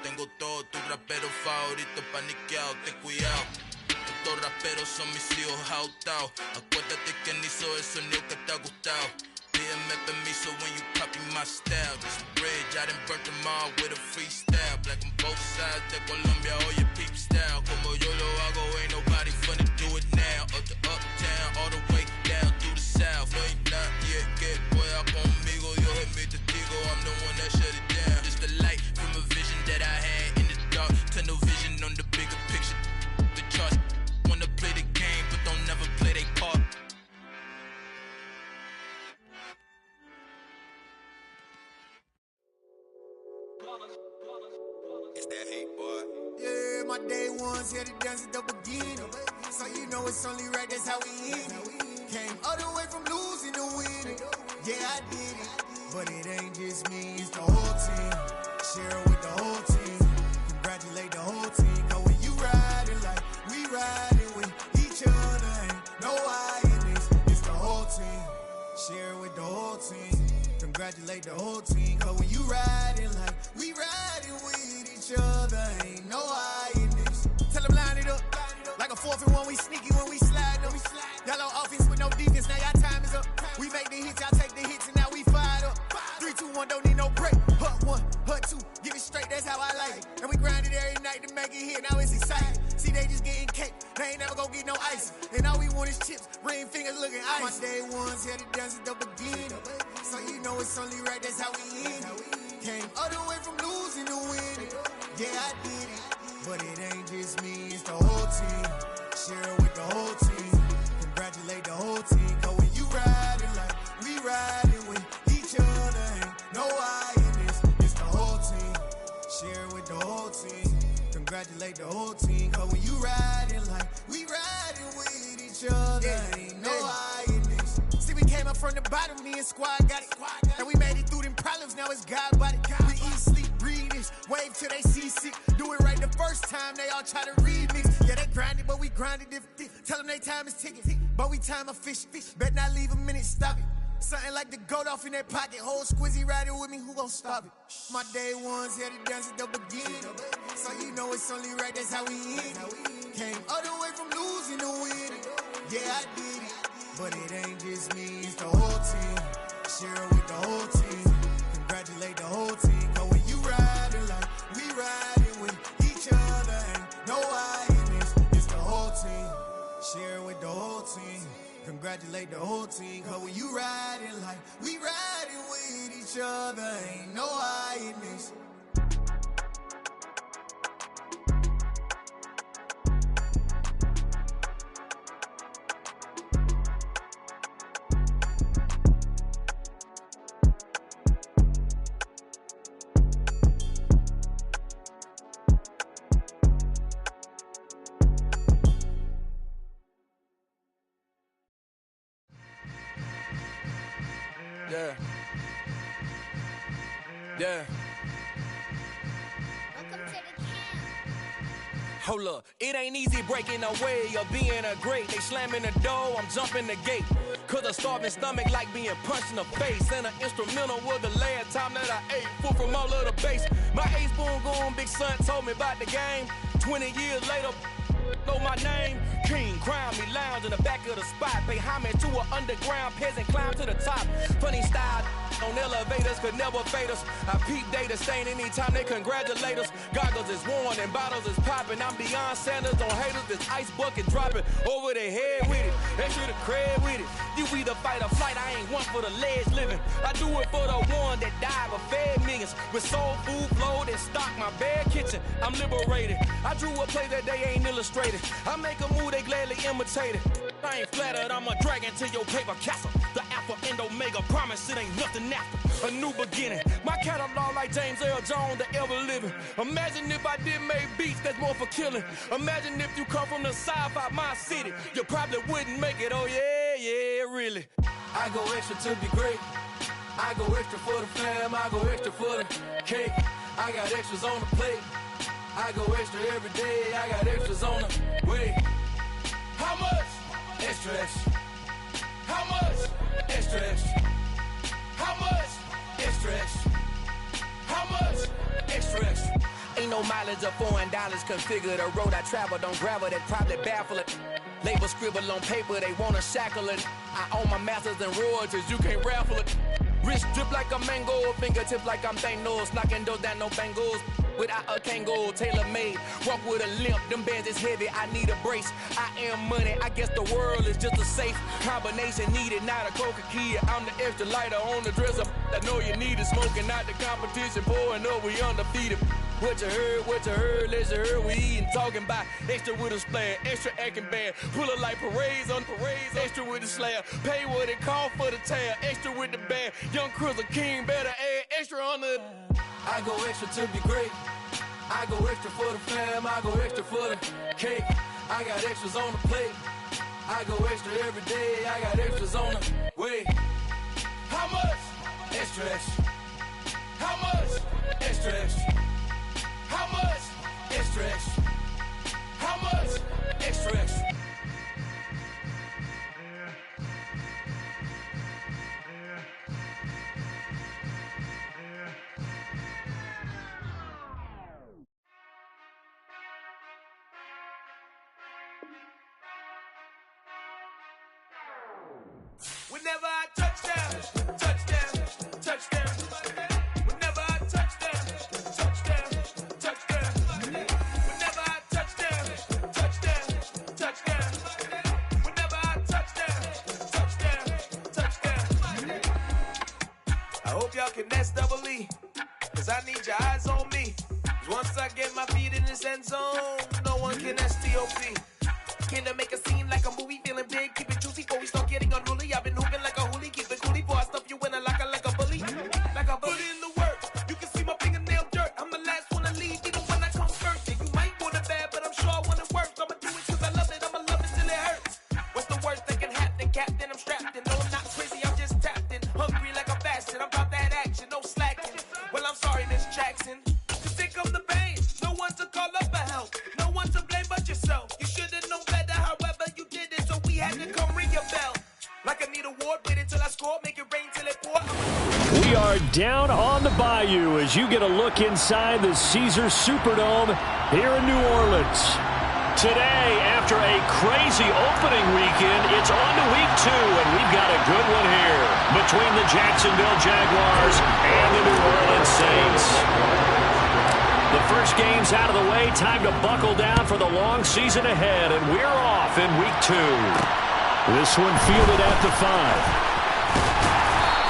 [SPEAKER 6] tengo todo, tus raperos favoritos paniqueados, ten cuidado. Estos raperos son mis hijos adoptados. Acuérdate quién hizo el sonido que te ha gustado. Pídeme permiso when you copy my style. This bridge, I done burnt them all with a freestyle. Black on both sides de Colombia, oye peep style. Como yo lo hago, ain't nobody finna do it now. Up to uptown, all the way down through the south. No ain't not yet, que pueda conmigo. Dios es mi testigo, I'm the one that shut it down. Just the light from a vision that I had in the dark. Tunnel vision on the bigger picture. The charts wanna play the game, but don't never play their part.
[SPEAKER 24] It's that hate, boy. Yeah, my day ones here to dance at the beginning. So you know it's only right, that's how we end it. Came all the way from losing to winning. Yeah, I did it. But it ain't just me, it's the whole team. Share with the whole team. Congratulate the whole team. Cause when you riding like we riding with each other, ain't no I in this. It's the whole team. Share with the whole team. Congratulate the whole team. Cause when you riding like we riding with each other, ain't no I in this. Tell them line it up. Like a 4th and 1, we sneaky when we slide them. Y'all on offense with no defense, now y'all time is up. We make the hits, y'all take the hits, and now we fired up. 3, 2, 1, don't need no break. Hut 1, hut 2, give it straight, that's how I like it. And we grind it every night to make it hit, now it's exciting. See, they just getting cake, they ain't never gonna get no ice. And all we want is chips, ring fingers looking ice. My day ones here to dance at the beginning. So you know it's only right, that's how we end it. Came all the way from losing to winning. Yeah, I did it. But it ain't just me, it's the whole team. Share with the whole team. Congratulate the whole team. Cause when you riding like we riding with each other, ain't no I in this. It's the whole team. Share with the whole team. Congratulate the whole team. Cause when you riding like we riding with each other, ain't no I in this. See, we came up from the bottom, me and squad got it. And we made it through them problems, now it's God body. We eat, sleep, breathe this, wave till they see sick. Do it right the first time, they all try to remix. Yeah, they grinded, but we grinded different. Tell them they time is ticking, but we time a fish. Bet not leave a minute, stop it. Something like the goat off in that pocket. Whole squizzy riding with me, who gon' stop it? My day ones here to dance at the beginning. So you know it's only right, that's how we end it. Came all the way from losing to winning. Yeah, I did it. But it ain't just me, it's the whole team. Share with the whole team. Congratulate the whole team. Cause when you riding like we riding with each other, ain't no I in this. It's the whole team. Share with the whole team. Congratulate the whole team. Cause when you riding like we riding with each other, ain't no I in this.
[SPEAKER 23] Yeah. Yeah. Hold up, it ain't easy breaking away or being a great. They slamming the door, I'm jumping the gate. Cause a starving stomach like being punched in the face. And an instrumental was the last time that I ate food from all of the bass. My ace boom goon big son told me about the game. 20 years later, know my name. King, crown me, lounge in the back of the spot. Pay homage to an underground peasant, climb to the top. Funny style on elevators could never fade us. I peep data stain anytime they congratulate us. Goggles is worn and bottles is popping. I'm Deion Sanders on haters, this ice bucket dropping over their head with it. Extra the cred with it. You either fight or flight, I ain't one for the ledge living. I do it for the one that died but fed millions. With soul food flowed and stock my bad kitchen. I'm liberated. I drew a play that they ain't illustrated. I make a move, they gladly imitate it. I ain't flattered, I'm a dragon to your paper castle. The Alpha and Omega, promise it ain't nothing after. A new beginning. My catalog like James Earl Jones, the ever living. Imagine if I did make beats that's more for killing. Imagine if you come from the south out my city. You probably wouldn't make it, oh yeah, yeah, really. I go extra to be great. I go extra for the fam, I go extra for the cake. I got extras on the plate. I go extra every day, I got extras on the way. How much? Extra, extra.
[SPEAKER 2] How much? Extra, extra. How much? Extra, extra. How much? Extra, extra.
[SPEAKER 21] Ain't no mileage of $4 configure the road I traveled on gravel that probably baffle it. Label scribble on paper, they wanna shackle it. I own my masters and royalties, you can't raffle it. Wrist drip like a mango, fingertips like I'm Thanos, knocking those down, no bangles. Without a Kango, tailor-made, walk with a limp, them bands is heavy, I need a brace. I am money, I guess the world is just a safe combination needed, not a coca key. I'm the extra lighter on the dresser, I know you need it, smoking out the competition, pouring up, we undefeated. What you heard, let's hear we eatin', talking about extra with a splash, extra acting bad, pull it like parades on parades, extra with the slab, pay what it cost for the tab, extra with the band, young Cruiser King, better add extra on the. I go extra to be great, I go extra for the fam, I go extra for the cake, I got extras on the plate, I go extra every day, I got extras on the way. How much? Extra, extra. How much? Extra, extra. How much? Extra, extra. How much? Extra, extra.
[SPEAKER 2] Whenever I touchdown, touchdown, touchdown. Whenever I touchdown, touchdown, touchdown. Whenever I touchdown, touchdown, touchdown. Whenever I touchdown, touchdown, touchdown. I hope y'all can nest double E, cause I need your eyes on me. Cause once I get my feet in this end zone, no one can STOP. Can to make a scene like a movie, feeling big, keep it juicy before we start getting unruly. I've been hooping like a hoolie, keep it coolie before I stuff you in a locker like a bully. Like a bully in the work, you can see my fingernail dirt. I'm the last one to leave, even when I come first. Yeah, you might want it bad, but I'm sure I want it worse. I'ma do it cause I love it, I'ma love it till it hurts. What's the worst that can happen, Captain? I'm strapped in, no I'm not crazy, I'm just tapped in. Hungry like I'm fasting, I'm about that action, no slacking. Well, I'm sorry, Miss Jackson, cause here come the pain. No one to call up for help, no one to blame but yourself. You should've known better, however you did it, so we had to come ring your bell. Like I need a ward, wait until I score, make it rain till it pour.
[SPEAKER 13] We are down on the bayou as you get a look inside the Caesars Superdome here in New Orleans. Today, after a crazy opening weekend, it's on to week 2, and we've got a good one here between the Jacksonville Jaguars and the New Orleans Saints. The first game's out of the way, time to buckle down for the long season ahead, and we're off in week 2. This one fielded at the 5.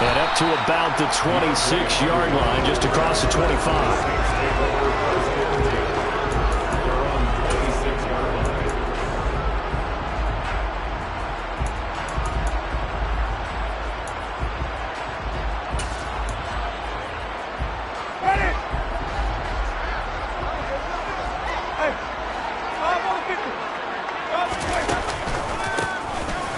[SPEAKER 13] And up to about the 26-yard line, just across the 25.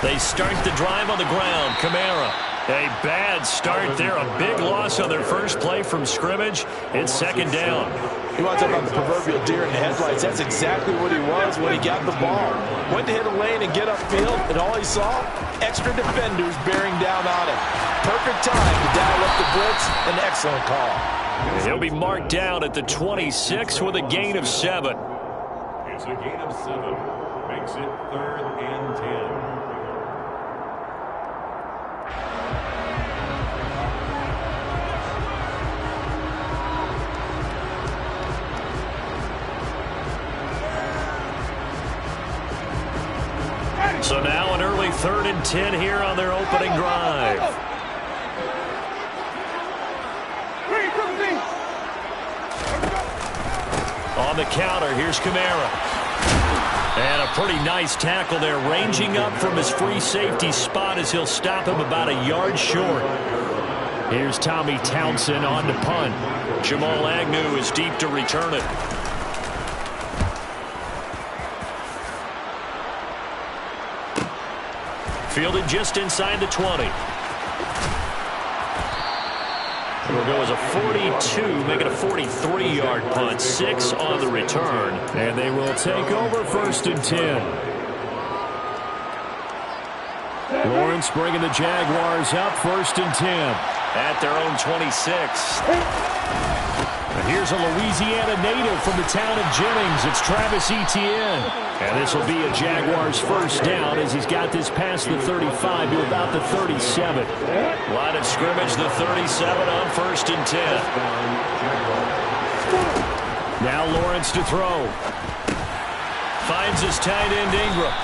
[SPEAKER 13] They start the drive on the ground. Kamara. A bad start there. A big loss on their first play from scrimmage. It's second down.
[SPEAKER 15] You want to talk about the proverbial deer in the headlights. That's exactly what he was when he got the ball. Went to hit a lane and get upfield, and all he saw, extra defenders bearing down on him. Perfect time to dial up the blitz. An excellent call.
[SPEAKER 13] He'll be marked down at the 26 with a gain of 7.
[SPEAKER 16] It's a gain of 7. Makes it 3rd and 10.
[SPEAKER 13] So now an early 3rd and 10 here on their opening drive. On the counter, here's Kamara. And a pretty nice tackle there, ranging up from his free safety spot as he'll stop him about a yard short. Here's Tommy Townsend on to punt. Jamal Agnew is deep to return it. Fielded just inside the 20. It'll go as a 42, make it a 43-yard punt. 6 on the return. And they will take over 1st and 10. Lawrence bringing the Jaguars up 1st and 10.
[SPEAKER 15] At their own 26.
[SPEAKER 13] And here's a Louisiana native from the town of Jennings. It's Travis Etienne. And this will be a Jaguars first down as he's got this past the 35 to about the 37.
[SPEAKER 15] Line of scrimmage, the 37 on 1st and 10.
[SPEAKER 13] Now Lawrence to throw. Finds his tight end Ingram.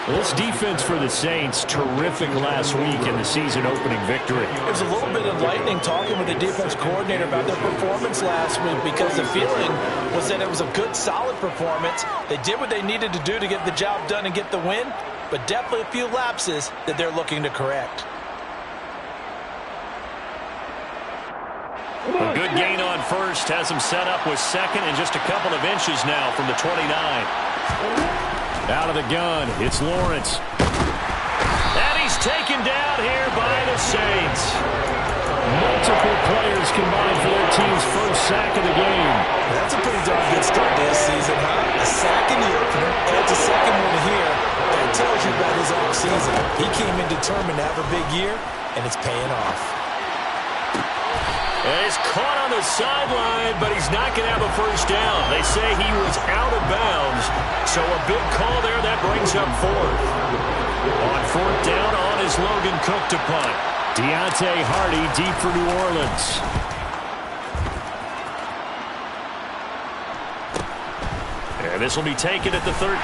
[SPEAKER 13] This defense for the Saints, terrific last week in the season-opening victory.
[SPEAKER 15] It was a little bit enlightening talking with the defense coordinator about their performance last week because the feeling was that it was a good, solid performance. They did what they needed to do to get the job done and get the win, but definitely a few lapses that they're looking to correct.
[SPEAKER 13] A good gain on first has him set up with second and just a couple of inches now from the 29. Out of the gun, it's Lawrence. And he's taken down here by the Saints. Multiple players combined for their team's first sack of the game.
[SPEAKER 15] That's a pretty darn good start to this season, huh? A sack in the opener, adds a second one here. That tells you about his offseason. He came in determined to have a big year, and it's paying off.
[SPEAKER 13] And he's caught on the sideline, but he's not going to have a first down. They say he was out of bounds, so a big call there. That brings up 4th. On 4th down on is Logan Cook to punt. Deontay Hardy deep for New Orleans. And this will be taken at the 13.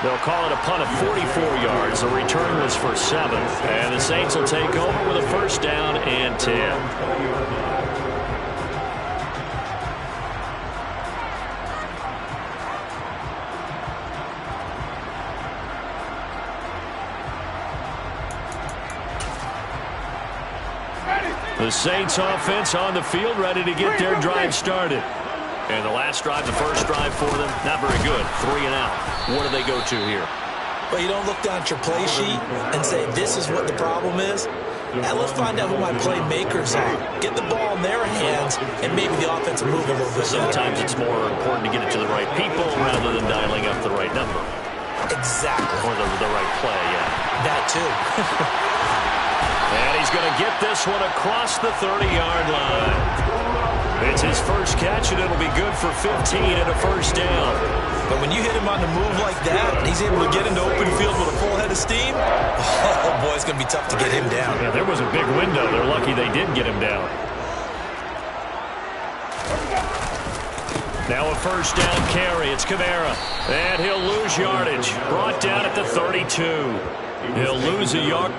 [SPEAKER 13] They'll call it a punt of 44 yards. The return was for 7. And the Saints will take over with a first down and 10. The Saints offense on the field, ready to get their drive started. And the last drive, the first drive for them, not very good. 3 and out. What do they go to here?
[SPEAKER 15] Well, you don't look down at your play sheet and say, this is what the problem is. Now let's find out who my playmakers are. Get the ball in their hands, and maybe the offense will move a little bit.
[SPEAKER 13] Sometimes it's more important to get it to the right people rather than dialing up the right number.
[SPEAKER 15] Exactly.
[SPEAKER 13] Or the right play, yeah.
[SPEAKER 15] That too.
[SPEAKER 13] And he's going to get this one across the 30-yard line. It's his first catch, and it'll be good for 15 and a first down.
[SPEAKER 15] But when you hit him on the move like that, and he's able to get into open field with a full head of steam, oh, boy, it's going to be tough to get him down.
[SPEAKER 13] Yeah, there was a big window. They're lucky they did get him down. Now a first down carry. It's Kamara. And he'll lose yardage. Brought down at the 32. He'll lose a yard.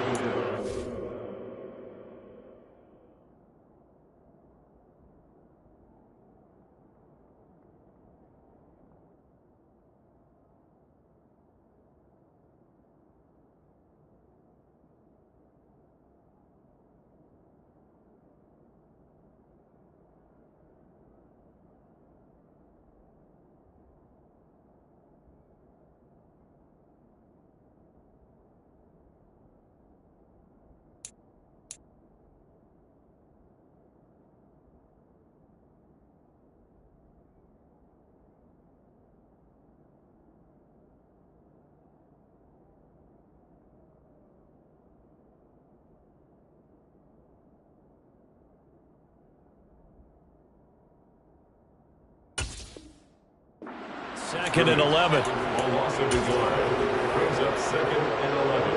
[SPEAKER 13] Second and 11.
[SPEAKER 16] A loss of his line brings up 2nd and 11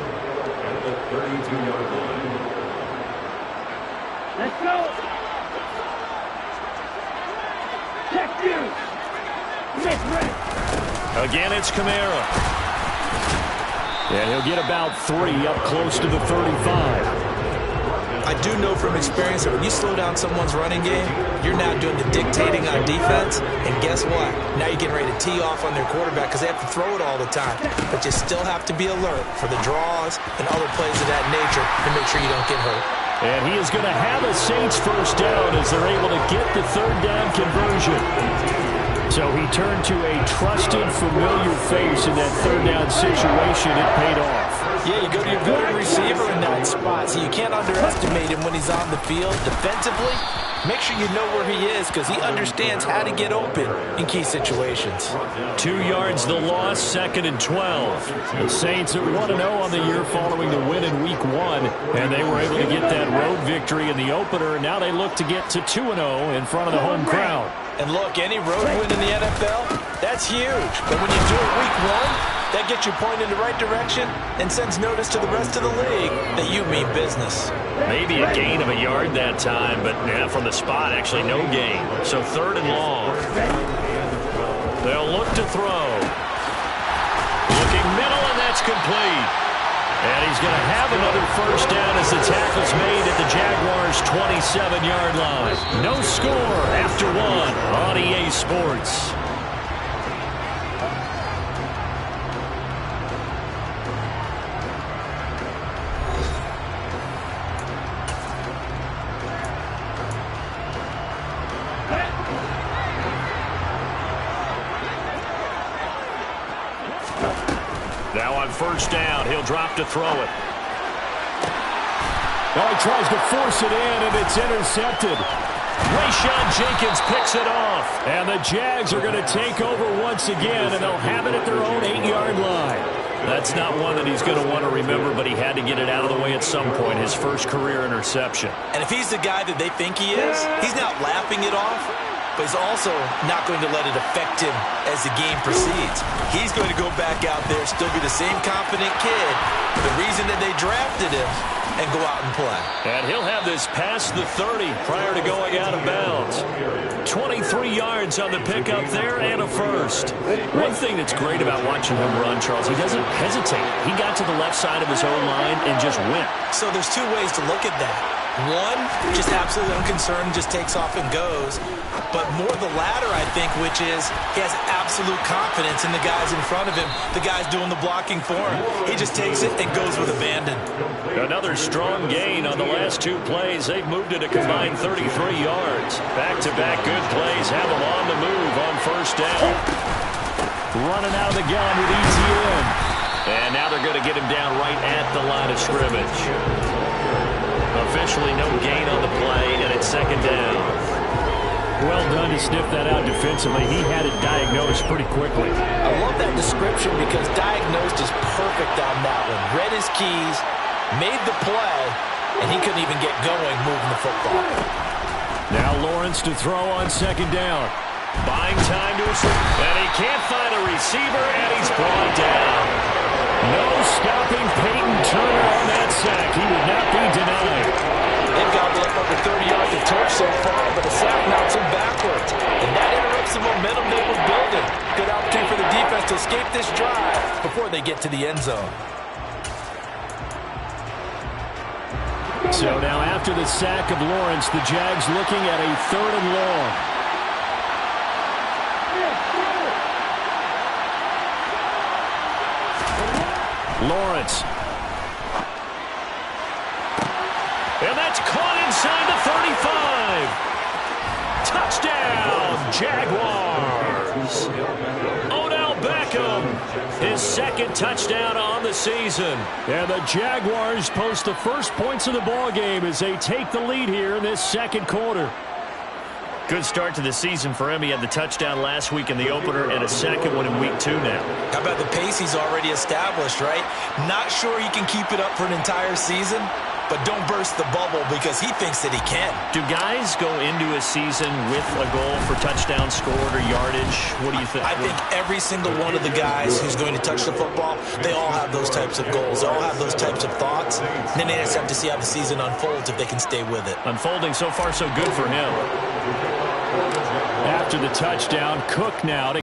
[SPEAKER 16] at the 32-yard line.
[SPEAKER 7] Let's go. Check you.
[SPEAKER 13] Again, it's Kamara. And he'll get about 3 up close to the 35.
[SPEAKER 15] I do know from experience that when you slow down someone's running game, you're now doing the dictating on defense, and guess what? Now you're getting ready to tee off on their quarterback because they have to throw it all the time. But you still have to be alert for the draws and other plays of that nature to make sure you don't get hurt.
[SPEAKER 13] And he is going to have a Saints first down as they're able to get the third down conversion. So he turned to a trusted, familiar face in that third down situation. It paid off.
[SPEAKER 15] Yeah, you go to your veteran receiver in that spot, so you can't underestimate him when he's on the field defensively make sure you know where he is because he understands how to get open in key situations.
[SPEAKER 13] 2 yards the loss, 2nd and 12. The Saints are 1-0 on the year following the win in Week 1, and they were able to get that road victory in the opener, and now they look to get to 2-0 in front of the home crowd.
[SPEAKER 15] And look, any road win in the NFL, that's huge. But when you do it Week 1, that gets you pointed in the right direction and sends notice to the rest of the league that you mean business.
[SPEAKER 13] Maybe a gain of a yard that time, but from the spot, actually no gain. So 3rd and long. They'll look to throw. Looking middle, and that's complete. And he's going to have another first down as the tackle's made at the Jaguars' 27-yard line. No score after 1 on EA Sports. Now on first down, he'll drop to throw it. Well, he tries to force it in, and it's intercepted. Rayshawn Jenkins picks it off. And the Jags are going to take over once again, and they'll have it at their own 8-yard line. That's not one that he's going to want to remember, but he had to get it out of the way at some point, his first career interception.
[SPEAKER 15] And if he's the guy that they think he is, he's not laughing it off, but he's also not going to let it affect him as the game proceeds. He's going to go back out there, still be the same confident kid, the reason that they drafted him, and go out and play.
[SPEAKER 13] And he'll have this past the 30 prior to going out of bounds. 23 yards on the pickup there and a first. One thing that's great about watching him run, Charles, he doesn't hesitate. He got to the left side of his own line and just went.
[SPEAKER 15] So there's 2 ways to look at that. One, just absolutely unconcerned, just takes off and goes. But more the latter, I think, which is he has absolute confidence in the guys in front of him, the guys doing the blocking for him. He just takes it and goes with abandon.
[SPEAKER 13] Another strong gain on the last 2 plays. They've moved it a combined 33 yards. Back-to-back good plays have them on the move on first down. Running out of the gun with ETN. And now they're going to get him down right at the line of scrimmage. Officially no gain on the play, and it's 2nd down. Well done to sniff that out defensively. He had it diagnosed pretty quickly.
[SPEAKER 15] I love that description because diagnosed is perfect on that one. Read his keys, made the play, and he couldn't even get going moving the football.
[SPEAKER 13] Now Lawrence to throw on 2nd down. Buying time to his, and he can't find a receiver, and he's brought down. No stopping Peyton Turner on that sack. He would not be denied.
[SPEAKER 15] They've gobbled up over 30 yards of turf so far, but the sack knocks him backwards. And that interrupts the momentum they were building. Good opportunity for the defense to escape this drive before they get to the end zone.
[SPEAKER 13] So now after the sack of Lawrence, the Jags looking at a 3rd and long. Lawrence. And that's caught inside the 35. Touchdown, Jaguars. Odell Beckham, his 2nd touchdown on the season. And the Jaguars post the first points of the ball game as they take the lead here in this 2nd quarter. Good start to the season for him. He had the touchdown last week in the opener and a 2nd one in Week 2 now.
[SPEAKER 15] How about the pace he's already established, right? Not sure he can keep it up for an entire season, but don't burst the bubble because he thinks that he can.
[SPEAKER 13] Do guys go into a season with a goal for touchdown scored or yardage? What do you think?
[SPEAKER 15] I think every single one of the guys who's going to touch the football, they all have those types of goals. They all have those types of thoughts. And then they just have to see how the season unfolds if they can stay with it.
[SPEAKER 13] Unfolding so far so good for him. After the touchdown, Cook now to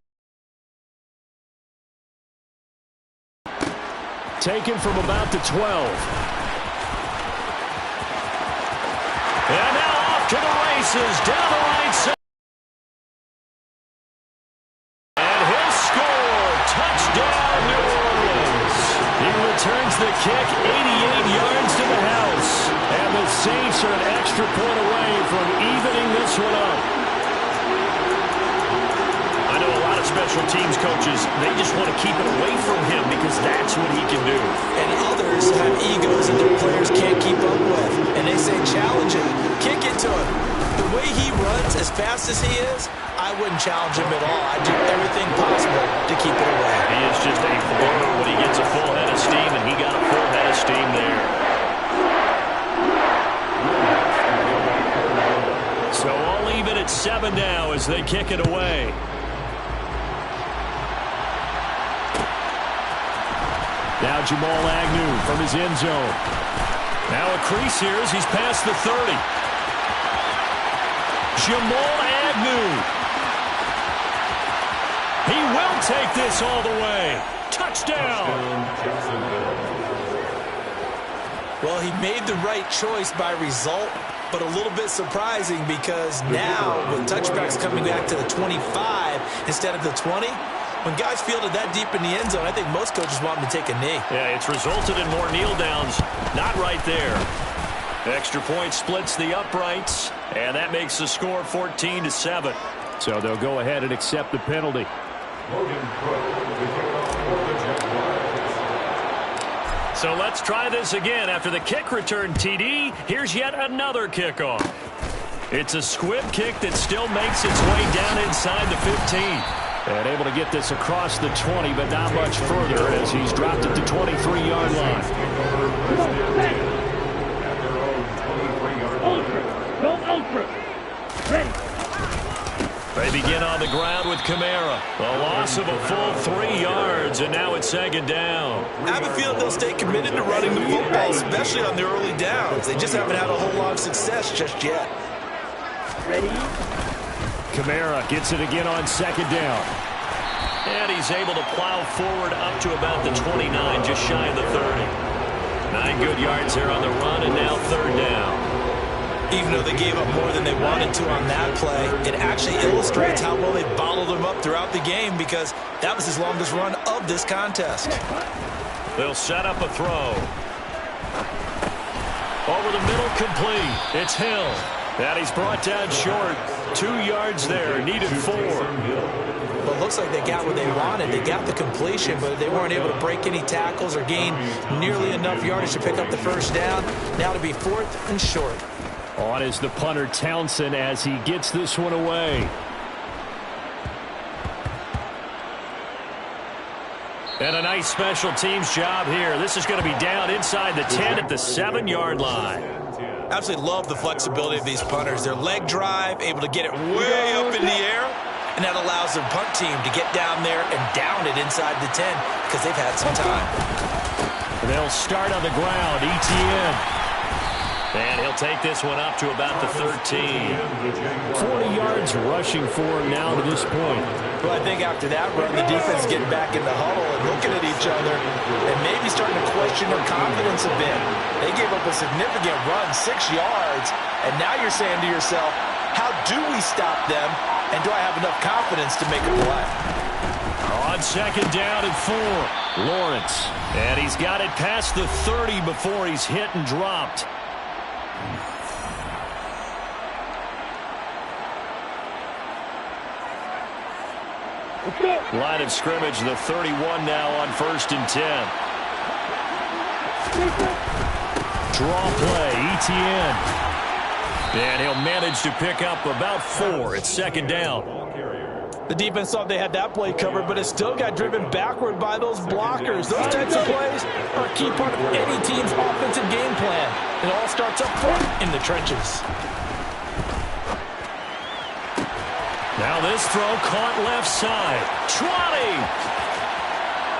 [SPEAKER 13] taken from about the 12. And now off to the races, down the right side. And he'll score. Touchdown, New Orleans. He returns the kick 88 yards to the house. And the Saints are an extra point away from evening this one up. I know a lot of special teams coaches, they just want to keep it away from him because that's what he can do.
[SPEAKER 15] And others have egos that their players can't keep up with. And they say, challenge him, kick it to him. The way he runs, as fast as he is, I wouldn't challenge him at all. I'd do everything possible to keep it away.
[SPEAKER 13] He is just a blower when he gets a full head of steam, and he got a full head of steam there. So all even at 7 now as they kick it away. Now Jamal Agnew from his end zone. Now a crease here as he's past the 30. Jamal Agnew. He will take this all the way. Touchdown.
[SPEAKER 15] Well, he made the right choice by result, but a little bit surprising because now with touchbacks coming back to the 25 instead of the 20, when guys fielded that deep in the end zone, I think most coaches want them to take a knee.
[SPEAKER 13] Yeah, it's resulted in more kneel downs. Not right there. Extra point splits the uprights, and that makes the score 14-7. So they'll go ahead and accept the penalty. So let's try this again. After the kick return TD, here's yet another kickoff. It's a squib kick that still makes its way down inside the 15. And able to get this across the 20, but not much further as he's dropped at the 23-yard line. They begin on the ground with Kamara. A loss of a full 3 yards, and now it's second down.
[SPEAKER 15] I have a feeling they'll stay committed to running the football, especially on the early downs. They just haven't had a whole lot of success just yet.
[SPEAKER 13] Ready? Kamara gets it again on second down. And he's able to plow forward up to about the 29, just shy of the 30. 9 good yards there on the run, and now third down.
[SPEAKER 15] Even though they gave up more than they wanted to on that play, it actually illustrates how well they bottled them up throughout the game because that was his longest run of this contest.
[SPEAKER 13] They'll set up a throw. Over the middle, complete. It's Hill. And he's brought down short. 2 yards there, needed 4.
[SPEAKER 15] Well, it looks like they got what they wanted. They got the completion, but they weren't able to break any tackles or gain nearly enough yardage to pick up the first down. Now to be 4th and short.
[SPEAKER 13] On is the punter Townsend as he gets this one away. And a nice special teams job here. This is going to be down inside the 10 at the 7-yard line.
[SPEAKER 15] Absolutely love the flexibility of these punters. Their leg drive, able to get it way up in the air, and that allows their punt team to get down there and down it inside the 10 because they've had some time.
[SPEAKER 13] They'll start on the ground. ETN. And he'll take this one up to about the 13. 40 yards rushing for him now to this point.
[SPEAKER 15] Well, I think after that run, the defense is getting back in the huddle and looking at each other and maybe starting to question their confidence a bit. They gave up a significant run, 6 yards, and now you're saying to yourself, how do we stop them, and do I have enough confidence to make a play?
[SPEAKER 13] On second down and 4, Lawrence. And he's got it past the 30 before he's hit and dropped. Line of scrimmage, the 31 now on 1st and 10. Draw play, ETN. And he'll manage to pick up about 4. It's second down.
[SPEAKER 15] The defense thought they had that play covered, but it still got driven backward by those blockers. Those types of plays are a key part of any team's offensive game plan. It all starts up front in the trenches.
[SPEAKER 13] Now this throw caught left side. Trotting.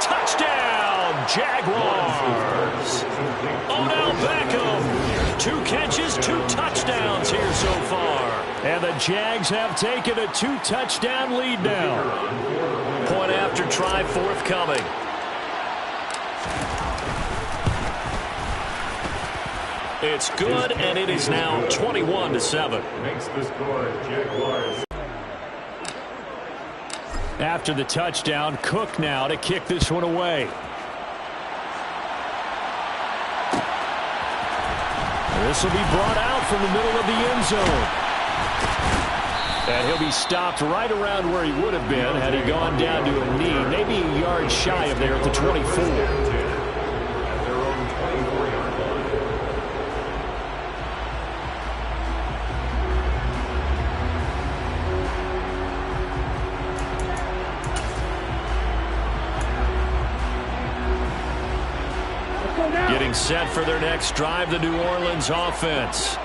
[SPEAKER 13] Touchdown, Jaguars. Odell Beckham. 2 catches, 2 touchdowns here so far. And the Jags have taken a 2-touchdown lead now. Point after try forthcoming. It's good, and it is now 21-7.
[SPEAKER 16] Makes the score Jaguars.
[SPEAKER 13] After the touchdown, Cook now to kick this one away. This will be brought out from the middle of the end zone. And he'll be stopped right around where he would have been had he gone down to a knee, maybe a yard shy of there at the 24. set for their next drive, the New Orleans offense.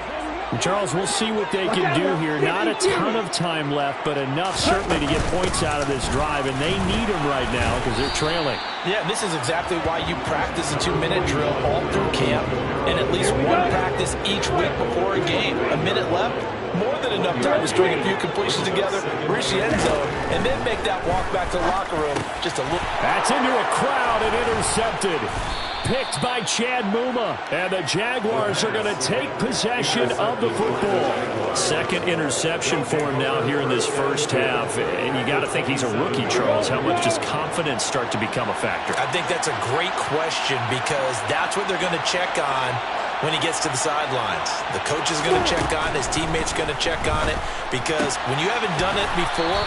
[SPEAKER 13] Charles, we'll see what they can do here. Not a ton of time left, but enough certainly to get points out of this drive, and they need them right now because they're trailing.
[SPEAKER 15] Yeah, this is exactly why you practice a 2-minute drill all through camp and at least one practice each week before a game. A minute left, more than enough time to string a few completions together, reach the end zone, and then make that walk back to the locker room just a little.
[SPEAKER 13] That's into a crowd and intercepted. Picked by Chad Muma, and the Jaguars are going to take possession of the football. Second interception for him now here in this first half, and you got to think he's a rookie, Charles. How much does confidence start to become a factor?
[SPEAKER 15] I think that's a great question because that's what they're going to check on when he gets to the sidelines. The coach is going to check on it, his teammates are going to check on it, because when you haven't done it before,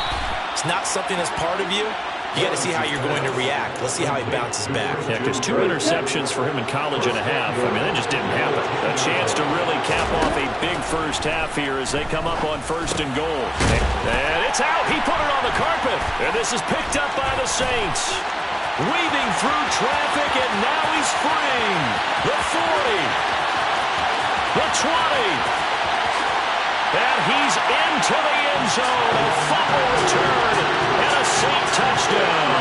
[SPEAKER 15] it's not something that's part of you. You got to see how you're going to react. Let's see how he bounces back.
[SPEAKER 13] Yeah, because 2 interceptions for him in college and a half. I mean, that just didn't happen. A chance to really cap off a big first half here as they come up on 1st and goal. And it's out. He put it on the carpet. And this is picked up by the Saints. Weaving through traffic, and now he's free. The 40. The 20. And he's into the end zone. A fumble return and a Saint touchdown.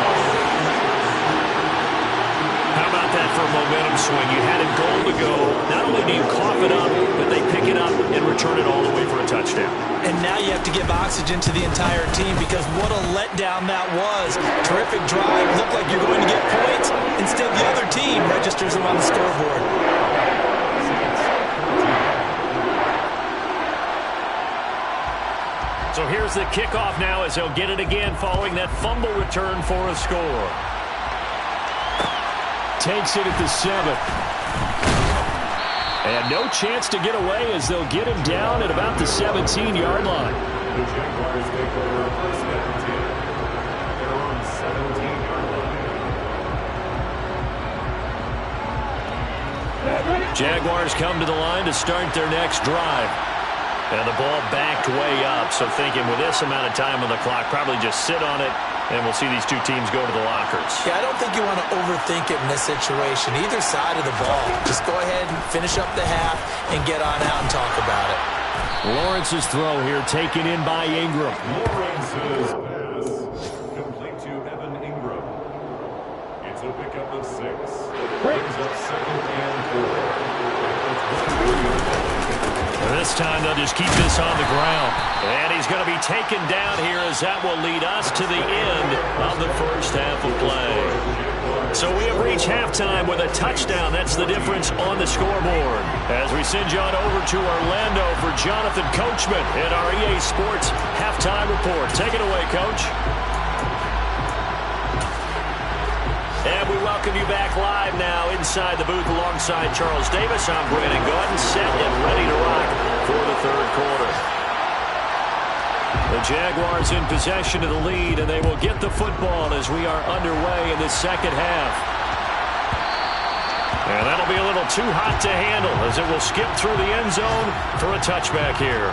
[SPEAKER 13] How about that for a momentum swing? You had a goal to go. Not only do you cough it up, but they pick it up and return it all the way for a touchdown.
[SPEAKER 15] And now you have to give oxygen to the entire team because what a letdown that was. Terrific drive. Looked like you're going to get points. Instead, the other team registers them on the scoreboard.
[SPEAKER 13] So here's the kickoff now as they'll get it again following that fumble return for a score. Takes it at the 7. And no chance to get away as they'll get him down at about the 17-yard line.
[SPEAKER 16] The Jaguars take over first and 10. They're on 17-yard line.
[SPEAKER 13] Jaguars come to the line to start their next drive. And the ball backed way up, so thinking with this amount of time on the clock, probably just sit on it, and we'll see these two teams go to the lockers.
[SPEAKER 15] Yeah, I don't think you want to overthink it in this situation, either side of the ball. Just go ahead and finish up the half and get on out and talk about it.
[SPEAKER 13] Lawrence's throw here taken in by Ingram.
[SPEAKER 16] Lawrence's pass, complete to Evan Ingram. It's a pickup of 6. Brings up 2nd and 4.
[SPEAKER 13] This time they'll just keep this on the ground. And he's going to be taken down here as that will lead us to the end of the first half of play. So we have reached halftime with a touchdown. That's the difference on the scoreboard. As we send you on over to Orlando for Jonathan Coachman in our EA Sports Halftime Report. Take it away, Coach. And we welcome you back live now inside the booth alongside Charles Davis. I'm Brandon Gaudin, set and ready to rock for the third quarter. The Jaguars in possession of the lead, and they will get the football as we are underway in the second half. And that'll be a little too hot to handle as it will skip through the end zone for a touchback here.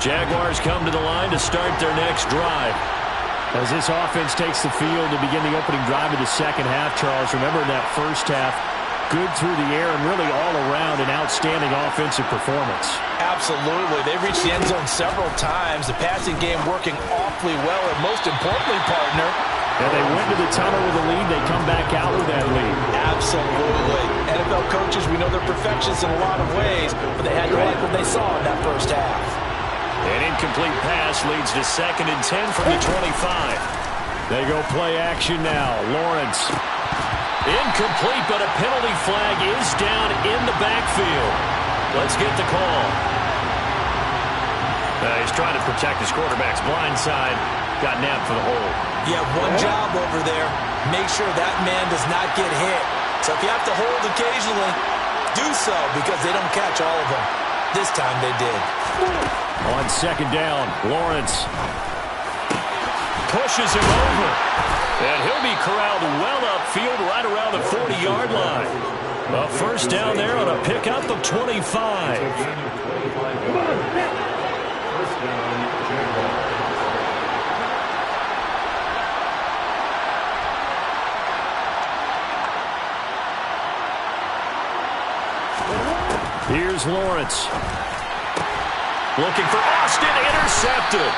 [SPEAKER 13] Jaguars come to the line to start their next drive. As this offense takes the field to begin the opening drive of the second half, Charles, remember in that first half, good through the air and really all around an outstanding offensive performance.
[SPEAKER 15] Absolutely. They reached the end zone several times. The passing game working awfully well, and most importantly, partner,
[SPEAKER 13] and they went to the tunnel with a lead. They come back out with that lead.
[SPEAKER 15] Absolutely. NFL coaches, we know they're perfectionists in a lot of ways, but they had to like what they saw in that first half.
[SPEAKER 13] An incomplete pass leads to 2nd and 10 from the 25. They go play action now. Lawrence. Incomplete, but a penalty flag is down in the backfield. Let's get the call. He's trying to protect his quarterback's blind side. Got nabbed for the hold.
[SPEAKER 15] Yeah, one job over there. Make sure that man does not get hit. So if you have to hold occasionally, do so because they don't catch all of them. This time they did.
[SPEAKER 13] On 2nd down, Lawrence pushes him over. And he'll be corralled well upfield right around the 40-yard line. A first down there on a pickup of 25.
[SPEAKER 16] First down, Jaguars.
[SPEAKER 13] Here's Lawrence. Looking for Austin, intercepted.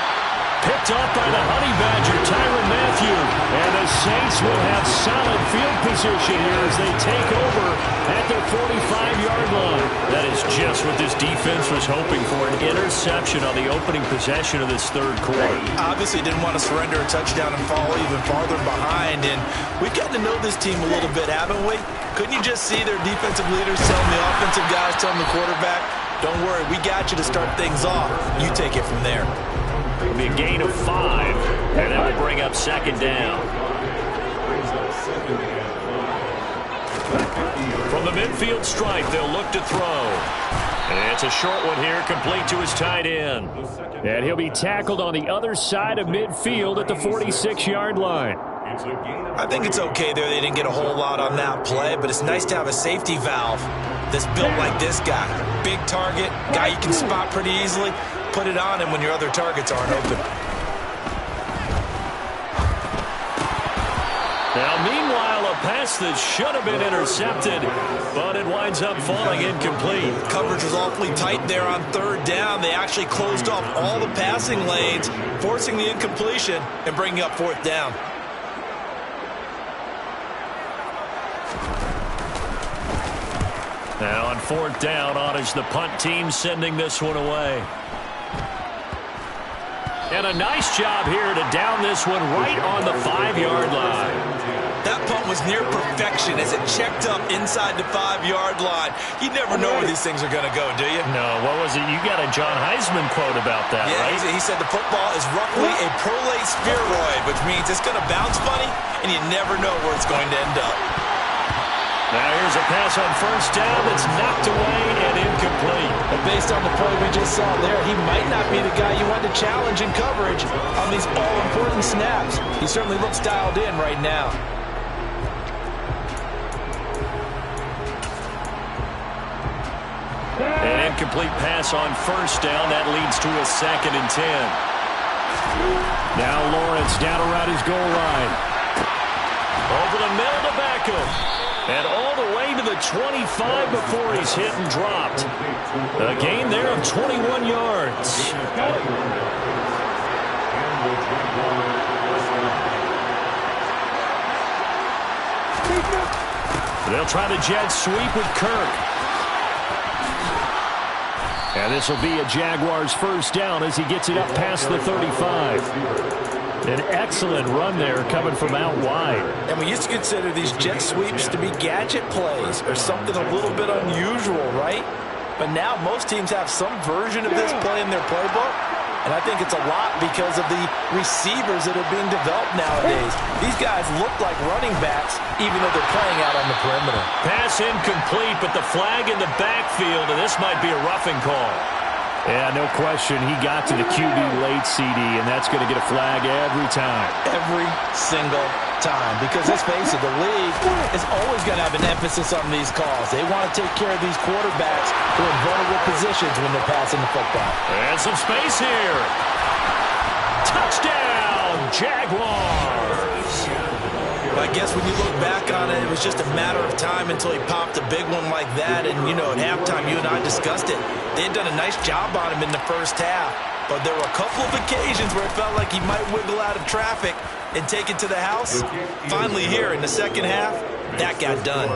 [SPEAKER 13] Picked up by the Honey Badger, Tyrann Mathieu. And the Saints will have solid field position here as they take over at their 45-yard line. That is just what this defense was hoping for, an interception on the opening possession of this third quarter.
[SPEAKER 15] Obviously didn't want to surrender a touchdown and fall even farther behind. And we've gotten to know this team a little bit, haven't we? Couldn't you just see their defensive leaders telling the offensive guys, telling the quarterback, don't worry, we got you to start things off. You take it from there.
[SPEAKER 13] It'll be a gain of 5, and that will bring up second down. From the midfield stripe, they'll look to throw. And it's a short one here, complete to his tight end. And he'll be tackled on the other side of midfield at the 46-yard line.
[SPEAKER 15] I think it's okay there. They didn't get a whole lot on that play, but it's nice to have a safety valve that's built like this guy. Big target, guy you can spot pretty easily. Put it on him when your other targets aren't open.
[SPEAKER 13] Now, meanwhile, a pass that should have been intercepted, but it winds up falling incomplete.
[SPEAKER 15] Coverage was awfully tight there on third down. They actually closed off all the passing lanes, forcing the incompletion and bringing up fourth down.
[SPEAKER 13] Now on fourth down, on is the punt team sending this one away. And a nice job here to down this one right on the 5-yard line.
[SPEAKER 15] That punt was near perfection as it checked up inside the 5-yard line. You never know where these things are going to go, do you?
[SPEAKER 13] No, what was it? You got a John Heisman quote about that,
[SPEAKER 15] yeah,
[SPEAKER 13] right?
[SPEAKER 15] He said the football is roughly a prolate spheroid, which means it's going to bounce funny, and you never know where it's going to end up.
[SPEAKER 13] Now here's a pass on first down that's knocked away and incomplete.
[SPEAKER 15] But based on the play we just saw there, he might not be the guy you want to challenge in coverage on these all-important snaps. He certainly looks dialed in right now.
[SPEAKER 13] An incomplete pass on first down. That leads to a 2nd and 10. Now Lawrence down around his goal line. Over the middle to Beckham. And all the way to the 25 before he's hit and dropped. A gain there of 21 yards. They'll try the jet sweep with Kirk. And this will be a Jaguars first down as he gets it up past the 35. An excellent run there coming from out wide.
[SPEAKER 15] And we used to consider these jet sweeps to be gadget plays or something a little bit unusual, right? But now most teams have some version of this play in their playbook. And I think it's a lot because of the receivers that are being developed nowadays. These guys look like running backs even though they're playing out on the perimeter.
[SPEAKER 13] Pass incomplete, but the flag in the backfield, and this might be a roughing call. Yeah, no question. He got to the QB late, CD, and that's going to get a flag every time.
[SPEAKER 15] Every single time. Because let's face it, the league is always going to have an emphasis on these calls. They want to take care of these quarterbacks who are in vulnerable positions when they're passing the football.
[SPEAKER 13] And some space here. Touchdown, Jaguars.
[SPEAKER 15] I guess when you look back on it, it was just a matter of time until he popped a big one like that. And, you know, at halftime, you and I discussed it. They had done a nice job on him in the first half. But there were a couple of occasions where it felt like he might wiggle out of traffic and take it to the house. Finally here in the second half, that got done.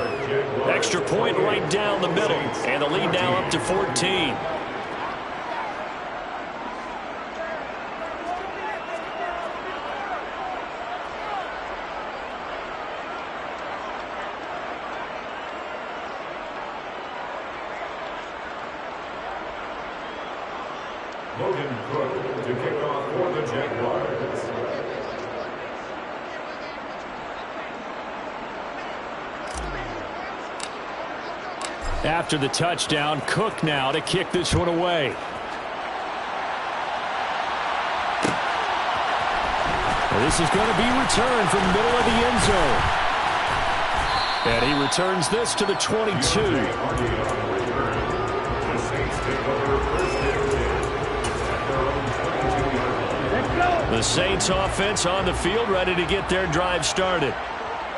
[SPEAKER 13] Extra point right down the middle. And the lead now up to 14.
[SPEAKER 16] Logan Cook to kick off for the Jaguars.
[SPEAKER 13] After the touchdown, Cook now to kick this one away. Well, this is going to be returned from the middle of the end zone. And he returns this to the 22. The Saints offense on the field, ready to get their drive started.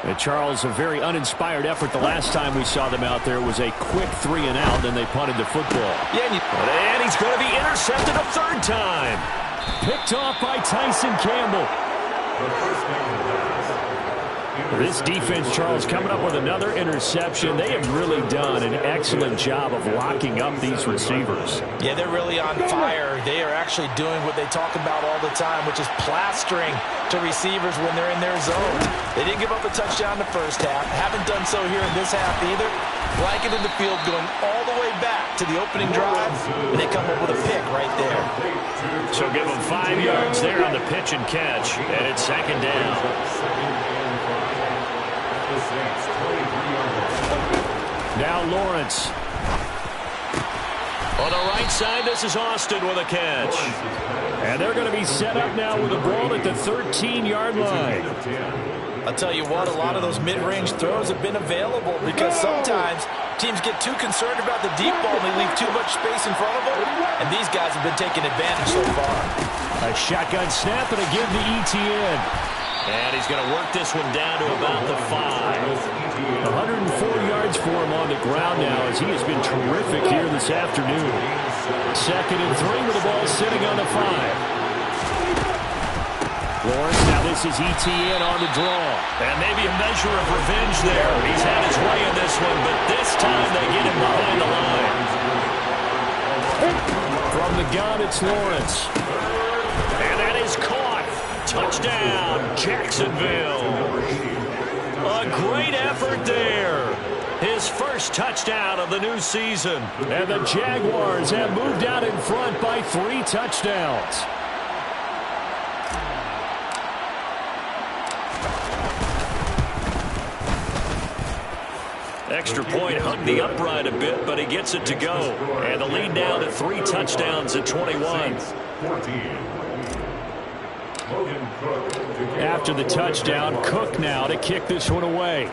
[SPEAKER 13] And Charles, a very uninspired effort the last time we saw them out there was a quick 3-and-out, and they punted the football. And he's going to be intercepted a third time. Picked off by Tyson Campbell. This defense, Charles, coming up with another interception. They have really done an excellent job of locking up these receivers.
[SPEAKER 15] Yeah, they're really on fire. They are actually doing what they talk about all the time, which is plastering to receivers when they're in their zones. They didn't give up a touchdown in the first half. Haven't done so here in this half either. Blanketed the field going all the way back to the opening drive, and they come up with a pick right there.
[SPEAKER 13] So give them 5 yards there on the pitch and catch, and it's second down. Now Lawrence. On the right side, this is Austin with a catch. And they're going to be set up now with the ball at the 13-yard line.
[SPEAKER 15] I'll tell you what, a lot of those mid-range throws have been available because sometimes teams get too concerned about the deep ball and they leave too much space in front of them. And these guys have been taking advantage so far.
[SPEAKER 13] A shotgun snap and a give to Etienne. And he's going to work this one down to about the 5. 104 yards for him on the ground now as he has been terrific here this afternoon. 2nd and 3 with the ball sitting on the 5. Lawrence, now this is Etienne on the draw. And maybe a measure of revenge there. He's had his way in this one, but this time they get him behind the line. From the gun, it's Lawrence. And that is caught. Touchdown, Jacksonville. A great effort there. His first touchdown of the new season. And the Jaguars have moved out in front by 3 touchdowns. Extra point hung the upright a bit, but he gets it to go. And the lead now to 3 touchdowns at 21. After the touchdown, Cook now to kick this one away.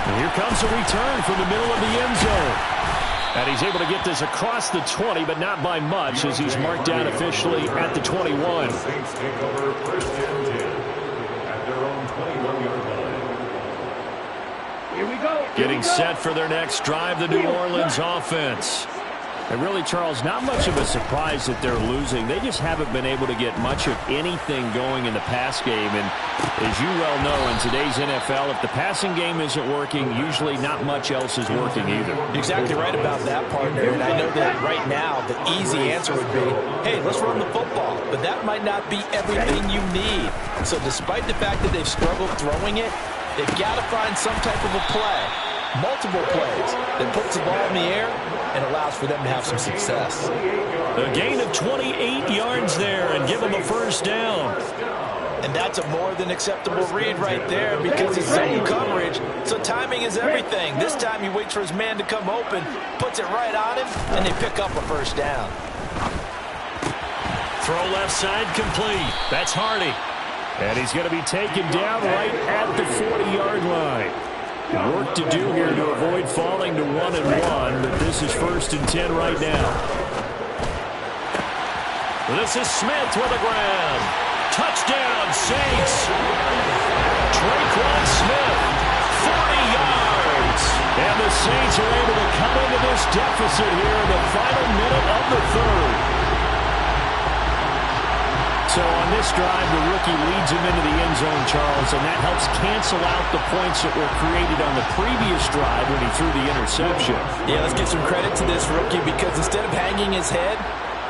[SPEAKER 13] And here comes a return from the middle of the end zone. And he's able to get this across the 20, but not by much as he's marked down officially at the 21.
[SPEAKER 16] Here we go.
[SPEAKER 13] Getting set for their next drive, the New Orleans offense. And really, Charles, not much of a surprise that they're losing. They just haven't been able to get much of anything going in the pass game. And as you well know, in today's NFL, if the passing game isn't working, usually not much else is working either.
[SPEAKER 15] You're exactly right about that, partner. And I know that right now the easy answer would be, hey, let's run the football. But that might not be everything you need. So despite the fact that they've struggled throwing it, they've got to find some type of a play, multiple plays, that puts the ball in the air and allows for them to have some success.
[SPEAKER 13] A gain of 28 yards there and give them a first down.
[SPEAKER 15] And that's a more than acceptable read right there because it's zone coverage, so timing is everything. This time he waits for his man to come open, puts it right on him, and they pick up a first down.
[SPEAKER 13] Throw left side complete. That's Hardy. And he's going to be taken down right at the 40-yard line. Work to do here to avoid falling to 1-1, but this is 1st and 10 right now. This is Smith with a grab. Touchdown, Saints. Traquan Smith, 40 yards. And the Saints are able to come into this deficit here in the final minute of the 3rd. So on this drive, the rookie leads him into the end zone, Charles, and that helps cancel out the points that were created on the previous drive when he threw the interception.
[SPEAKER 15] Yeah, let's give some credit to this rookie because instead of hanging his head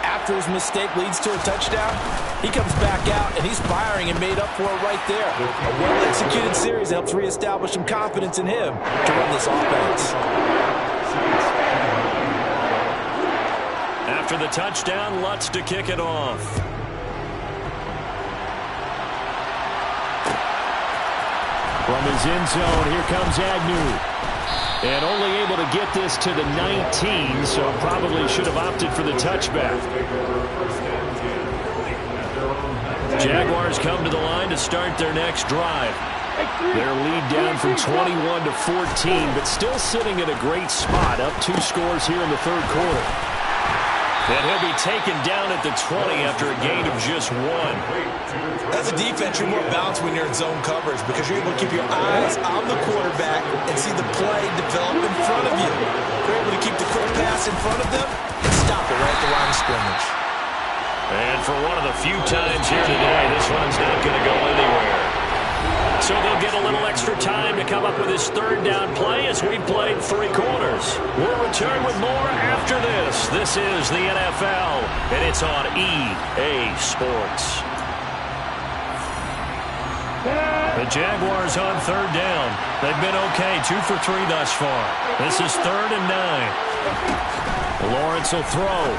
[SPEAKER 15] after his mistake leads to a touchdown, he comes back out and he's firing and made up for it right there. A well-executed series helps reestablish some confidence in him to run this offense.
[SPEAKER 13] After the touchdown, Lutz to kick it off. From his end zone, here comes Agnew. And only able to get this to the 19, so probably should have opted for the touchback. Jaguars come to the line to start their next drive. Their lead down from 21 to 14, but still sitting in a great spot, up 2 scores here in the 3rd quarter. And he'll be taken down at the 20 after a gain of just 1.
[SPEAKER 15] As a defense, you're more balanced when you're in zone coverage because you're able to keep your eyes on the quarterback and see the play develop in front of you. You're able to keep the quick pass in front of them and stop it right at the line of scrimmage.
[SPEAKER 13] And for one of the few times here today, this one's not going to go anywhere. So they'll get a little extra time to come up with his third down play as we played 3 quarters. We'll return with more after this. This is the NFL, and it's on EA Sports. The Jaguars on third down. They've been okay, 2 for 3 thus far. This is 3rd and 9. Lawrence will throw.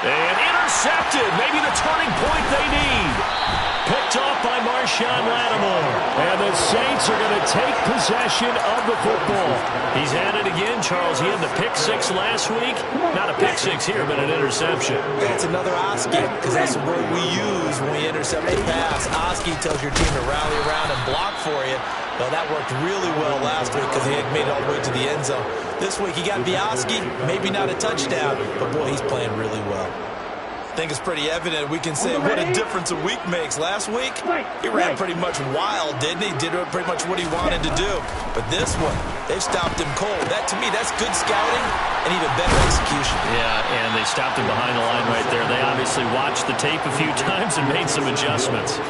[SPEAKER 13] And intercepted. Maybe the turning point they need. Picked off by Marshawn Lattimore. And the Saints are going to take possession of the football. He's at it again, Charles. He had the pick 6 last week. Not a pick 6 here, but an interception.
[SPEAKER 15] That's another Oski, because that's the word we use when we intercept a pass. Oski tells your team to rally around and block for you. Well, that worked really well last week because he had made it all the way to the end zone. This week he got Bioski, maybe not a touchdown, but boy, he's playing really well. I think it's pretty evident. We can say what a difference a week makes. Last week, he ran pretty much wild, didn't he? Did pretty much what he wanted to do. But this one, they've stopped him cold. That, to me, that's good scouting and even better execution.
[SPEAKER 13] Yeah, and they stopped him behind the line right there. They obviously watched the tape a few times and made some adjustments.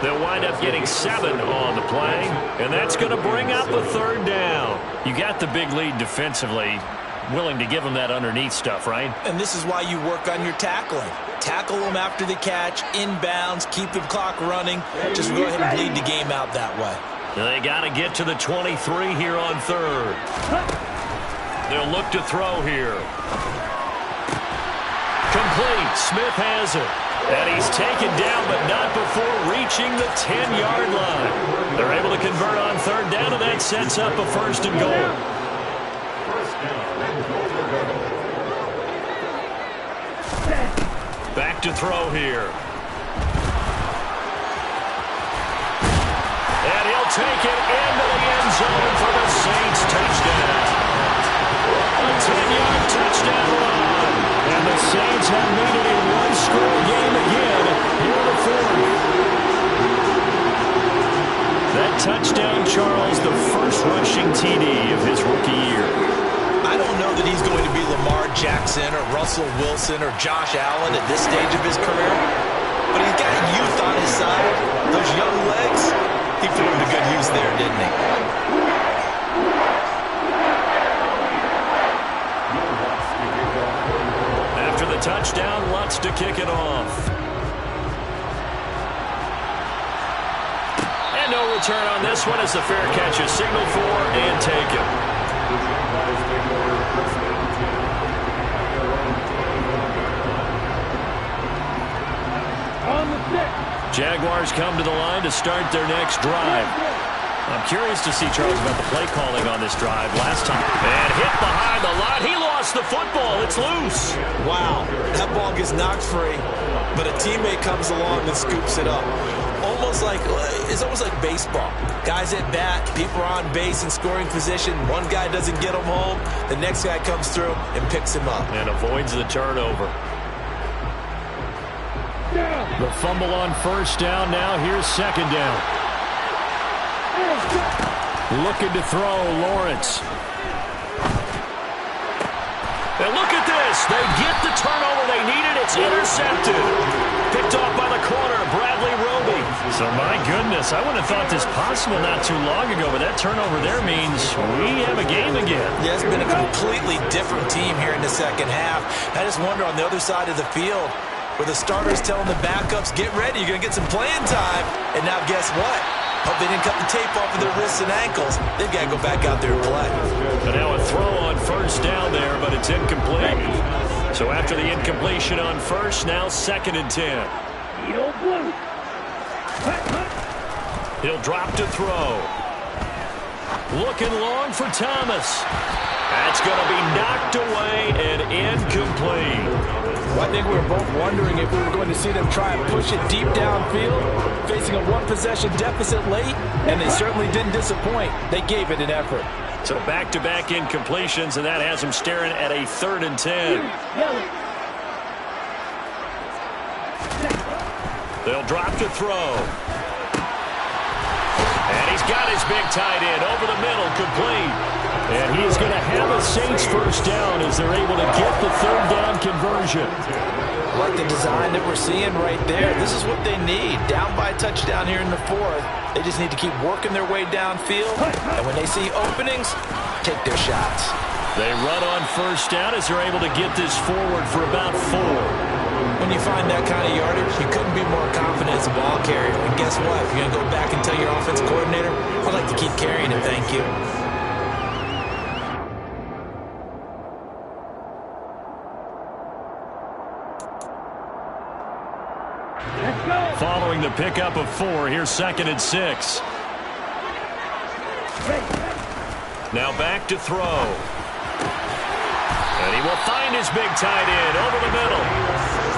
[SPEAKER 13] They'll wind up getting 7 on the play, and that's going to bring up a 3rd down. You got the big lead defensively. Willing to give them that underneath stuff, right?
[SPEAKER 15] And this is why you work on your tackling. Tackle them after the catch, inbounds, keep the clock running. Just go ahead and bleed the game out that way.
[SPEAKER 13] They got to get to the 23 here on 3rd. They'll look to throw here. Complete. Smith has it. And he's taken down, but not before reaching the 10-yard line. They're able to convert on 3rd down, and that sets up a 1st and goal. Back to throw here. And he'll take it into the end zone for the Saints touchdown. A 10-yard touchdown run. And the Saints have made it a one-score game again here in the 4th. That touchdown, Charles, the first rushing TD of his rookie year.
[SPEAKER 15] I don't know that he's going to be Lamar Jackson or Russell Wilson or Josh Allen at this stage of his career, but he's got youth on his side. Those young legs, he put them to good use there, didn't he?
[SPEAKER 13] After the touchdown, Lutz to kick it off. And no return on this one as the fair catch is signaled for and taken. Jaguars come to the line to start their next drive. I'm curious to see, Charles, about the play calling on this drive last time. And hit behind the line. He lost the football. It's loose.
[SPEAKER 15] Wow. That ball gets knocked free, but a teammate comes along and scoops it up. It's almost like baseball. Guys at bat, people are on base in scoring position. One guy doesn't get him home. The next guy comes through and picks him up.
[SPEAKER 13] And avoids the turnover. The fumble on 1st down. Now here's 2nd down. Looking to throw, Lawrence. And look at this. They get the turnover they needed. It's intercepted. Picked off by the corner, Bradley Roby. So, my goodness, I wouldn't have thought this possible not too long ago, but that turnover there means we have a game again.
[SPEAKER 15] Yeah, it's been a completely different team here in the 2nd half. I just wonder on the other side of the field, where the starters telling the backups, get ready, you're going to get some playing time. And now guess what? Hope they didn't cut the tape off of their wrists and ankles. They've got to go back out there and play.
[SPEAKER 13] And now a throw on 1st down there, but it's incomplete. So after the incompletion on 1st, now 2nd and 10. He'll drop to throw. Looking long for Thomas. That's going to be knocked away and incomplete.
[SPEAKER 15] Well, I think we were both wondering if we were going to see them try and push it deep downfield, facing a one-possession deficit late, and they certainly didn't disappoint. They gave it an effort.
[SPEAKER 13] So back-to-back incompletions, and that has him staring at a 3rd and 10. They'll drop to throw. And he's got his big tight end over the middle, complete. And he is going to have a Saints first down as they're able to get the 3rd down conversion.
[SPEAKER 15] Like the design that we're seeing right there. This is what they need. Down by a touchdown here in the 4th. They just need to keep working their way downfield. And when they see openings, take their shots.
[SPEAKER 13] They run on first down as they're able to get this forward for about 4.
[SPEAKER 15] When you find that kind of yardage, you couldn't be more confident as a ball carrier. And guess what? If you're going to go back and tell your offensive coordinator, I'd like to keep carrying it, thank you.
[SPEAKER 13] Following the pickup of 4, here's 2nd and 6. Now back to throw. And he will find his big tight end over the middle.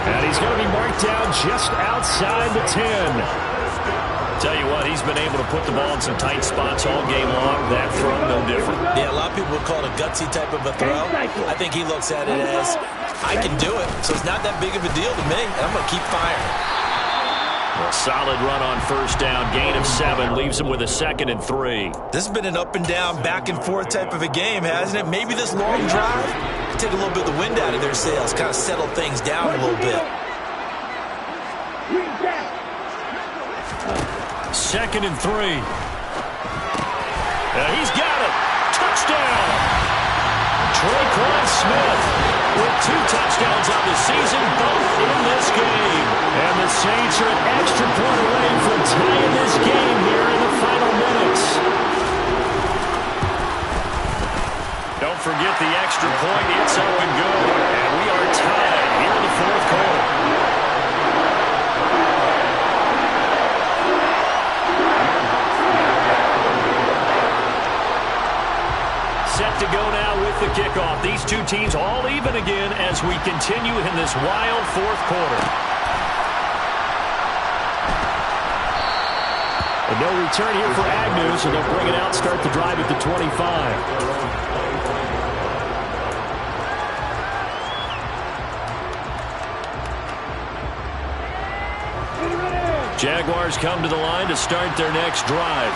[SPEAKER 13] And he's going to be marked down just outside the 10. Tell you what, he's been able to put the ball in some tight spots all game long. That throw, no different.
[SPEAKER 15] Yeah, a lot of people would call it a gutsy type of a throw. I think he looks at it as, I can do it, so it's not that big of a deal to me, and I'm going to keep firing.
[SPEAKER 13] A solid run on first down. Gain of 7 leaves him with a 2nd and 3.
[SPEAKER 15] This has been an up and down, back and forth type of a game, hasn't it? Maybe this long drive take a little bit of the wind out of their sails, kind of settle things down a little bit.
[SPEAKER 13] 2nd and 3. He's got it. Touchdown. Tre'Quan Smith with 2 touchdowns on the season, both in this game. And the Saints are an extra point away from tying this game here in the final minutes. Don't forget the extra point. It's up and good. And we are tied here in the 4th quarter. Set to go now with the kickoff. These two teams all even again as we continue in this wild 4th quarter. And no return here for Agnew, so they'll bring it out, start the drive at the 25. Jaguars come to the line to start their next drive.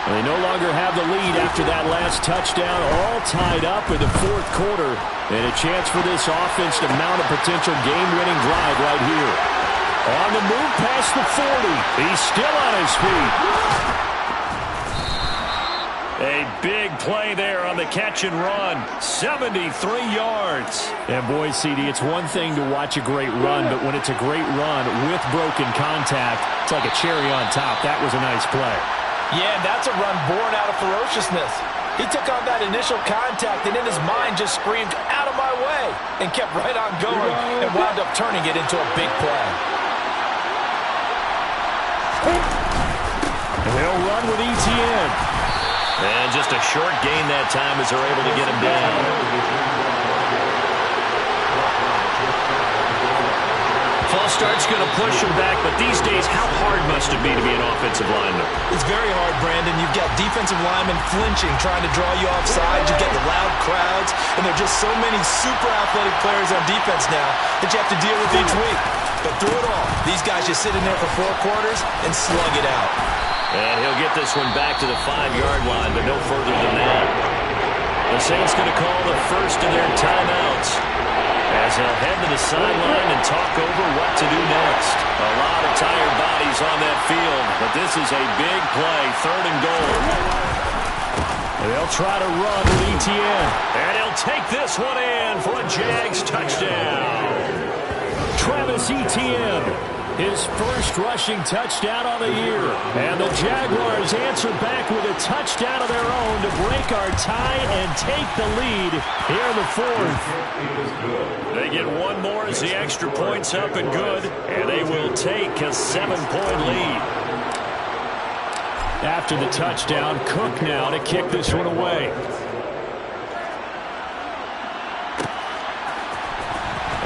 [SPEAKER 13] And they no longer have the lead after that last touchdown, all tied up in the 4th quarter. And a chance for this offense to mount a potential game-winning drive right here. On the move past the 40. He's still on his feet. A big play there on the catch and run. 73 yards. And boy, CD, it's one thing to watch a great run, but when it's a great run with broken contact, it's like a cherry on top. That was a nice play.
[SPEAKER 15] Yeah, that's a run born out of ferociousness. He took on that initial contact and in his mind just screamed, out of my way, and kept right on going and wound up turning it into a big play.
[SPEAKER 13] And they'll run with ETN. And just a short gain that time as they're able to get him down. False start's going to push him back, but these days, how hard must it be to be an offensive lineman?
[SPEAKER 15] It's very hard, Brandon. You've got defensive linemen flinching, trying to draw you offside. You get the loud crowds, and there are just so many super athletic players on defense now that you have to deal with each week. But through it all, these guys just sit in there for 4 quarters and slug it out.
[SPEAKER 13] And he'll get this one back to the 5-yard line, but no further than that. The Saints going to call the first of their timeouts as they'll head to the sideline and talk over what to do next. A lot of tired bodies on that field, but this is a big play, 3rd and goal. And they'll try to run with ETN. And he'll take this one in for a Jags touchdown. Travis Etienne, his first rushing touchdown of the year. And the Jaguars answer back with a touchdown of their own to break our tie and take the lead here in the 4th. They get one more as the extra point's up and good, and they will take a 7-point lead. After the touchdown, Cook now to kick this one away.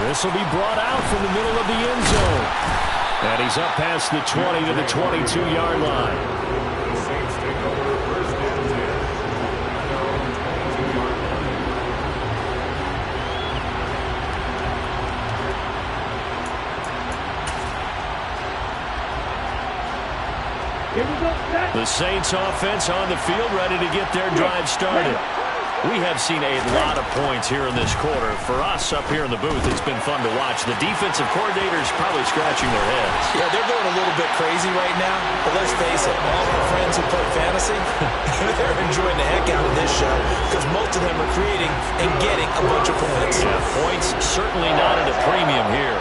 [SPEAKER 13] This will be brought out from the middle of the end zone. And he's up past the 20 to the 22-yard line. The Saints offense on the field, ready to get their drive started. We have seen a lot of points here in this quarter. For us up here in the booth, it's been fun to watch. The defensive coordinators probably scratching their heads.
[SPEAKER 15] Yeah, they're going a little bit crazy right now. But let's face it, all our friends who play fantasy, they're enjoying the heck out of this show because most of them are creating and getting a bunch of points.
[SPEAKER 13] Yeah, points certainly not at a premium here.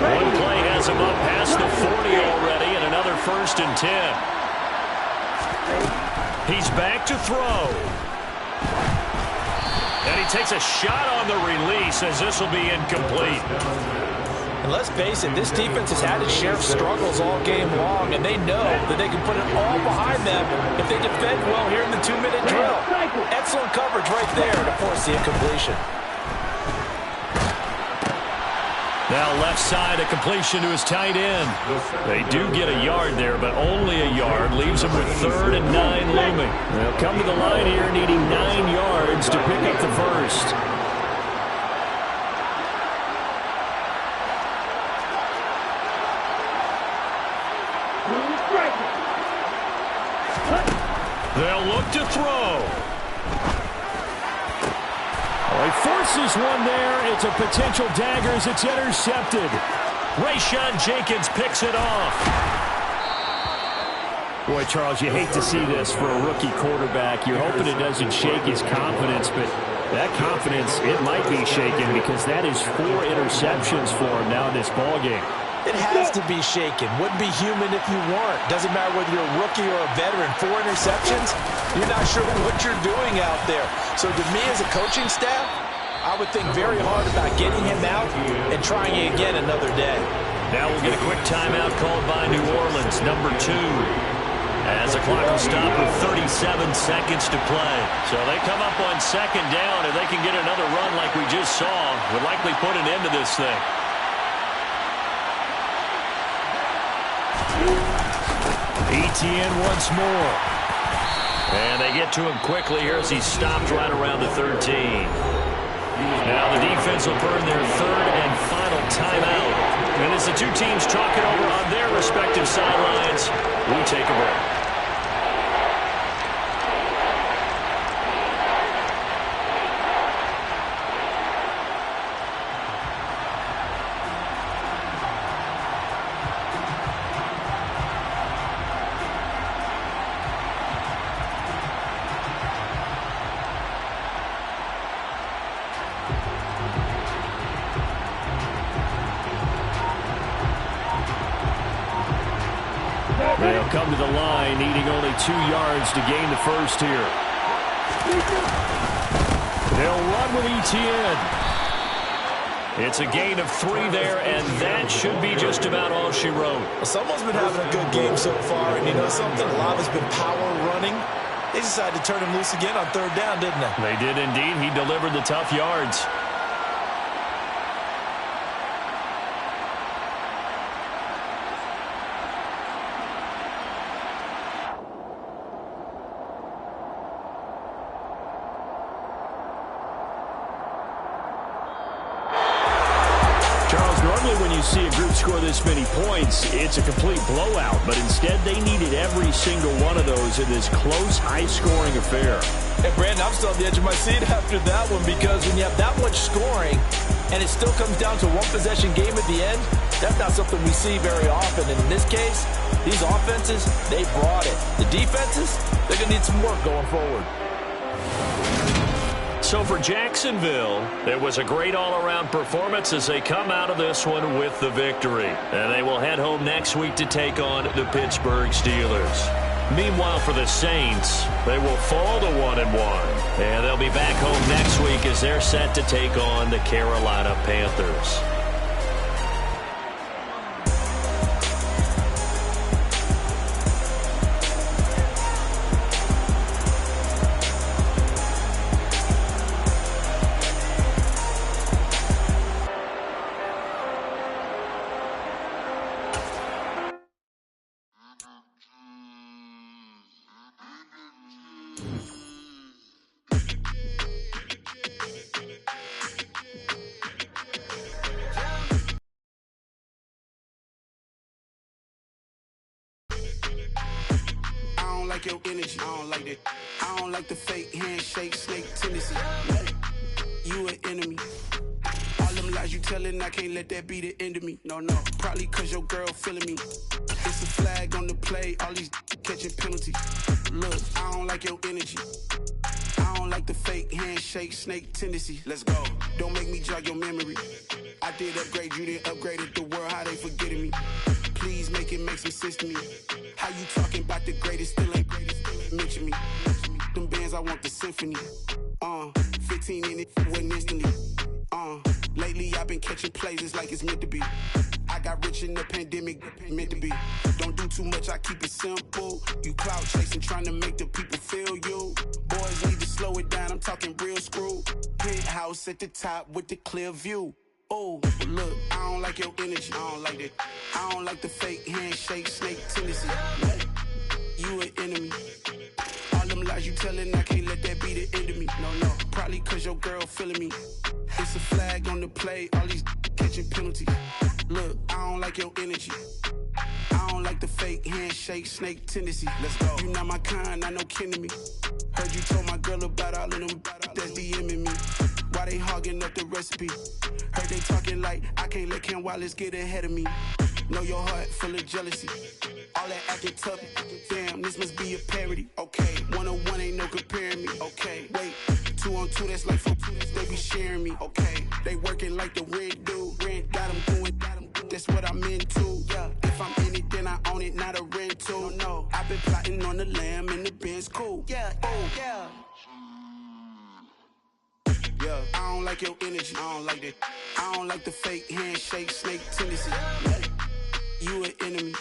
[SPEAKER 13] One play has him up past the 40 already, and another 1st and 10. He's back to throw. And he takes a shot on the release as this will be incomplete.
[SPEAKER 15] And let's face it, this defense has had its share of struggles all game long, and they know that they can put it all behind them if they defend well here in the 2-minute drill. Excellent coverage right there to force the incompletion.
[SPEAKER 13] Now left side, a completion to his tight end. They do get a yard there, but only a yard. Leaves them with 3rd and 9 looming. They'll come to the line here needing 9 yards to pick up the first. They'll look to throw. He forces one there. It's a potential dagger as it's intercepted. Rayshawn Jenkins picks it off. Boy, Charles, you hate to see this for a rookie quarterback. You're hoping it doesn't shake his confidence, but that confidence, it might be shaken because that is 4 interceptions for him now in this ballgame.
[SPEAKER 15] It has to be shaken. Wouldn't be human if you weren't. Doesn't matter whether you're a rookie or a veteran. 4 interceptions, you're not sure what you're doing out there. So to me as a coaching staff, I would think very hard about getting him out and trying it again another day.
[SPEAKER 13] Now we'll get a quick timeout called by New Orleans, number 2. As the clock will stop with 37 seconds to play. So they come up on 2nd down. If they can get another run like we just saw, would likely put an end to this thing. Etienne once more. And they get to him quickly here as he stopped right around the 13. Now the defense will burn their 3rd and final timeout. And as the two teams talk it over on their respective sidelines, we take a break. They'll come to the line, needing only 2 yards to gain the first here. They'll run with Etienne. It's a gain of 3 there, and that should be just about all she wrote.
[SPEAKER 15] Well, someone's been having a good game so far, and you know something? A lot has been power running. They decided to turn him loose again on 3rd down, didn't they?
[SPEAKER 13] They did indeed. He delivered the tough yards. Normally when you see a group score this many points, it's a complete blowout. But instead, they needed every single one of those in this close, high-scoring affair.
[SPEAKER 15] Hey, Brandon, I'm still on the edge of my seat after that one because when you have that much scoring and it still comes down to a one-possession game at the end, that's not something we see very often. And in this case, these offenses, they brought it. The defenses, they're going to need some work going forward.
[SPEAKER 13] So for Jacksonville, it was a great all-around performance as they come out of this one with the victory. And they will head home next week to take on the Pittsburgh Steelers. Meanwhile, for the Saints, they will fall to 1-1. And they'll be back home next week as they're set to take on the Carolina Panthers.
[SPEAKER 3] like your energy. I don't like that. I don't like the fake handshake, snake tendency. You an enemy. All them lies you telling, I can't let that be the end of me. No, probably cause your girl feeling me. It's a flag on the play, all these catching penalties. Look, I don't like your energy. I don't like the fake handshake, snake tendency. Let's go. Don't make me jog your memory. I did upgrade, you didn't upgrade it. The world, how they forgetting me. Please make it make some sense to me. How you talking about the greatest, still ain't greatest, mention me. Them bands, I want the symphony. 15 in it, wasn't instantly. Lately I've been catching plays, it's like it's meant to be. I got rich in the pandemic, meant to be. Don't do too much, I keep it simple. You clout chasing, trying to make the people feel you. Boys need to slow it down, I'm talking real screw. Penthouse at the top with the clear view. Oh, look, I don't like your energy, I don't like that. I don't like the fake handshake, snake tendency. You an enemy. All them lies you telling, I can't let that be the end of me. No, probably cause your girl feeling me. It's a flag on the play, all these catching penalties. Look, I don't like your energy. I don't like the fake handshake, snake tendency. Let's go. You not my kind, I know kin to me. Heard you told my girl about all of them that's DMing me. Why they hogging up the recipe? Heard they talking like I can't let Ken Wallace get ahead of me. Know your heart full of jealousy. All that acting tough, damn, this must be a parody. Okay, 1-on-1 ain't no comparing me. Okay, wait, 2-on-2, that's like 4, they be sharing me. Okay, they working like the rent dude. Rent got them doing, that's what I'm into. Yeah, if I'm in it, then I own it, not a rental. No, I've been plotting on the lamb and the Benz cool. Yeah, yeah. Yeah, I don't like your energy, I don't like that. I don't like the fake handshake, snake tendency. You an enemy.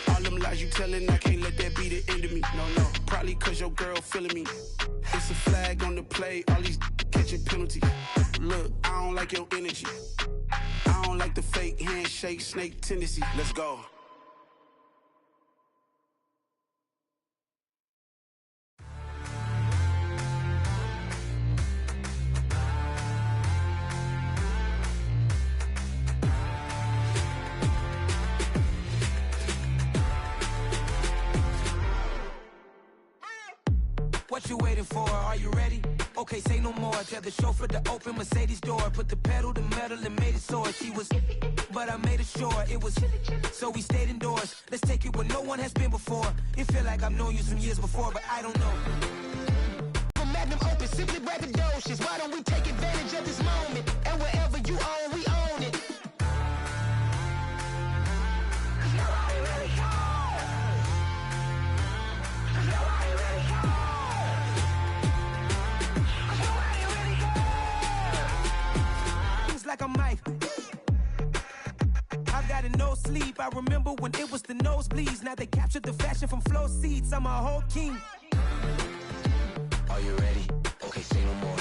[SPEAKER 3] All them lies you telling, I can't let that be the end of me. No, probably cause your girl feeling me. It's a flag on the play, all these catching penalties. Look, I don't like your energy. I don't like the fake handshake, snake tendency. Let's go.
[SPEAKER 11] What you waiting for? Are you ready? Okay, say no more. Tell the chauffeur to open Mercedes door. Put the pedal to metal and made it soar. She was, but I made it sure it was. So we stayed indoors. Let's take it where no one has been before. It feel like I've known you some years before, but I don't know. From Magnum open, simply braggadocious. Why don't we take advantage of this moment? And wherever you own, we own it. Like a mic. I've gotten no sleep. I remember when it was the nosebleeds. Now they captured the fashion from flow seats. I'm a whole king. Are you ready? Okay, say no more.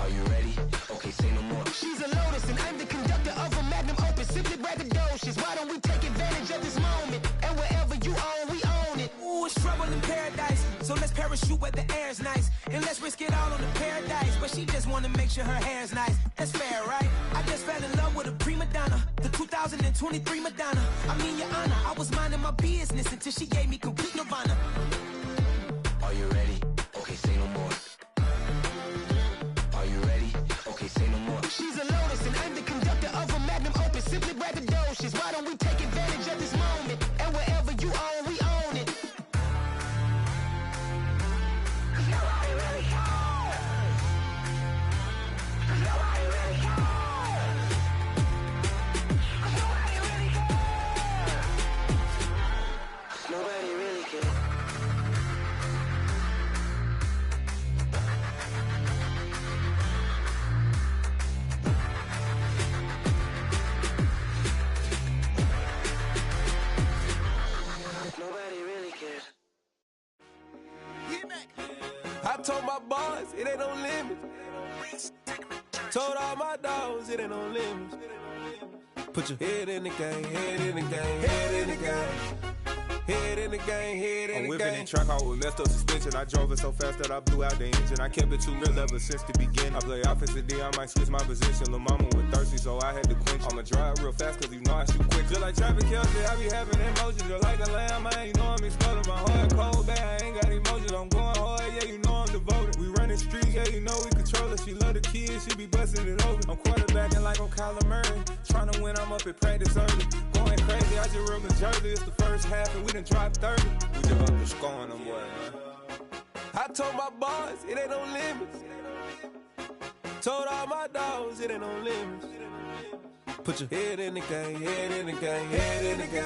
[SPEAKER 11] Are you ready? Okay, say no more. She's a Lotus and I'm the conductor of a Magnum opus. Simply braggadocious. Why don't we take advantage of this moment? And wherever you own, we own it. Ooh, it's trouble in paradise. So let's parachute where the air's nice. And let's risk it all on the paradise. But she just wanna make sure her hair's nice. That's fair, right? I just fell in love with a prima donna. The 2023 Madonna. I mean, your honor, I was minding my business until she gave me complete nirvana. Are you ready? Okay, say no more. Are you ready? Okay, say no more. She's a Lotus and I'm the conductor of a Magnum opus. Simply braggadocious. Why don't we take advantage of this moment? And wherever you own, we own it. Nobody really cares. Nobody really cares.
[SPEAKER 2] I told my boys it ain't no limits. Told all my dogs it ain't no limits. Put your head in the game, head in the game, head in the game. Head in the game, head in the game.
[SPEAKER 4] I'm whipping in track hall with messed up suspension. I drove it so fast that I blew out the engine. I kept it too real ever since the beginning. I play offensive D, I might switch my position. Lil' mama was thirsty, so I had to quench. I'ma drive real fast, cause you know I shoot quick. Just like traffic Kelsey, I be having emotions. Just like a lamb, man, you know I'm exploding. My heart cold, bad, I ain't got emotions. I'm going hard, yeah, you know I'm devoted. We running streets, yeah, you know we control it. She love the kids, she be busting it over. I'm quarterbacking like I'm Kyler Murray. Trying to win, I'm up at practice early. Going crazy, I just rub the jersey. It's the first half and we done dropped 30. We just up the score on them, boy, man.
[SPEAKER 2] I told my boys, it ain't no limits. Told all my dogs, it ain't no limits. Put your head in the game, head in the game, head in the game.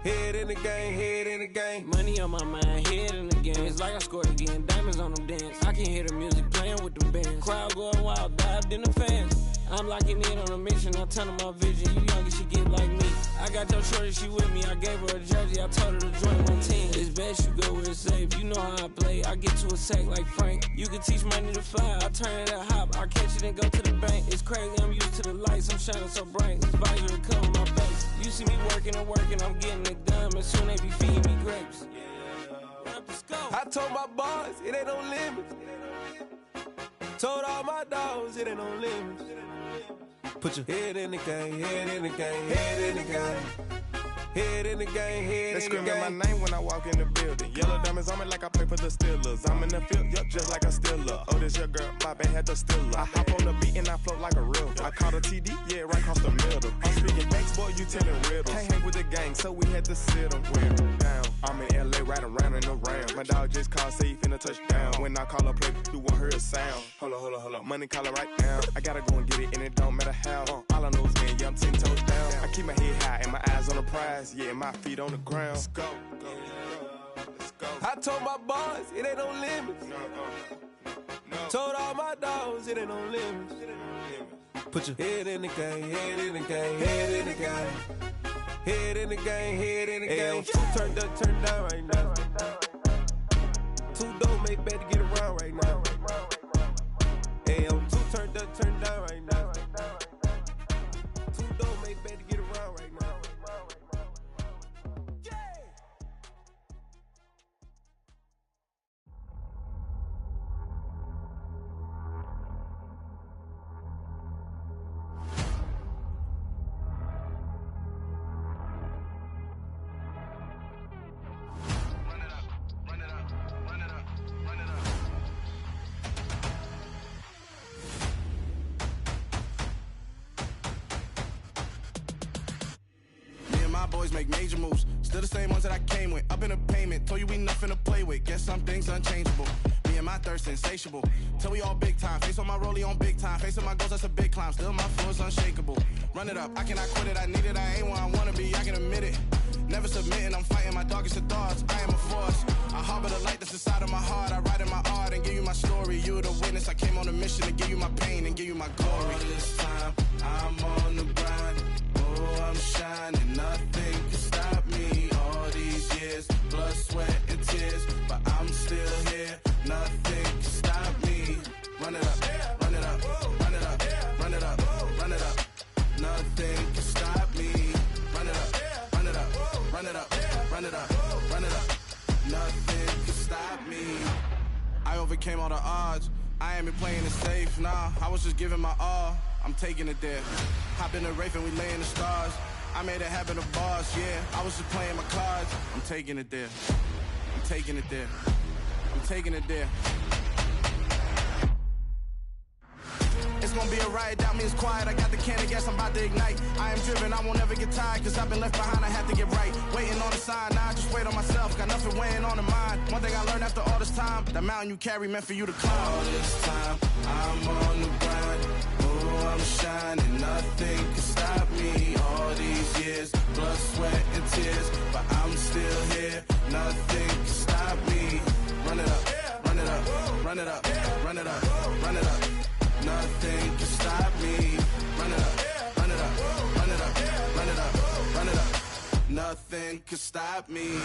[SPEAKER 2] Head in the game, head in the game.
[SPEAKER 23] Money on my mind, head in the game. It's like I scored again, diamonds on them dance. I can hear the music playing with them bands. Crowd going wild, dived in the fans. I'm locking in on a mission, I tell her my vision. You younger, she get like me. I got your shorty, she with me. I gave her a jersey, I told her to join my team. It's best you go where it's safe. You know how I play. I get to a sack like Frank. You can teach money to fly. I turn it at hop. I catch it and go to the bank. It's crazy, I'm used to the lights. I'm shining so bright. This visor to cover my face. You see me working and working, I'm getting it done. And soon they be feeding me grapes.
[SPEAKER 2] I told my boys, it ain't no limits. Told all my dogs, it ain't no limits. Put your head in the game, head in the game, head in the game. Head in the game, head
[SPEAKER 12] they
[SPEAKER 2] in the game.
[SPEAKER 12] They screaming my name when I walk in the building. Yellow diamonds on me like I play for the Steelers. I'm in the field, yup, just like a Steeler. Oh, this your girl, my bad had the Steeler. I hop on the beat and I float like a river. I caught a TD, yeah, right across the middle. I'm speaking facts, boy, you telling riddles. Can't hang with the gang, so we had to sit them down. I'm in LA, riding around in the round. My dog just called, say he finna touch down. When I call a play, you won't hear a sound. Hold up, money calling right now. I gotta go and get it, and it don't matter how. All I know is win, yeah, I'm 10 toes down. I keep my head high and my eyes on the prize. Yeah, my feet on the ground. Let's go.
[SPEAKER 2] I told my boys, it ain't no limits. Told all my dogs, it ain't no limits. Put your head in the game, head in the game, head in the game. Head in the game, head in the game. Two turned up, turned down right now. Two dope make bad to get around right now. Two turned up, turned down right now. Two dope make bad to get around right now.
[SPEAKER 12] Boys make major moves, still the same ones that I came with. Up in the payment, told you we nothing to play with. Guess some things unchangeable. Me and my thirst insatiable. Till we all big time. Face on my rollie on big time. Facing my goals, that's a big climb. Still my flow is unshakable. Run it up, I cannot quit it. I need it, I ain't where I wanna be. I can admit it. Never submitting, I'm fighting my darkest of thoughts. I am a force. I harbor the light that's inside of my heart. I write in my art and give you my story. You the witness. I came on a mission to give you my pain and give you my glory. All this time, I'm on the grind. Oh, I'm shining. Nothing can stop me. All these years, blood, sweat, and tears. But I'm still here. Nothing can stop me. Run it up, run it up, run it up, run it up, run it up. Nothing can stop me. Run it up, run it up, run it up, run it up, run it up. Nothing can stop me. I overcame all the odds. I ain't been playing it safe, nah. I was just giving my all. I'm taking it there. Hop in the Wraith and we lay in the stars. I made it happen, a boss, yeah. I was just playing my cards. I'm taking it there. I'm taking it there. I'm taking it there. It's gonna be a riot, doubt me it's quiet. I got the can of gas, I'm about to ignite. I am driven, I won't ever get tired. Cause I've been left behind, I have to get right. Waiting on the sign, now I just wait on myself. Got nothing weighing on the mind. One thing I learned after all this time, the mountain you carry meant for you to climb. All this time, I'm on the grind. Oh, I'm shining, nothing can stop me. All these years, blood, sweat, and tears. But I'm still here, nothing can stop me. Run it up, run it up, run it up, run it up, run it up. Nothing can stop me. Run it up, run it up, run it up, run it up, run it up. Nothing can stop me.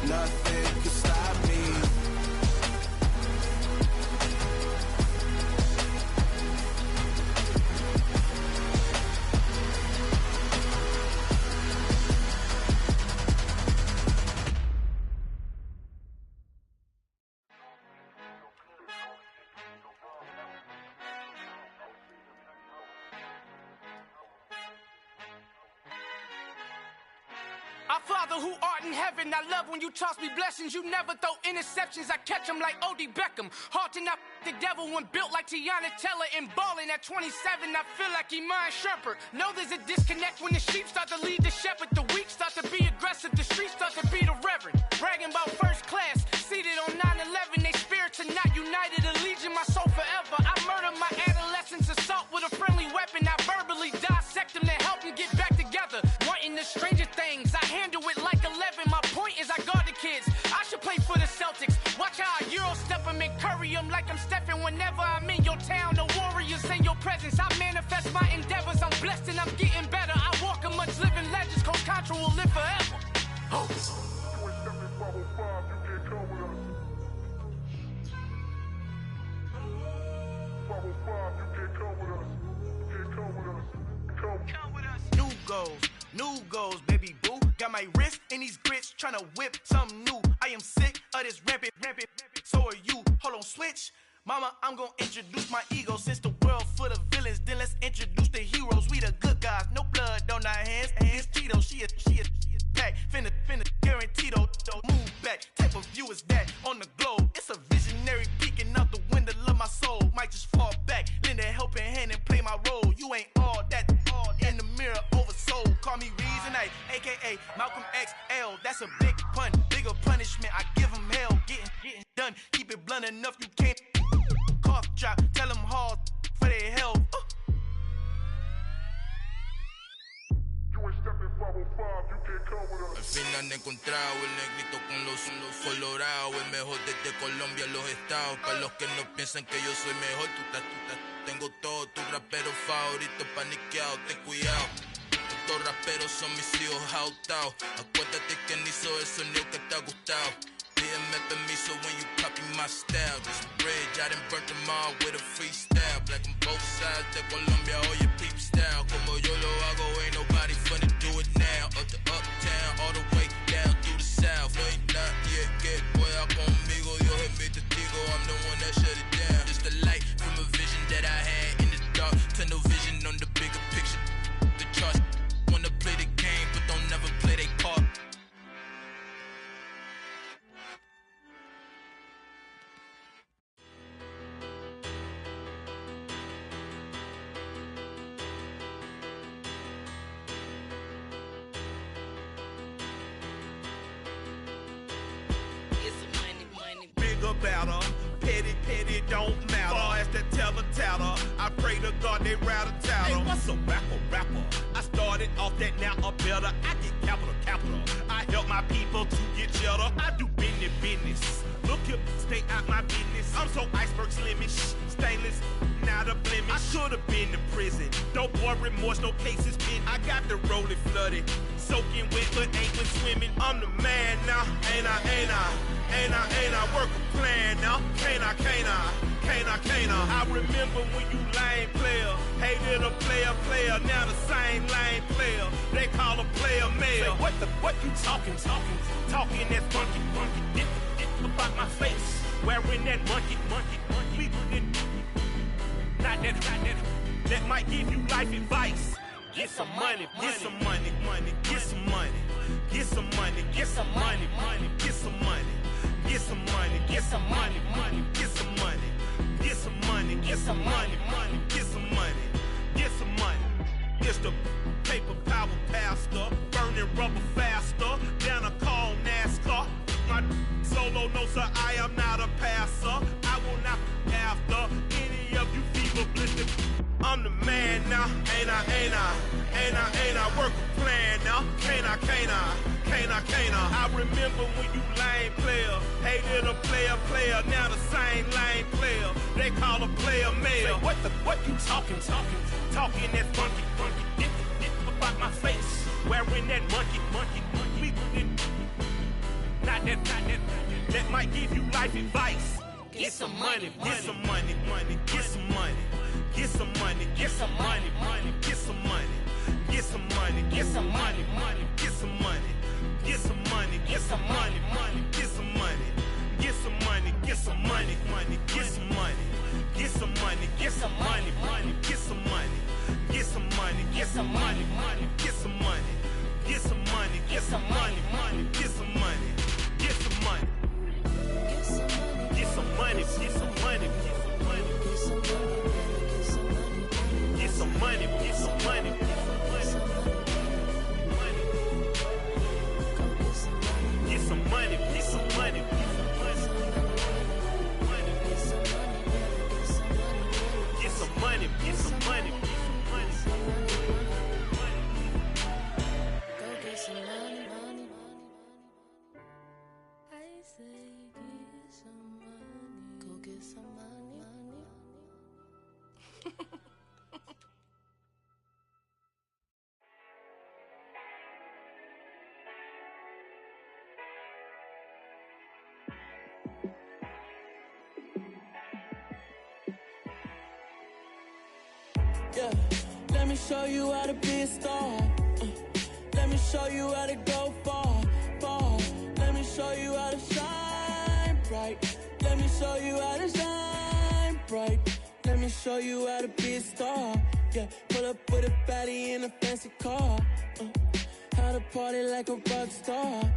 [SPEAKER 12] Nothing can stop me.
[SPEAKER 14] Our Father who art in heaven, I love when you toss me blessings. You never throw interceptions, I catch them like O.D. Beckham. Hard to not the devil when built like Tiana Teller and balling at 27. I feel like Iman Shumpert. Know there's a disconnect when the sheep start to lead the shepherd. The weak start to be aggressive, the streets start to be the reverend. Bragging about first class, seated on 9/11. They spirits are not united, a legion, my soul forever. I murder my adolescence, assault with a friendly weapon. I verbally dissect them to help them get back together. Wanting the stranger things, I handle it like 11. My point is I guard the kids. I should play for the Celtics. Watch how I Euro step them and curry them like I'm Stephen. Whenever I'm in your town, the Warriors in your presence. I manifest my endeavors. I'm blessed and I'm getting better. I walk amongst living legends. Coach Contra will live forever.
[SPEAKER 3] New goals, baby boo. Got my wrist in these grits, tryna whip something new. I am sick of this rampant. So are you. Hold on, switch. Mama, I'm gonna introduce my ego. Since the world full of villains, then let's introduce the heroes. We the good guys, no blood on our hands. It's Tito, she is back. Finna, guaranteed, don't move back. Type of view is that on the globe. It's a visionary peeking out the window of my soul. Might just fall back, lend a helping hand and play my role. You ain't all that in the mirror oversold. Call me Reason A, aka Malcolm XL. That's a big pun, bigger punishment. I give him hell, getting done. Keep it blunt enough, you can't cough drop. Tell them hard for their health.
[SPEAKER 6] Al fin han encontrado el negrito con los colorados, el mejor desde Colombia a los estados. Para los que no piensan que yo soy mejor, tengo todo tu rapero favorito paniqueado, ten cuidado. Estos raperos son mis hijos jautados. Acuérdate quien hizo el sonido que te ha gustado. Pídeme permiso when you copy my style. This bridge, I done burnt them all with a freestyle. Black on both sides de Colombia, oye peep style. Como yo lo hago, ain't nobody finna do it now. Up to uptown, all the way down through the south. No hay nadie que pueda conmigo, Dios es mi testigo. I'm the one that shut it down. Just the light from a vision that I had in the dark. Tunnel vision on the bigger picture. The charts wanna play the game, but don't never play their part.
[SPEAKER 25] Better, petty don't matter. Far as the teller, I pray to God they rattle tattle. Hey, what's a rapper? I started off that, now I'm better. I get capital. I help my people to get cheddar. I do business. Look here, stay out my business. I'm so iceberg slimish, stainless, not a blemish. I should've been to prison. Don't boy remorse, no cases pinned. I got the rolling flooded, soaking wet, but ain't been swimming. I'm the man now, ain't I? Work a plan now, can't I? I remember when you lame player, hated a player, now the same lame player. They call a player mayor. Say, what you talking that funky, dip about my face, wearing that monkey. Not that might give you life advice. Get some money. It's the paper power pastor, burning rubber faster, down a call NASCAR. My solo notes are I am not a passer. I will not after any of you fever blistered. I'm the man now, ain't I? Work a plan now, can't I? I remember when you lame player, hated a player, now the same lame player. They call a player mayor. Say, what you talking that funky, dip about my face, wearing that monkey. Not that might give you life advice. Get some money. Get some money.
[SPEAKER 1] Yeah, let me show you how to be a star. Let me show you how to go far, far. Let me show you how to shine bright. Let me show you how to shine bright. Let me show you how to be a star. Yeah, pull up with a baddie in a fancy car. How to party like a rock star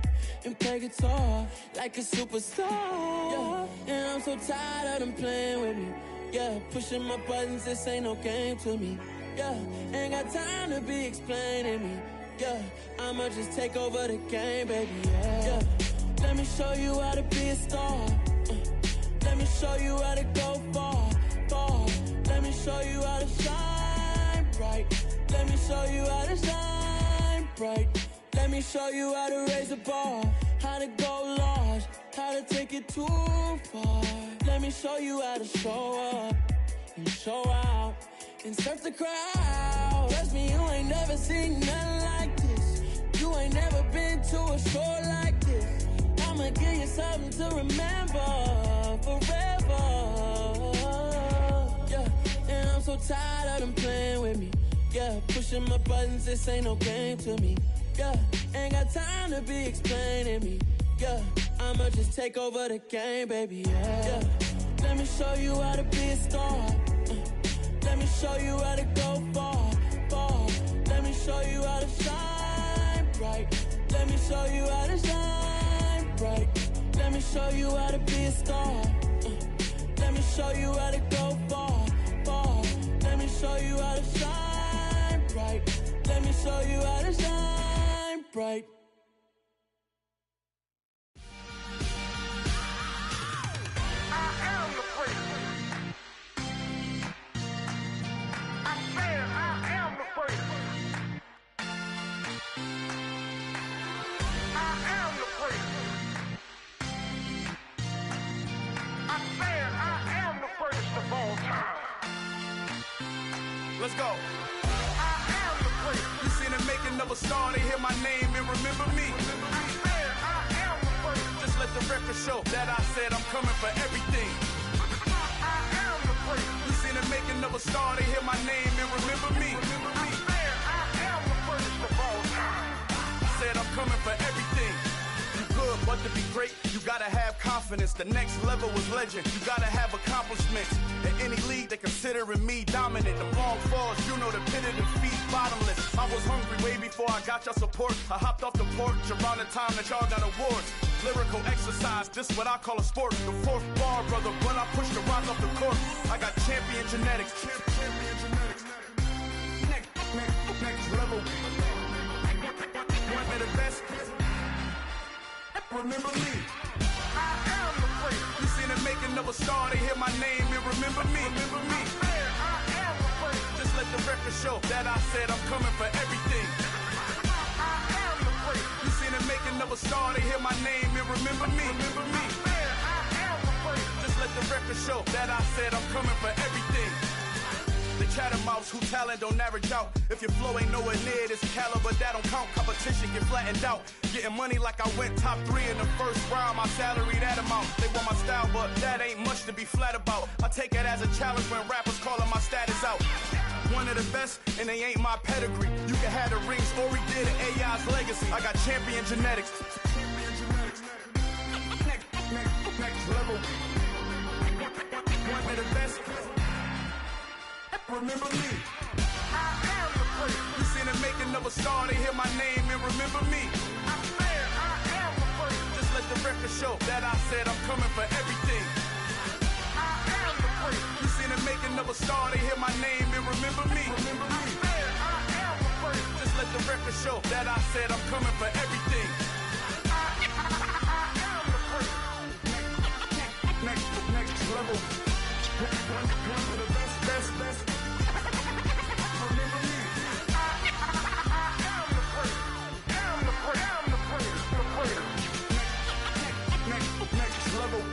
[SPEAKER 1] and play guitar like a superstar. Yeah, and I'm so tired of them playing with me. Yeah, pushing my buttons, this ain't no game to me. Yeah, ain't got time to be explaining me. Yeah, I'ma just take over the game, baby. Yeah, let me show you how to be a star. Let me show you how to go far, far. Let me show you how to shine bright. Let me show you how to shine bright. Let me show you how to raise the bar, how to go large, how to take it too far. Let me show you how to show up and show out and surf the crowd. Trust me, you ain't never seen nothing like this. You ain't never been to a show like this. I'ma give you something to remember forever. Yeah, and I'm so tired of them playing with me. Yeah, pushing my buttons, this ain't no game to me. Yeah, ain't got time to be explaining me. Yeah, I'ma just take over the game, baby. Yeah, let me show you how to be a star. Let me show you how to go far, far. Let me show you how to shine bright. Let me show you how to shine bright. Let me show you how to be a star. Let me show you how to go far, far. Let me show you how to shine bright. Let me show you how to shine bright.
[SPEAKER 25] Let's go. I am the great. You seen the making of a star, they hear my name and remember me. I am the great. Just let the record show that I said I'm coming for everything. I am the great. You seen the making of a star, they hear my name and remember me. I am the greatest of all time. Said I'm coming for everything. You good, but to be great, you gotta have confidence. The next level was legend. You gotta have accomplishments. In any league, they considering me dominant. The long falls, you know the pit of defeat, bottomless. I was hungry way before I got your support. I hopped off the porch around the time that y'all got awards. Lyrical exercise, this what I call a sport. The fourth bar, brother, when I push the rock off the court. I got champion genetics. Champion genetics. Next level. One of the best. Remember me. I am the great. You seen the making of a star, they hear my name and remember me. Remember me. I am the great. Just let the record show that I said I'm coming for everything. I am the great. You seen the making of a star, they hear my name and remember me. Remember me. I am the great. Just let the record show that I said I'm coming for everything. The chattermouths who talent don't average out. If your flow ain't nowhere near this caliber, that don't count. Competition get flattened out. Getting money like I went top 3 in the first round. My salary that amount. They want my style, but that ain't much to be flat about. I take it as a challenge when rappers calling my status out. One of the best, and they ain't my pedigree. You can have the rings, Ori did it, AI's legacy. I got champion genetics. Next level. One of the best. Remember me. I am the great. You seen the making of a star, they hear my name and remember me. I am the great. Just let the record show that I said I'm coming for everything. I am the great. You seen the making of a star, they hear my name and remember me. Remember me. I am the great. Just let the record show that I said I'm coming for everything. I am the great. Next level. One of the best. Next level.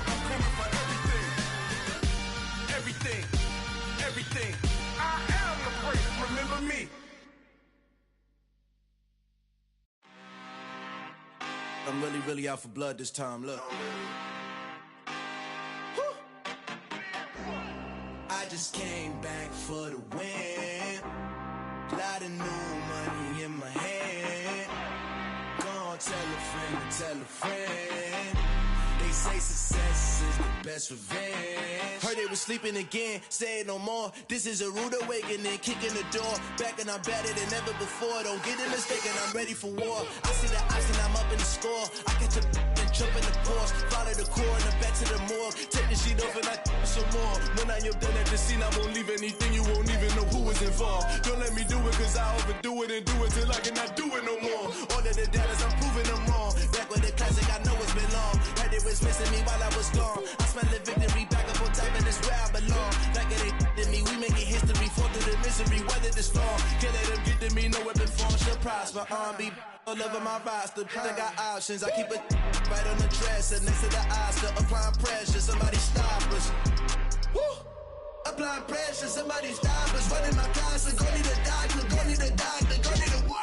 [SPEAKER 25] I'm coming for everything. Everything. I am the great. Remember me.
[SPEAKER 3] I'm really out for blood this time. Look. I just came back for the win.
[SPEAKER 5] tell a friend. They say success is the best revenge. Heard they was sleeping again, say it no more. This is a rude awakening, kicking the door. Back and I'm better than ever before. Don't get it mistaken, I'm ready for war. I see the option, I'm up in the score. I catch a and jump in the Porsche. Follow the core and the back to the morgue. Take the sheet off and I some more. When I am done at the scene, I won't leave anything. You won't even know who was involved. Don't let me do it, cause I overdo it and do it till I cannot do it no more. All of the doubters, I'm proving them wrong. Back with the classic, I know it's been long. Heard it was missing me while I was gone. I smell the victory back up on top, and it's where I belong. Like it ain't to me, we making history. Fall through the misery, weather the storm. Can't let them get to me, no weapon form shall prosper. Be all over my roster. I got options, I keep it right on the dresser next to the Oscar. Applying pressure, somebody stop us. Woo! Applying pressure, somebody stop us. Running my closet, go need a doctor, go need a doctor, go need a what?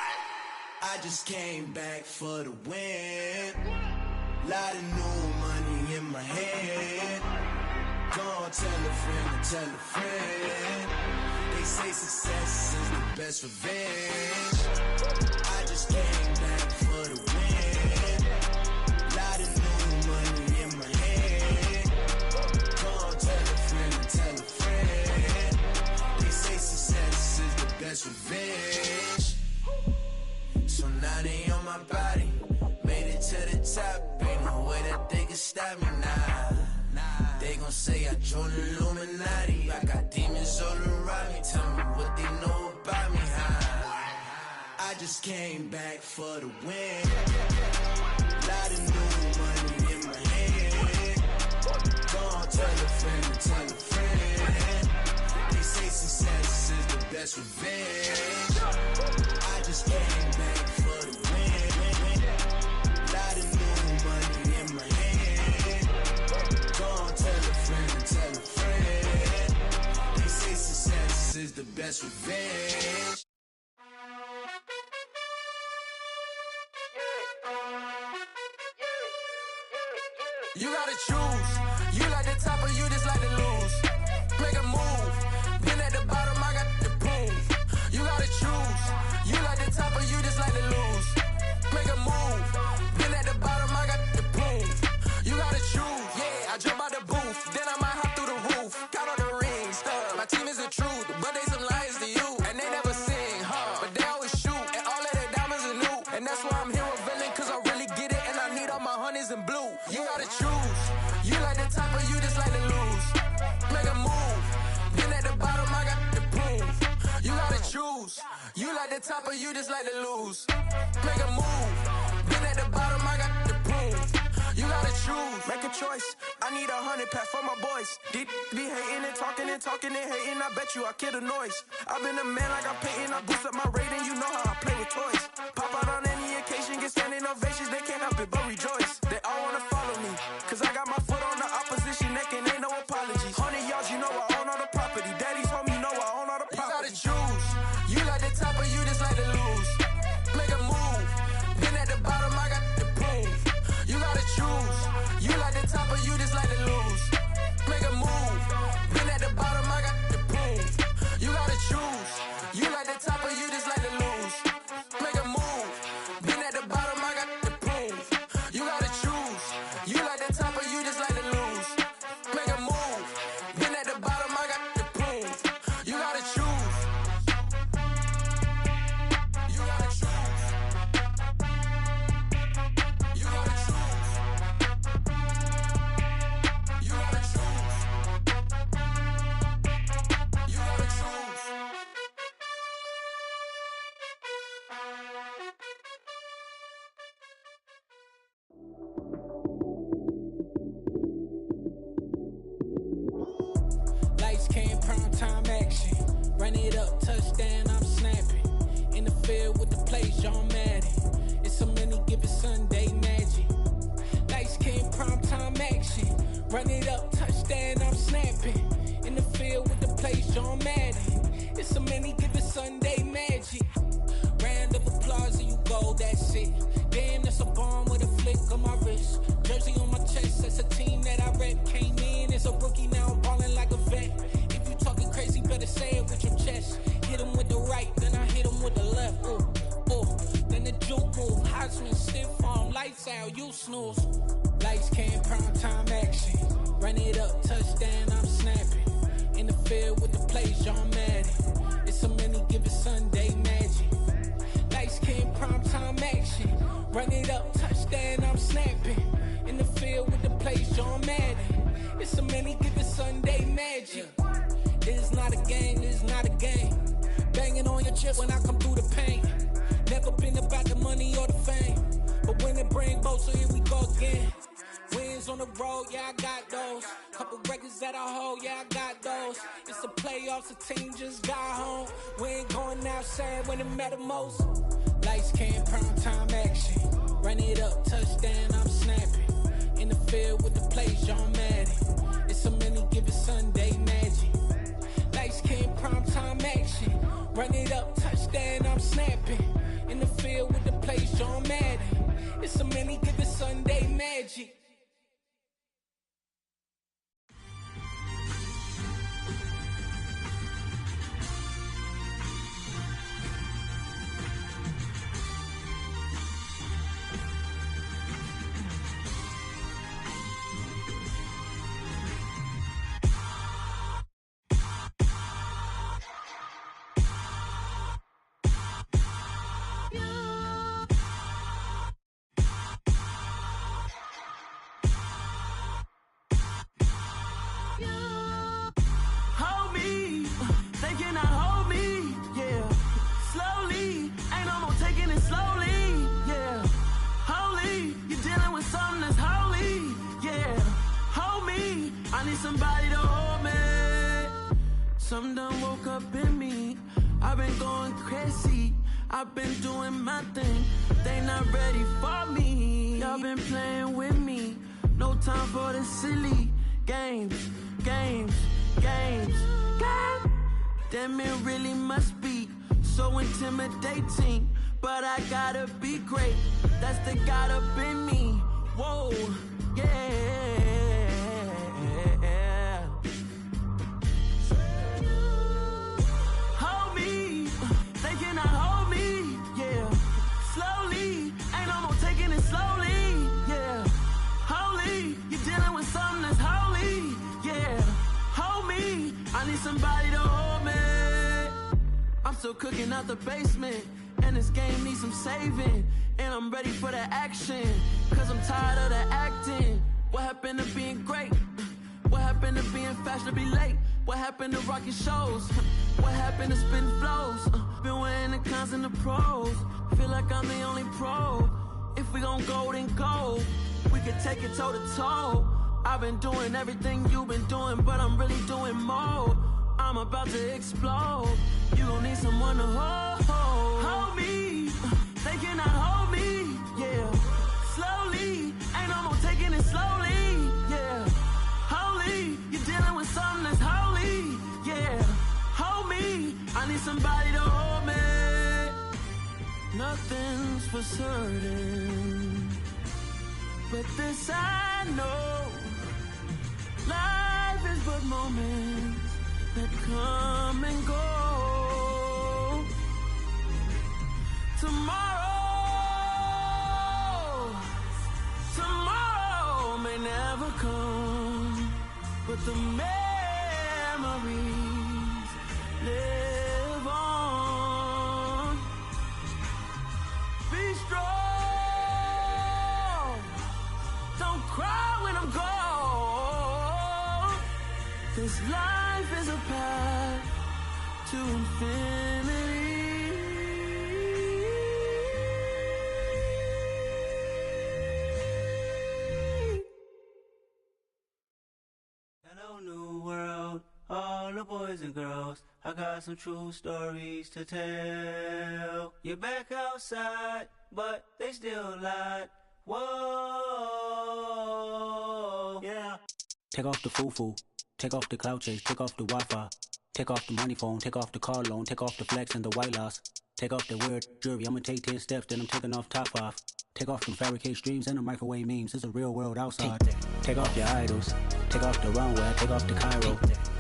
[SPEAKER 5] I just came back for the win. Lot of new money in my hand. Go on, tell a friend and tell a friend. They say success is the best revenge. I just came back for the win. Lot of new money in my hand. Go on, tell a friend and tell a friend. They say success is the best revenge. So now they on my body. Made it to the top. Ain't no way that they can stop me now. They gon' say I joined the Illuminati. I got demons all around me. Tell me what they know about me, huh? I just came back for the win. Lot of new money in my hand. Go on, tell a friend and tell a friend. They say success is the best revenge. I just came back for the win. Lot of new money in my hand. Go on, tell a friend and tell a friend. They say success is the best revenge.
[SPEAKER 14] You gotta choose. You like the top or you just like to lose. Make a move. Been at the bottom, I got the prove. You gotta choose. You like the top or you just like to lose. Make a move. Been at the bottom, I got the prove. You gotta choose. Yeah, I jump out the booth. Then I might hop through the roof. Got all the rings. My team is the truth, but they some liars to you. And they never sing, but they always shoot. And all of their diamonds are new. And that's why I'm here revealing, cause I really get it. And I need all my honeys in blue. You gotta choose. You like the top or you just like to lose. Make a move. Been at the bottom, I got the proof. You gotta choose. You like the top or you just like to lose. Make a move. Been at the bottom, I got the proof. You gotta choose.
[SPEAKER 3] Make a choice. I need 100 pack for my boys. Be hating and talking and hating. I bet you I kill the noise. I've been a man like I'm Peyton. I boost up my rating. You know how I play with toys. Pop out on any occasion, get standing ovations. They can't help it but rejoice. They all wanna follow me, cause I got my foot on the opposition neck and ain't no apologies. 100 yards, you know I own all the property. Daddy's home, you know I own all the property.
[SPEAKER 14] You gotta choose. You like the top or you just like to lose. Make a move. Been at the bottom, I got the proof. You gotta choose. You like the top or you just like to lose. Make a move. Been at the bottom, I got the proof. You gotta choose. You like the top or you just like to lose. Make a move. Been at the bottom, I got the proof. You gotta choose. You like the top or you just like to lose. Make a move. Been at the bottom, I got the proof. You gotta choose. You gotta choose. You gotta choose. You gotta choose. You gotta choose. Lights came, prime time action. Run it up, touchdown, I'm snapping. In the field with the plays, John Madden. It's so many, give it Sunday magic. Lights came, prime time action. Run it up, touchdown, I'm snapping. In the field with the plays, John Madden. It's so many, give it Sunday magic. Round of applause and you go, that's it. Damn, that's a bomb with a flick on my wrist. Jersey on my chest, that's a team that I rep. Came in as a rookie, now I'm ballin' like a vet. If you talking crazy, better say it with your chest. Hit him with the right, then I hit him with the left. Ooh, ooh. Then the juke move, Heisman, stiff arm, lights out.
[SPEAKER 23] you snooze. Lights came, prime time action. Run it up, touchdown, I'm snapping. In the field with the plays, John Madden. It's so many given Sunday magic. Lights came, prime time action. Run it up, touchdown, I'm snapping. In the field with the plays, John Madden. It's so many given Sunday magic. This is not a game, this is not a game. Banging on your chip when I come through the pain. Never been about the money or the fame. But when it bring both, so here we go again. Wins on the road, yeah, I got those. Couple records that I hold, yeah, I got those. It's the playoffs, the team just got home. We ain't going outside when it matter most. Lights came, prime time action. Run it up, touchdown, I'm snapping. In the field with the plays, John Madden. It's so many given Sunday magic. Lights came, prime time action. Run it up, touchdown, I'm snapping. In the field with the plays, John Madden. It's so many given Sunday magic.
[SPEAKER 8] Somebody to hold me. Some done woke up in me. I've been going crazy. I've been doing my thing. They not ready for me. Y'all been playing with me. No time for the silly games. Damn, it really must be so intimidating. But I gotta be great. That's the God up in me. Whoa, yeah. Somebody to hold me. I'm still cooking out the basement, and this game needs some saving. And I'm ready for the action, cause I'm tired of the acting. What happened to being great? What happened to being fashionably late? What happened to rocking shows? What happened to spitting flows? Been wearing the cons and the pros. Feel like I'm the only pro. If we gon' go, then go. We can take it toe to toe. I've been doing everything you've been doing, but I'm really doing more. I'm about to explode. You gon' need someone to hold me. They cannot hold me, yeah. Slowly, ain't no more taking it slowly, yeah. Holy, you're dealing with something that's holy, yeah. Hold me, I need somebody to hold me. Nothing's for certain, but this I know. Life is but moments that come and go. Tomorrow may never come, but the memories live on. Be strong, don't cry when I'm gone. This life is a path to infinity.
[SPEAKER 23] Hello, new world, all the boys and girls. I got some true stories to tell. You're back outside, but they still lied. Whoa, yeah.
[SPEAKER 7] Take off the foo-foo. Take off the cloud chase, take off the Wi-Fi. Take off the money phone, take off the car loan, take off the flex and the white loss. Take off the weird jewelry, I'ma take 10 steps, then I'm taking off top off. Take off them fabricate streams and the microwave memes, it's a real world outside. Take off your idols, take off the runway, take off the Cairo.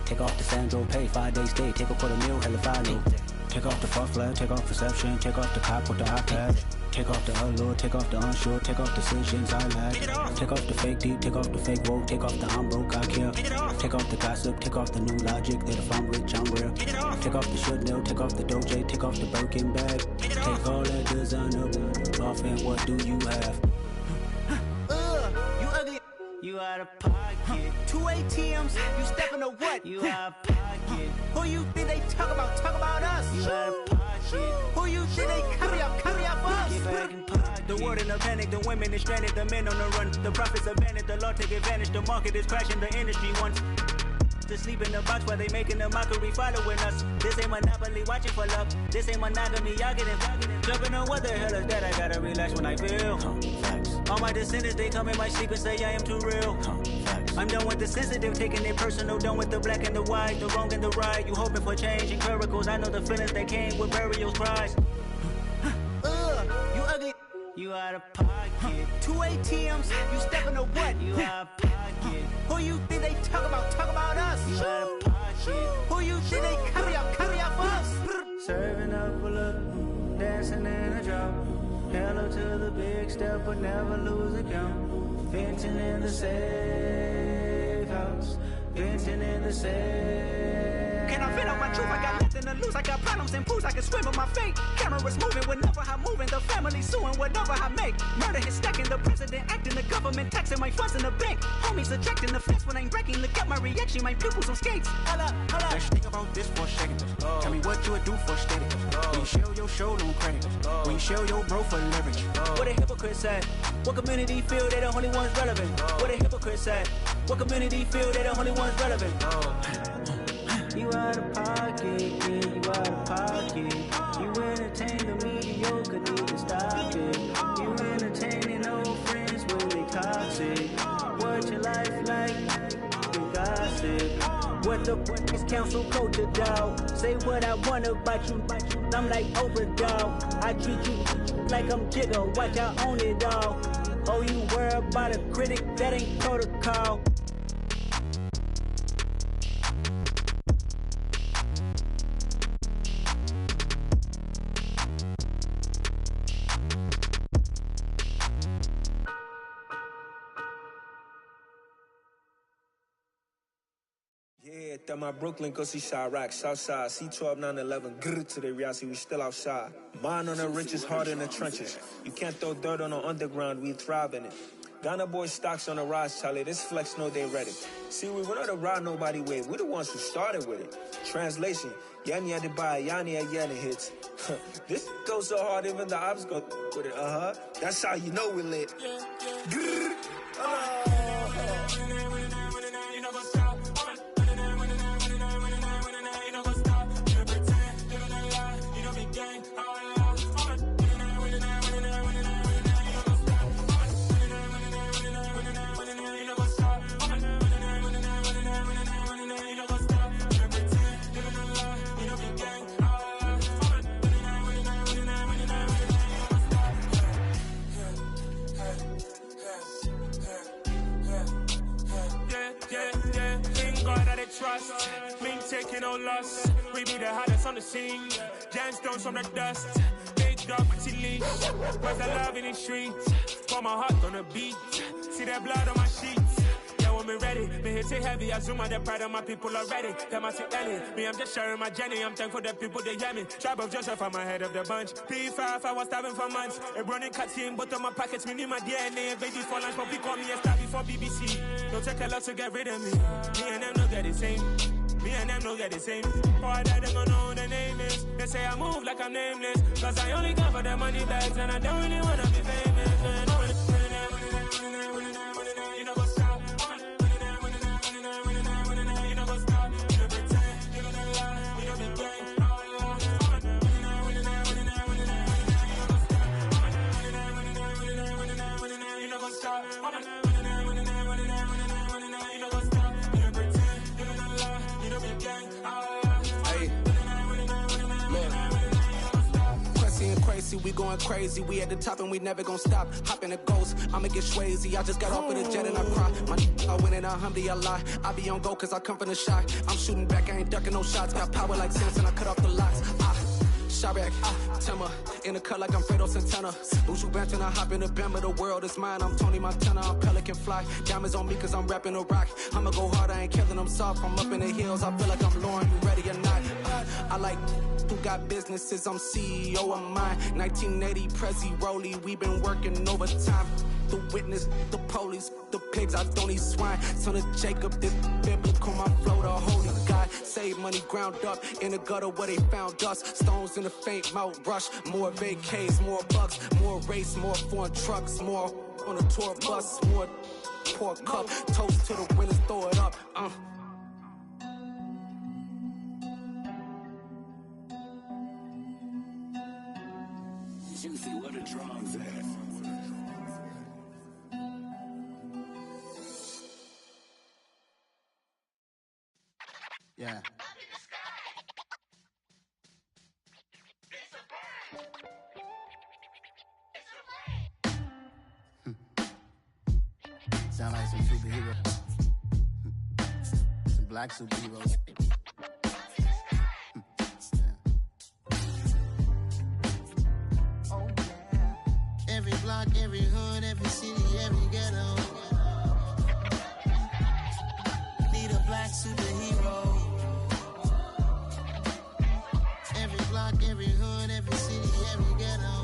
[SPEAKER 7] Take off the Sandro pay, 5-day stay, take a quarter meal, hella follow. Take off the fuck flag, take off perception, take off the cop with the iPad. Take off the allure, take off the unsure, take off decisions I lack. Take off the fake deep, take off the fake woke, take off the I'm broke, I care. Take off the gossip, take off the new logic that if I'm rich, I'm real. Take off the Chanel, take off the Doja, take off the Birkin bag. Take all that designer off and what do you have? You ugly. You out of pocket. 2 ATMs, you stepping to what? You out of pocket. Who you think they talk about? Talk about us. You out of pocket. Who you think they carry up us? Get back in pocket. The world in a panic, the women is stranded, the men on the run. The profits abandoned, the law take advantage. The market is crashing, the industry wants to sleep in the box while they making a mockery following us. This ain't Monopoly, watching for love. This ain't monogamy, y'all get it. Jumping on what the hell is that? I gotta relax when I feel. All my descendants, they come in my sleep and say I am too real. I'm done with the sensitive, taking it personal. Done with the black and the white, the wrong and the right. You hoping for change and miracles. I know the feelings that came with burial cries. You ugly. You out of pocket. 2 ATMs, you stepping to what? You out of pocket. Who you think they talk about? Talk about us. You out of pocket. Who you think they carry up us? Serving up a look, dancing in a drop. Hello to the big step, but never lose a count. Venting in the safe house. Venting in the safe. Can I vent out my truth? I got nothing to lose. I got problems and pools. I can swim with my fate. Cameras moving whenever I'm moving. The family suing whatever I make. Murder is stacking. The president acting. The government taxing my funds in the bank. Homies ejecting the fence when I'm breaking. Look at my reaction. My pupils on skates. Hold up.
[SPEAKER 3] Let's think about this for a second. Tell me what you would do for steady. When you show your show, no credit. When you show your bro for leverage.
[SPEAKER 7] What a hypocrite said. What community feel they the only ones relevant? What a hypocrite said. What community feel they the only ones relevant? You out of pocket, yeah, you out of pocket. You entertain the mediocre, need to stop it. You entertaining old friends when they toxic. What your life like? You gossip. What the fuck is council culture, dog? Say what I want about you, I'm like Oprah, dog. I treat you like I'm Jigga, watch I own it all. Oh, you worry about a critic, that ain't protocol.
[SPEAKER 2] Yeah, that my Brooklyn, go see Chirac, Southside, C12, 911, grrr to the reality, we still outside. Mine on the richest, heart in the trenches. You can't throw dirt on the underground, we thrive in it. Ghana boys stocks on the rise, Charlie, this flex know they ready. See, we not a ride nobody wave, we the ones who started with it. Translation, Yanni had to buy, Yanni had Yanni hits. This goes so hard, even the ops go with it, That's how you know we lit. Grrr,
[SPEAKER 20] trust, me taking no loss. We be the hottest on the scene. Gemstones from the dust. Big dog, pretty leash. Where's the love in the streets? Pour my heart on the beat. See that blood on my sheets. Yeah, when me ready, me hit it heavy. I zoom on the pride of my people already. Them I see Ellie. Me, I'm just sharing my journey. I'm thankful the people they hear me. Tribe of Joseph, I'm ahead of the bunch. P5, I was starving for months. A running cut in both of my pockets. Me need my DNA and babies for lunch. But we call me a star before BBC. Don't take a lot to get rid of me. Me and them no get the same. Me and them no get the same. Before I die, they gon' know who the name is. They say I move like I'm nameless. Cause I only come for the money bags. And I don't really wanna be famous. You know what's up? You know what's up? You don't pretend. You don't lie. You don't be gang. You know what's up?
[SPEAKER 3] We
[SPEAKER 12] we going crazy. We at the top and we never gonna stop. Hop in the ghost, I'ma get Swayze. I just got off of the jet and I cry. I win in a Humvee, I lie. I be on go cause I come from the shot. I'm shooting back, I ain't ducking no shots. Got power like Samson, I cut off the locks. Shabak, Timmer, in the cut like I'm Fredo Santana. Buju Banton, I hop in the Bama, the world is mine. I'm Tony Montana, I'm Pelican Fly. Diamonds on me cause I'm rapping a rock. I'ma go hard, I ain't killing them soft. I'm up in the hills, I feel like I'm Lauren, you ready or not? I like who got businesses, I'm CEO of mine. 1980, Prezi Rolly, we been working overtime. The witness, the police, the pigs, I don't eat swine. Son of Jacob, this biblical, my flow, the holy God. Save money ground up in the gutter where they found us. Stones in the faint mouth rush. More vacays, more bucks, more race, more foreign trucks, more on a tour bus, more pour cup. Toast to the winners, throw it up.
[SPEAKER 10] Juicy, what a drums at.
[SPEAKER 12] Yeah. Sound like some superheroes. Some black superheroes. Oh yeah. Every block, every hood, every city, every ghetto. Need a black superhero. Every block, every hood, every city, every ghetto.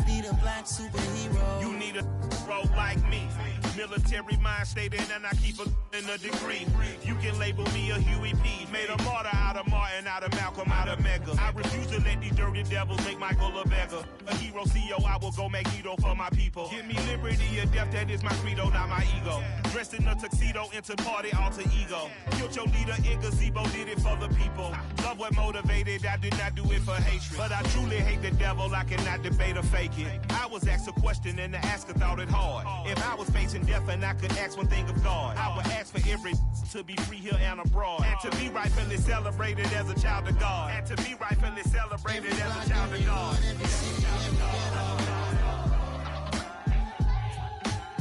[SPEAKER 12] Need a black superhero.
[SPEAKER 20] You need a bro like me. Military mind stated, and I keep in a degree. You can label me a Huey P. Made a martyr out of Martin, out of Malcolm, out of Mega. I refuse to let these dirty devils make Michael a beggar. A hero CEO, I will go Magneto for my people. Give me liberty or death, that is my credo, not my ego. Dressed in a tuxedo, into party, alter ego. Killed your leader in gazebo, did it for the people. Love what motivated, I did not do it for hatred. But I truly hate the devil, I cannot debate or fake it. I was asked a question and the asker thought it hard. If I was facing death and I could ask one thing of God, I would ask for every to be free here and abroad. And to be rightfully celebrated as a child of God. And to be rightfully celebrated as a child of God.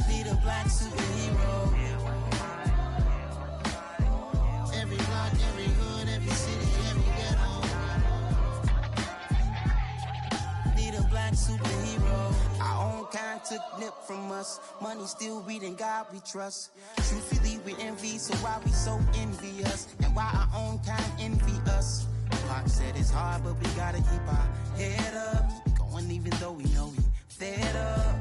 [SPEAKER 12] Need a black superhero. Every block, every hood, every city, every ghetto. Need a black superhero. Our own kind took nip from us. Money still reading God we trust. Truthfully we envy, so why we so envious? And why our own kind envy us? Pac said it's hard, but we gotta keep our head up. Going even though we know we fed up.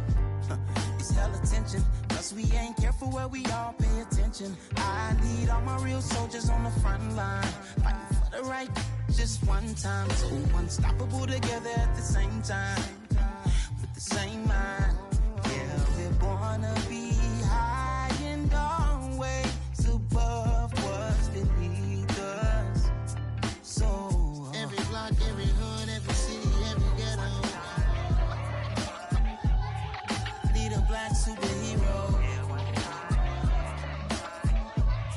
[SPEAKER 12] It's hell attention, cause we ain't careful where we all pay attention. I need all my real soldiers on the front line, fighting for the right just one time. So unstoppable together at the same time, with the same mind. Yeah, we're born to be high and always above what's beneath us. So every block, every hood, every city, every ghetto. Need a black superhero.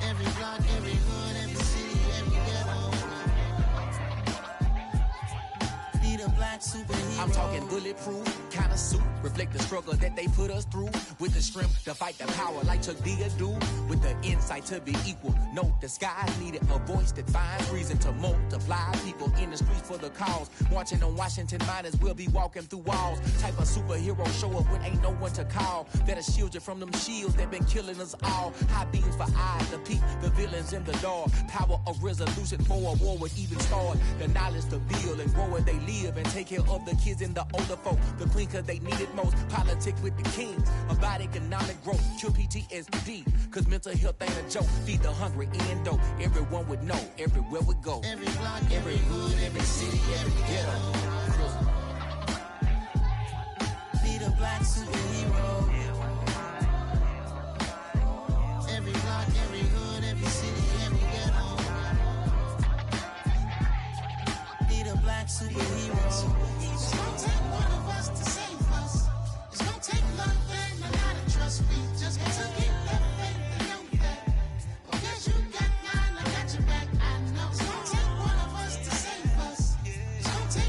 [SPEAKER 12] Every block, every hood, every city, every ghetto. Need a black superhero.
[SPEAKER 21] I'm talking bulletproof, kind of suit, reflect the struggle that they put us through. With the strength to fight the power like Chuck D do. With the insight to be equal. No, the sky needed a voice that finds reason to multiply. People in the streets for the cause. Marching on Washington miners will be walking through walls. Type of superhero show up when ain't no one to call. That'll shield you from them shields that been killing us all. High beams for eyes to peek the villains in the dark. Power of resolution for a war would even start. The knowledge to build and grow where they live and take care of the kids and the older folk. The clean cause they need it most. Politics with the kings. About economic growth. Cure PTSD. Cause mental health ain't a joke. Feed the hungry and dope. Everyone would know. Everywhere we go.
[SPEAKER 12] Every block, every hood, every city, every ghetto. Need a black superhero. Every block, every hood, every city, every ghetto. Need a black superhero. It's gonna take one of us to save us. It's gonna take love and a lot of trust. We just got to keep that faith and know that. Because you got mine, I got your back. I know. It's gonna take one of us to save us. It's gonna take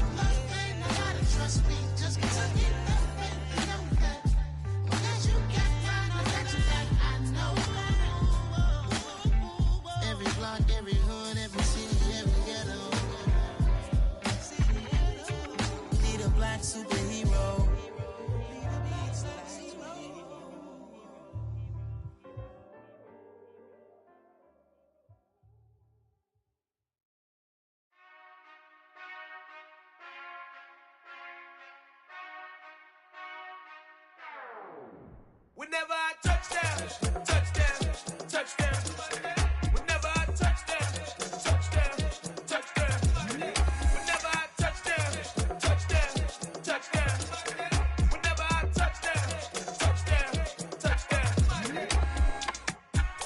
[SPEAKER 1] superhero.
[SPEAKER 25] Whenever I touchdown, touchdown, touchdown. Whenever I touchdown, touchdown, touchdown. Whenever I touchdown, touchdown, touchdown. Whenever I touchdown, touchdown, touchdown.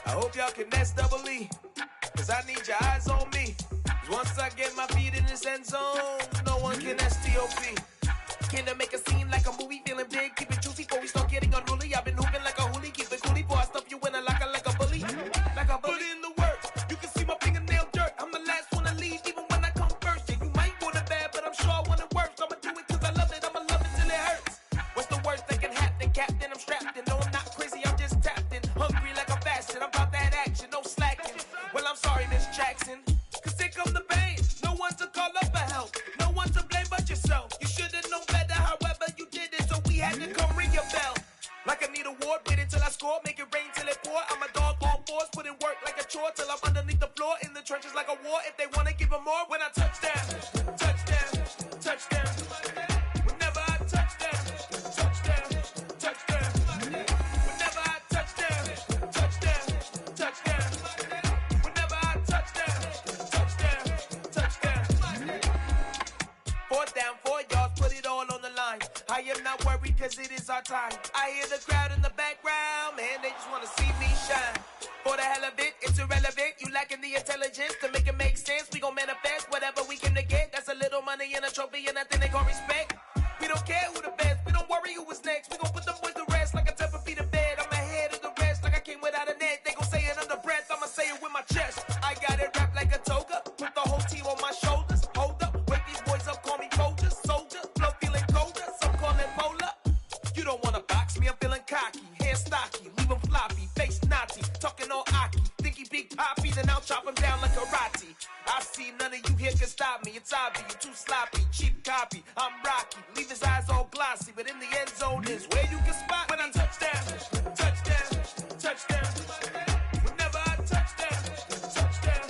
[SPEAKER 25] I hope y'all can S-double-E, cause I need your eyes on me. Cause once I get my feet in this end zone, no one can S-T-O-P. Can I make a scene like a movie, feeling big, keep it juicy before we start getting unruly. I've been hooping like a hoolie, keep it coolie before I stuff you in a locker like a bully. Like a bully. Put in the work, you can see my fingernail dirt. I'm the last one to leave, even when I come first. Yeah, you might want it bad, but I'm sure I want it worse. I'ma do it cause I love it, I'ma love it till it hurts. What's the worst that can happen, Captain? I'm strapped in, no I'm not crazy, I'm just tapped in. Hungry like a fashion, I'm about that action, no slacking. Well, I'm sorry, Miss Jackson, cause here come the pain. No one to call up for help, no one to blame but yourself. You should've known better, however you did it, so we had to come ring your bell. Like I need a ward, wait until I score, make it rain till it pour. I'm a dog on force, put in work like a chore till I'm underneath the floor, in the trenches like a war. If they wanna give them more, when I touchdown, touchdown, touchdown. Whenever I touchdown, touchdown, touchdown. Whenever I touchdown, touchdown, touchdown. Whenever I touchdown, touchdown, touchdown. 4th down, 4 yards, put it all on the line. I am not worried cause it is our time. I hear the crowd in the background, man, they just wanna see me shine. For the hell of it, it's irrelevant. You lacking the intelligence to make it make sense. We gon' manifest whatever we came to get. That's a little money and a trophy and nothing they call respect. We don't care who the best, we don't worry who was next. We gon' put the boys to rest like a 10 feet of bed. I'm ahead of the rest like I came without a net. They gon' say it under breath, I'ma say it with my chest. I got it wrapped like a toga, put the whole team on my shoulders. Hold up, wake these boys up, call me Folger, soldier. Flow feeling colder, some call it polar. You don't wanna box me, I'm feeling cocky. Hair stocky, leave him floppy, face naughty. Talking all aki, think he big poppy, then I'll chop him down like karate. I see none of you here can stop me. It's obvious, you too sloppy, cheap copy. I'm Rocky, leave his eyes all glossy, but in the end zone is where you can spot when I touchdown, touchdown, touchdown. Whenever I touchdown, touchdown,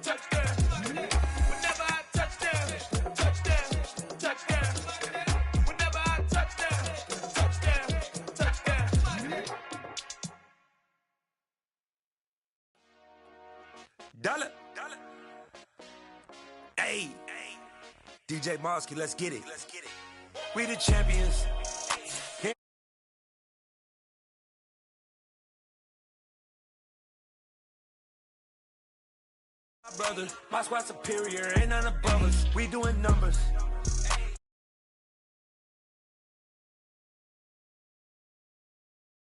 [SPEAKER 25] touchdown. Whenever I touchdown, touchdown, touchdown. Whenever I touchdown, touchdown, touchdown.
[SPEAKER 2] Dollar. Hey, DJ Mosky, let's get it. We the champions. My brother, my squad superior, ain't none above us. We doing numbers.